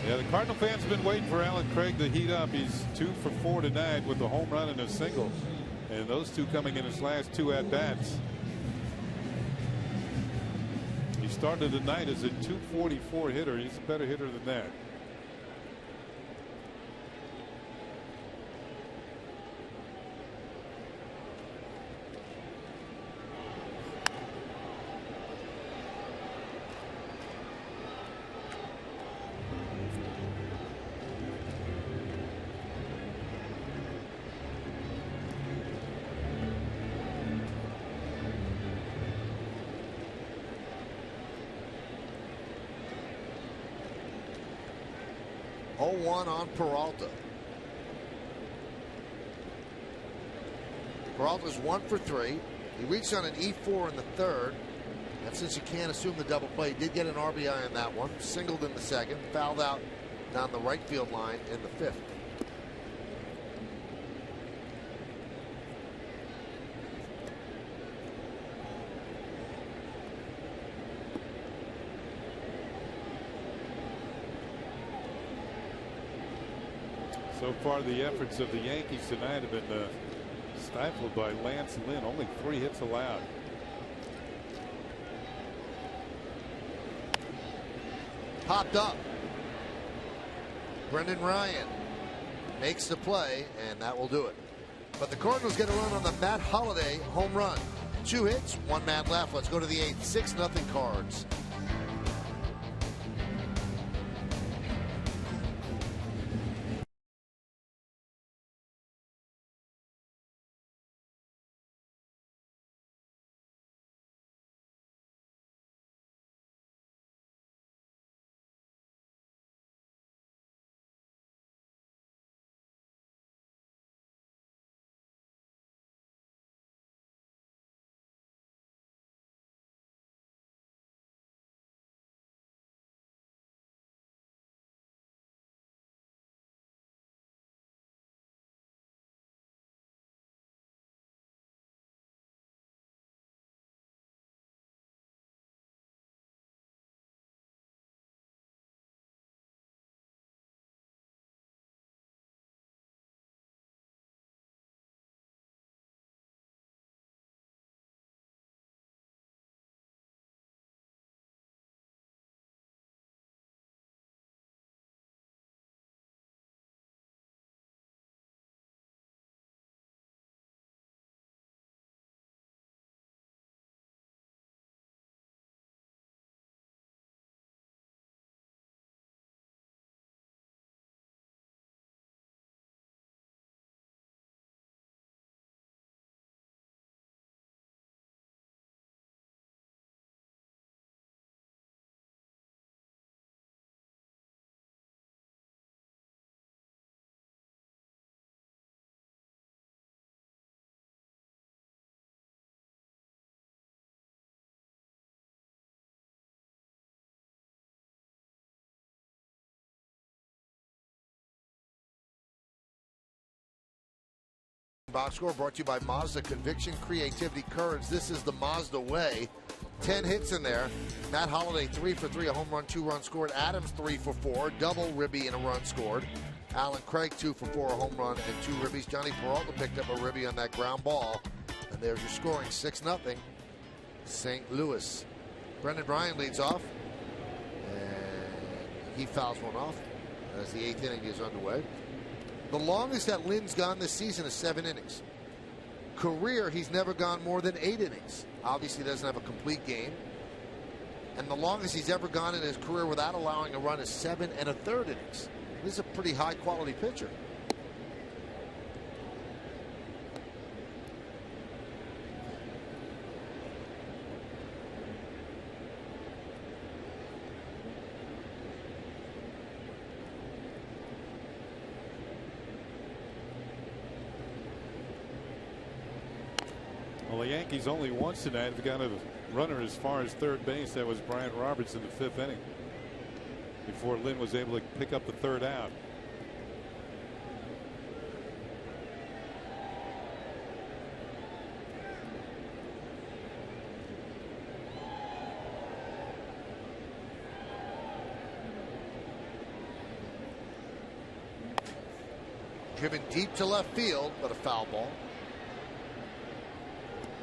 Yeah, the Cardinal fans have been waiting for Alan Craig to heat up. He's 2 for 4 tonight with a home run and a single. And those two coming in his last 2 at-bats. He started the night as a 244 hitter. He's a better hitter than that. On Peralta. Peralta's 1 for 3. He reached on an E4 in the third. And since you can't assume the double play, he did get an RBI in that one. Singled in the second. Fouled out down the right field line in the fifth. So far, the efforts of the Yankees tonight have been stifled by Lance Lynn. Only 3 hits allowed. Popped up. Brendan Ryan makes the play, and that will do it. But the Cardinals get a run on the Matt Holliday home run. 2 hits, 1 man left. Let's go to the 8th. 6-0 Cards. Box score brought to you by Mazda. Conviction, creativity, courage. This is the Mazda way. 10 hits in there. Matt Holliday 3 for 3, a home run, 2 runs scored. Adams 3 for 4, double ribby and a run scored. Alan Craig 2 for 4, a home run and 2 ribbies. Johnny Peralta picked up a ribby on that ground ball. And there's your scoring, 6-0. St. Louis. Brendan Ryan leads off. And he fouls one off as the 8th inning is underway. The longest that Lynn's gone this season is 7 innings. Career, he's never gone more than 8 innings. Obviously doesn't have a complete game. And the longest he's ever gone in his career without allowing a run is 7 1/3 innings. This is a pretty high quality pitcher. Well, the Yankees only once tonight have got a runner as far as third base. That was Brian Roberts in the 5th inning before Lynn was able to pick up the 3rd out. Driven deep to left field, but a foul ball.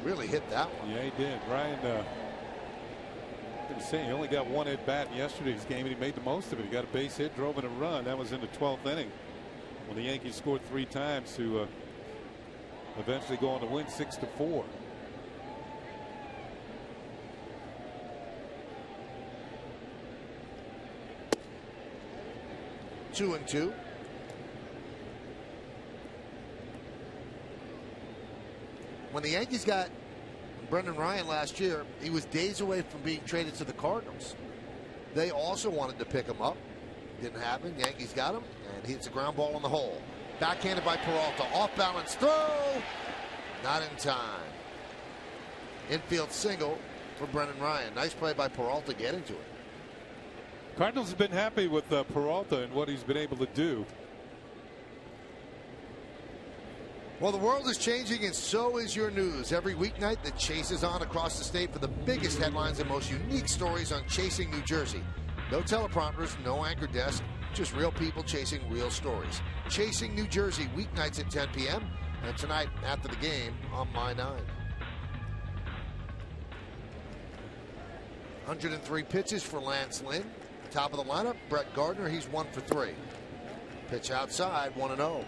Really hit that one. Yeah, he did. Ryan, he only got 1 at bat in yesterday's game, and he made the most of it. He got a base hit, drove in a run. That was in the 12th inning when the Yankees scored 3 times to eventually go on to win 6-4. Two and two. When the Yankees got Brendan Ryan last year, he was days away from being traded to the Cardinals. They also wanted to pick him up. Didn't happen. Yankees got him, and he hits a ground ball in the hole. Backhanded by Peralta. Off balance throw. Not in time. Infield single for Brendan Ryan. Nice play by Peralta getting to it. Cardinals have been happy with Peralta and what he's been able to do. Well, the world is changing, and so is your news. Every weeknight, the chase is on across the state for the biggest headlines and most unique stories on Chasing New Jersey. No teleprompters, no anchor desk, just real people chasing real stories. Chasing New Jersey, weeknights at 10 p.m. and tonight after the game on My 9. 103 pitches for Lance Lynn. Top of the lineup, Brett Gardner. He's 1 for 3. Pitch outside, 1-0.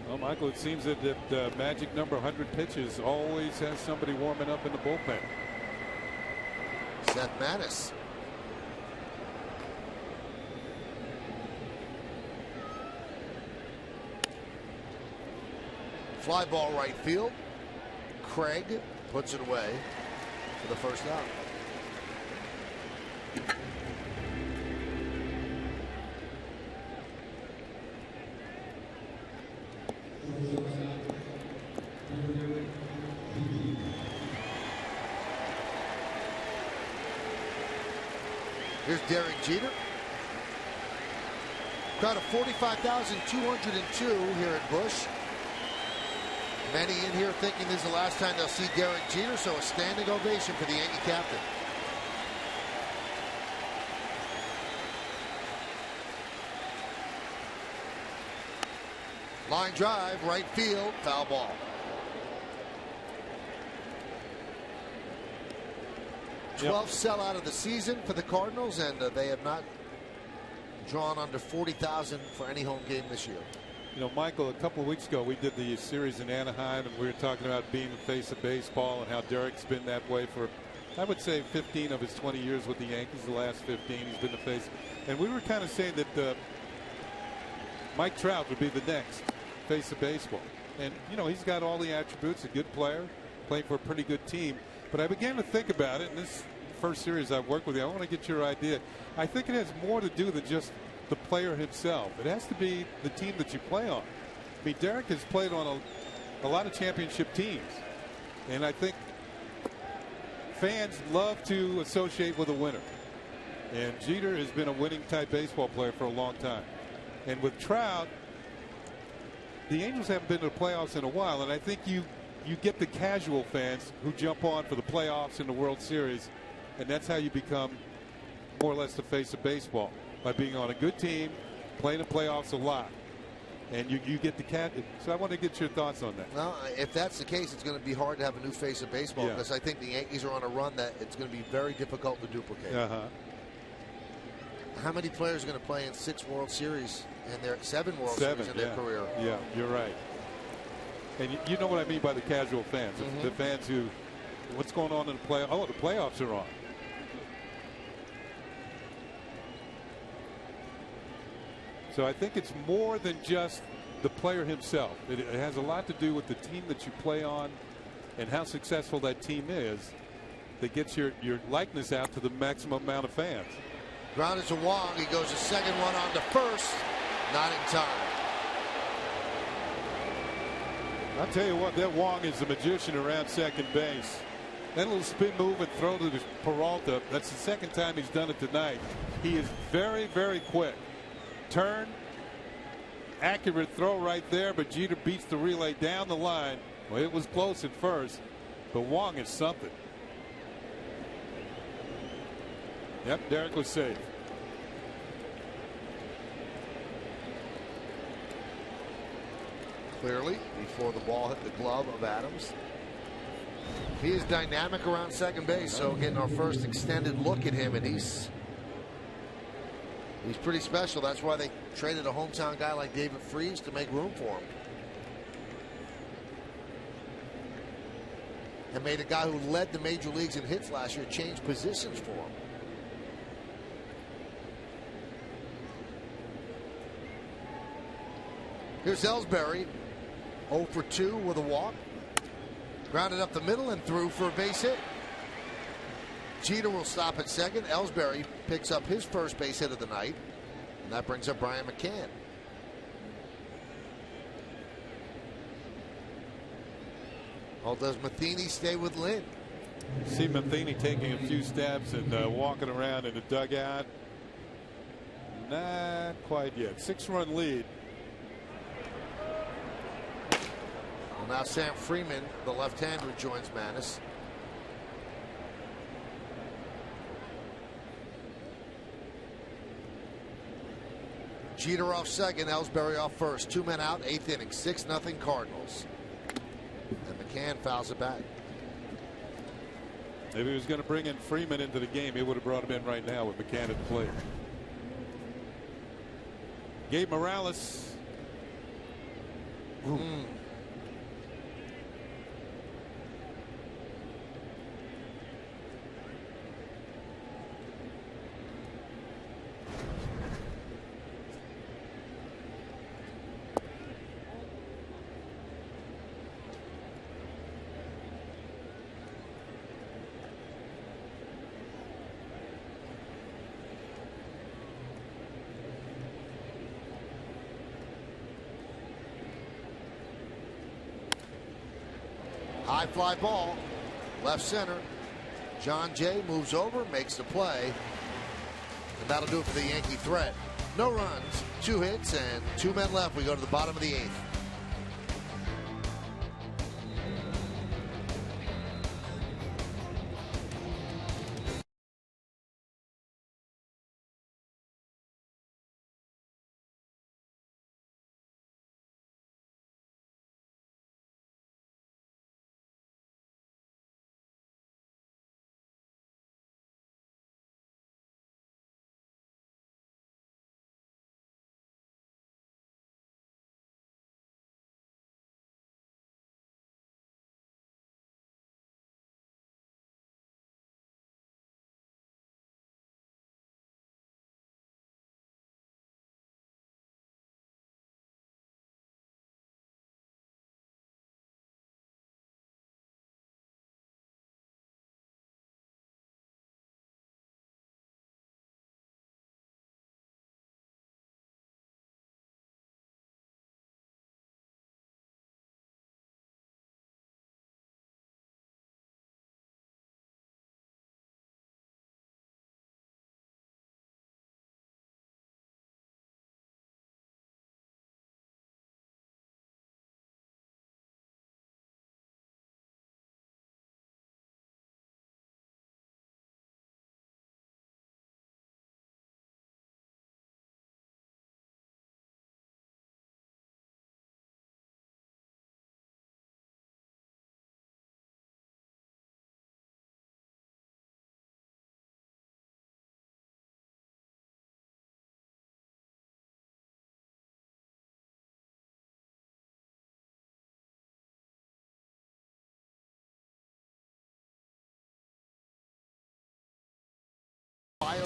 Well, Michael, it seems that magic number 100 pitches always has somebody warming up in the bullpen. Seth Manis. Fly ball right field. Craig puts it away for the first out. Here's Derek Jeter. Crowd of 45,202 here at Busch. Many in here thinking this is the last time they'll see Derek Jeter, so a standing ovation for the Yankee captain. Line drive, right field, foul ball. Yep. 12th sellout of the season for the Cardinals, and they have not drawn under 40,000 for any home game this year. You know, Michael, a couple of weeks ago we did the series in Anaheim, and we were talking about being the face of baseball and how Derek's been that way for, I would say, 15 of his 20 years with the Yankees. The last 15 he's been the face, and we were kind of saying that Mike Trout would be the next face of baseball. And you know, he's got all the attributes, a good player, playing for a pretty good team. But I began to think about it, and this first series I've worked with you, I want to get your idea. I think it has more to do than just the player himself. It has to be the team that you play on. I mean, Derek has played on a lot of championship teams, and I think fans love to associate with a winner. And Jeter has been a winning type baseball player for a long time. And with Trout, the Angels haven't been to the playoffs in a while. And I think you get the casual fans who jump on for the playoffs and the World Series. And that's how you become more or less the face of baseball, by being on a good team, playing the playoffs a lot. And you get the cat. So I want to get your thoughts on that. Well, if that's the case, it's going to be hard to have a new face of baseball, because I think the Yankees are on a run that it's going to be very difficult to duplicate. How many players are going to play in 6 World Series and their 7 World Series in their career? Yeah, you're right. And you know what I mean by the casual fans, the fans who, what's going on in the playoffs? Oh, the playoffs are on. So I think it's more than just the player himself. It has a lot to do with the team that you play on and how successful that team is that gets your likeness out to the maximum amount of fans. Grounded to Wong. He goes a second one on to first. Not in time. I'll tell you what, that Wong is a magician around second base. That little spin move and throw to Peralta, that's the second time he's done it tonight. He is very, very quick. Turn, accurate throw right there, but Jeter beats the relay down the line. Well, it was close at first, but Wong is something. Yep, Derek was safe. Clearly, before the ball hit the glove of Adams. He is dynamic around second base, so getting our first extended look at him, and he's pretty special. That's why they traded a hometown guy like David Freese to make room for him. And made a guy who led the major leagues in hits last year change positions for him. Here's Ellsbury, 0 for 2 with a walk. Grounded up the middle and through for a base hit. Jeter will stop at second. Ellsbury picks up his first base hit of the night. And that brings up Brian McCann. Oh, does Matheny stay with Lynn? See Matheny taking a few steps and walking around in the dugout. Not quite yet. 6-run lead. Well, now Sam Freeman, the left-hander, joins Manis. Jeter off second, Ellsbury off first. 2 men out, 8th inning, 6-0 Cardinals. And McCann fouls it back. If he was going to bring in Freeman into the game, he would have brought him in right now with McCann at the plate. Gabe Morales. High fly ball, left center. John Jay moves over, makes the play. And that'll do it for the Yankee threat. No runs, 2 hits, and 2 men left. We go to the bottom of the 8th.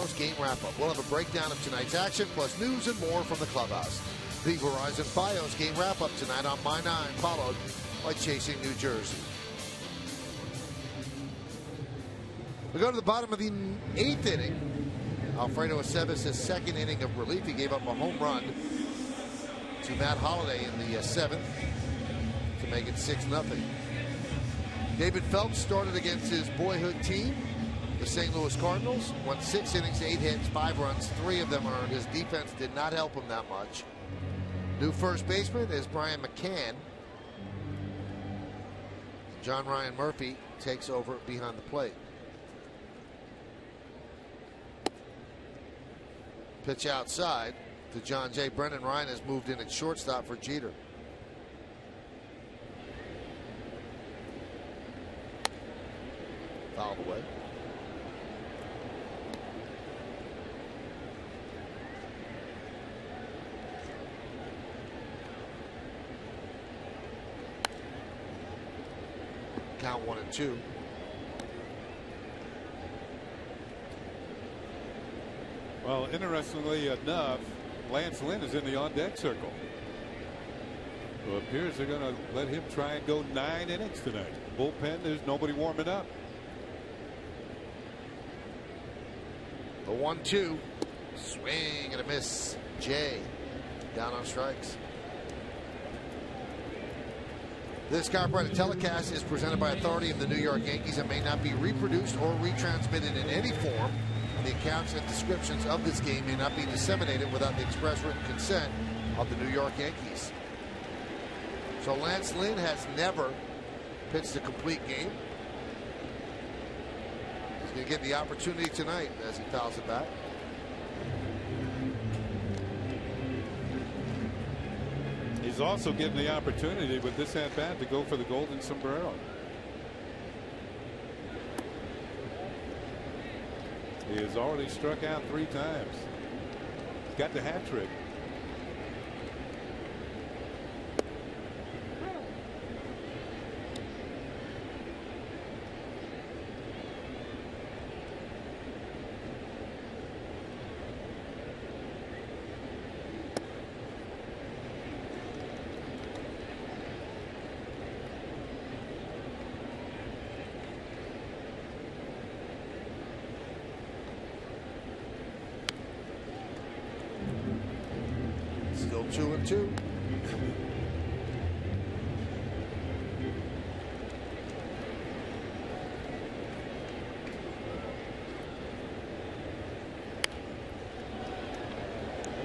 FiOS game wrap-up. We'll have a breakdown of tonight's action, plus news and more from the clubhouse. The Verizon FiOS game wrap-up tonight on My 9, followed by Chasing New Jersey. We go to the bottom of the 8th inning. Alfredo Aceves' second inning of relief. He gave up a home run to Matt Holliday in the 7th to make it 6-0. David Phelps started against his boyhood team, the St. Louis Cardinals. Won 6 innings, 8 hits, 5 runs, 3 of them earned. His defense did not help him that much. New first baseman is Brian McCann. John Ryan Murphy takes over behind the plate. Pitch outside to John Jay. Brendan Ryan has moved in at shortstop for Jeter. Fouled away. Count 1-2. Well, interestingly enough, Lance Lynn is in the on-deck circle. So it appears they're going to let him try and go 9 innings tonight. Bullpen, there's nobody warming up. The 1-2. Swing and a miss. Jay down on strikes. This chiropractic telecast is presented by authority of the New York Yankees and may not be reproduced or retransmitted in any form. The accounts and descriptions of this game may not be disseminated without the express written consent of the New York Yankees. So Lance Lynn has never pitched a complete game. He's going to get the opportunity tonight as he fouls it back. He's also given the opportunity with this at-bat to go for the golden sombrero. He has already struck out 3 times. He's got the hat trick. Still 2-2.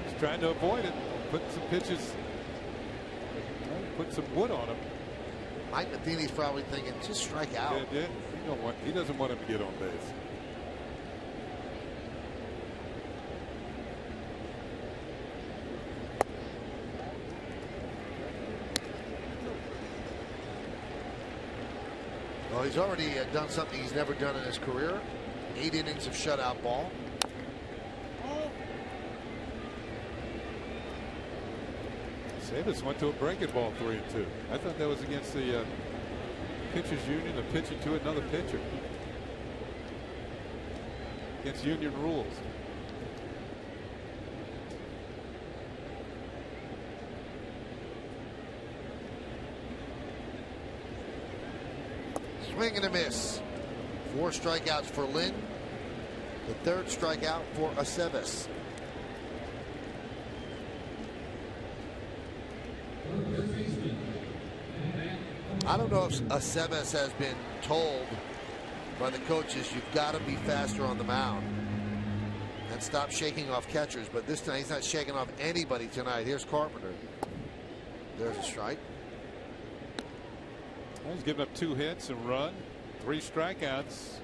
He's trying to avoid it. Put some pitches. Put some wood on him. Mike Matheny's probably thinking, just strike out. Yeah. He doesn't want him to get on base. Well, he's already done something he's never done in his career. 8 innings of shutout ball. Savis went to a breaking ball 3-2. I thought that was against the pitchers union, of pitching to another pitcher. Against union rules. Swing and a miss. 4 strikeouts for Lynn. The 3rd strikeout for Aceves. I don't know if Aceves has been told by the coaches, you've got to be faster on the mound and stop shaking off catchers, but this time he's not shaking off anybody tonight. Here's Carpenter. There's a strike. He's given up 2 hits, a run, 3 strikeouts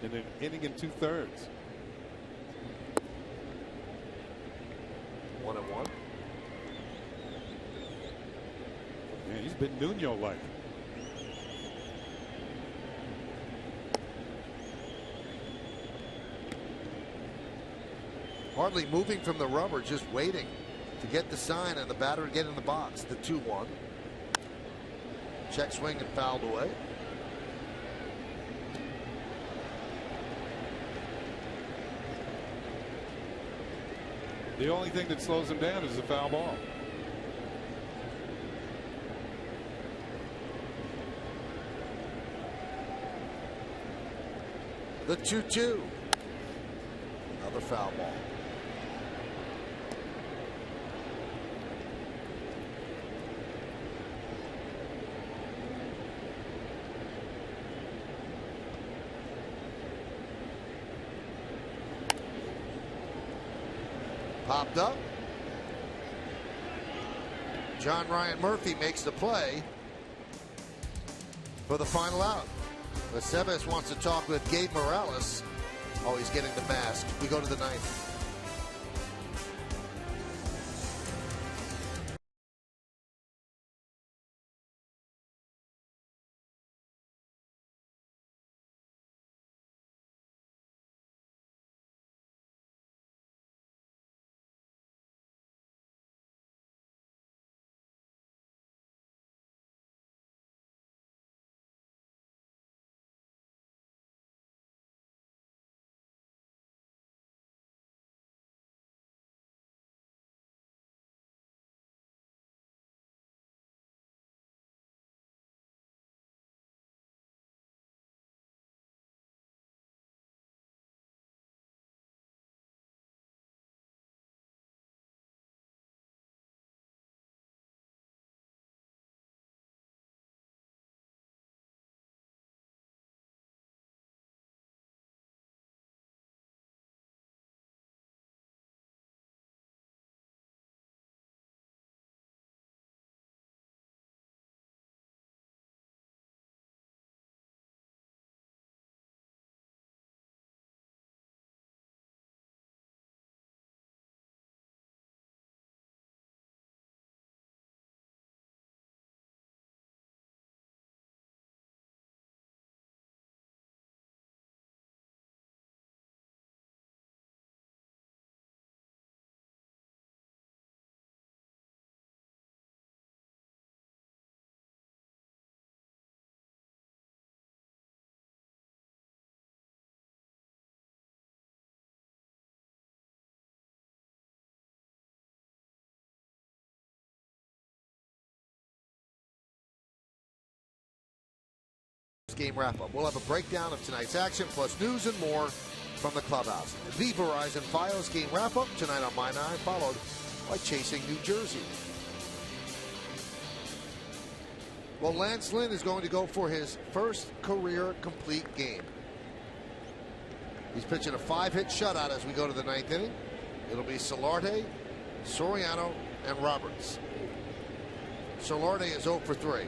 in an inning and 2/3. 1-1. Man, he's been Nuno-like. Hardly moving from the rubber, just waiting to get the sign and the batter to get in the box. The 2-1. Check swing and fouled away. The only thing that slows him down is the foul ball. The 2-2. Another foul ball. Popped up. John Ryan Murphy makes the play for the final out. But Sebes wants to talk with Gabe Morales. Oh, he's getting the mask. We go to the ninth. Game wrap-up. We'll have a breakdown of tonight's action, plus news and more from the clubhouse. The Verizon Fios game wrap-up tonight on My 9, followed by Chasing New Jersey. Well, Lance Lynn is going to go for his first career complete game. He's pitching a 5-hit shutout as we go to the ninth inning. It'll be Solarte, Soriano, and Roberts. Solarte is 0 for 3.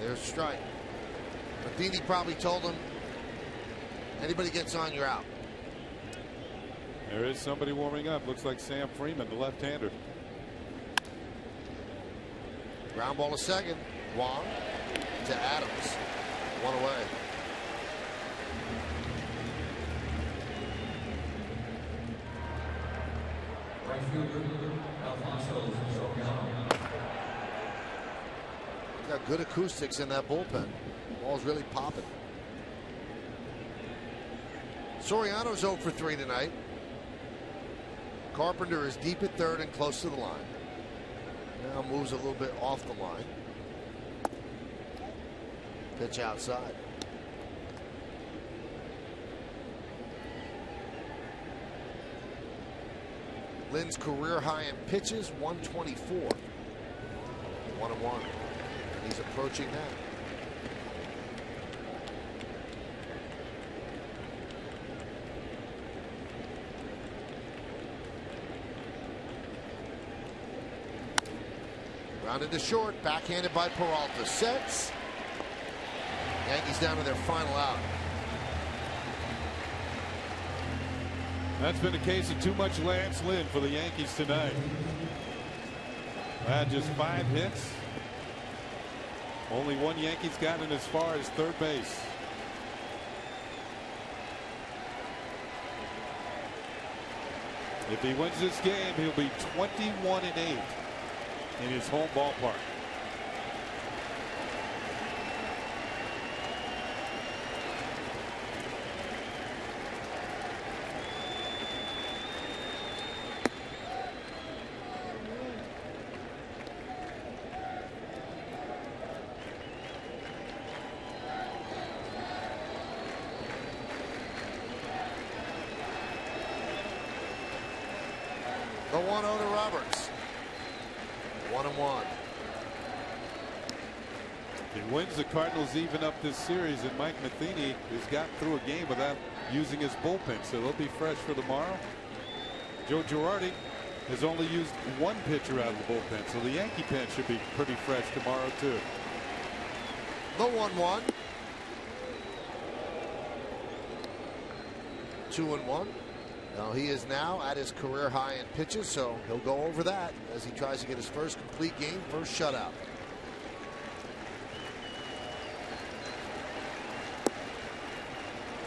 There's a strike. Matheny probably told him, anybody gets on, you're out. There is somebody warming up. Looks like Sam Freeman, the left-hander. Ground ball to second. Wong to Adams. One away. Right fielder, Alfonso Soriano. Got good acoustics in that bullpen. Ball's really popping. Soriano's 0 for 3 tonight. Carpenter is deep at third and close to the line. Now moves a little bit off the line. Pitch outside. Lynn's career high in pitches, 124. 1-1. He's approaching that. Grounded to short, backhanded by Peralta. Sets. Yankees down to their final out. That's been a case of too much Lance Lynn for the Yankees tonight. Just 5 hits. Only one Yankees gotten as far as third base. If he wins this game, he'll be 21-8 in his home ballpark. 1-0 to Roberts. 1-1. He wins the Cardinals even up this series, and Mike Matheny has gotten through a game without using his bullpen, so they'll be fresh for tomorrow. Joe Girardi has only used one pitcher out of the bullpen, so the Yankee pen should be pretty fresh tomorrow too. The 1-1. 2-1. Now he is now at his career high in pitches, so he'll go over that as he tries to get his first complete game, first shutout.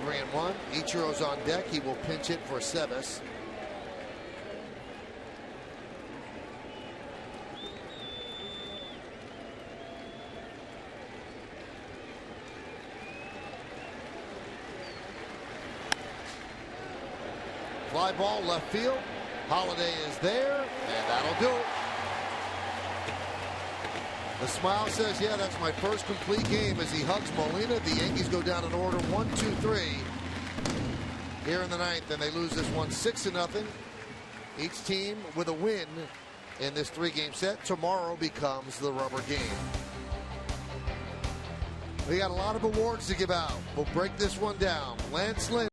Three and one. Ichiro's on deck. He will pinch hit for Sebas. Fly ball left field. Holiday is there, and that'll do it. The smile says, yeah, that's my first complete game as he hugs Molina. The Yankees go down in order 1-2-3 here in the ninth, and they lose this one 6-0. Each team with a win in this three-game set. Tomorrow becomes the rubber game. We got a lot of awards to give out. We'll break this one down. Lance Lynn.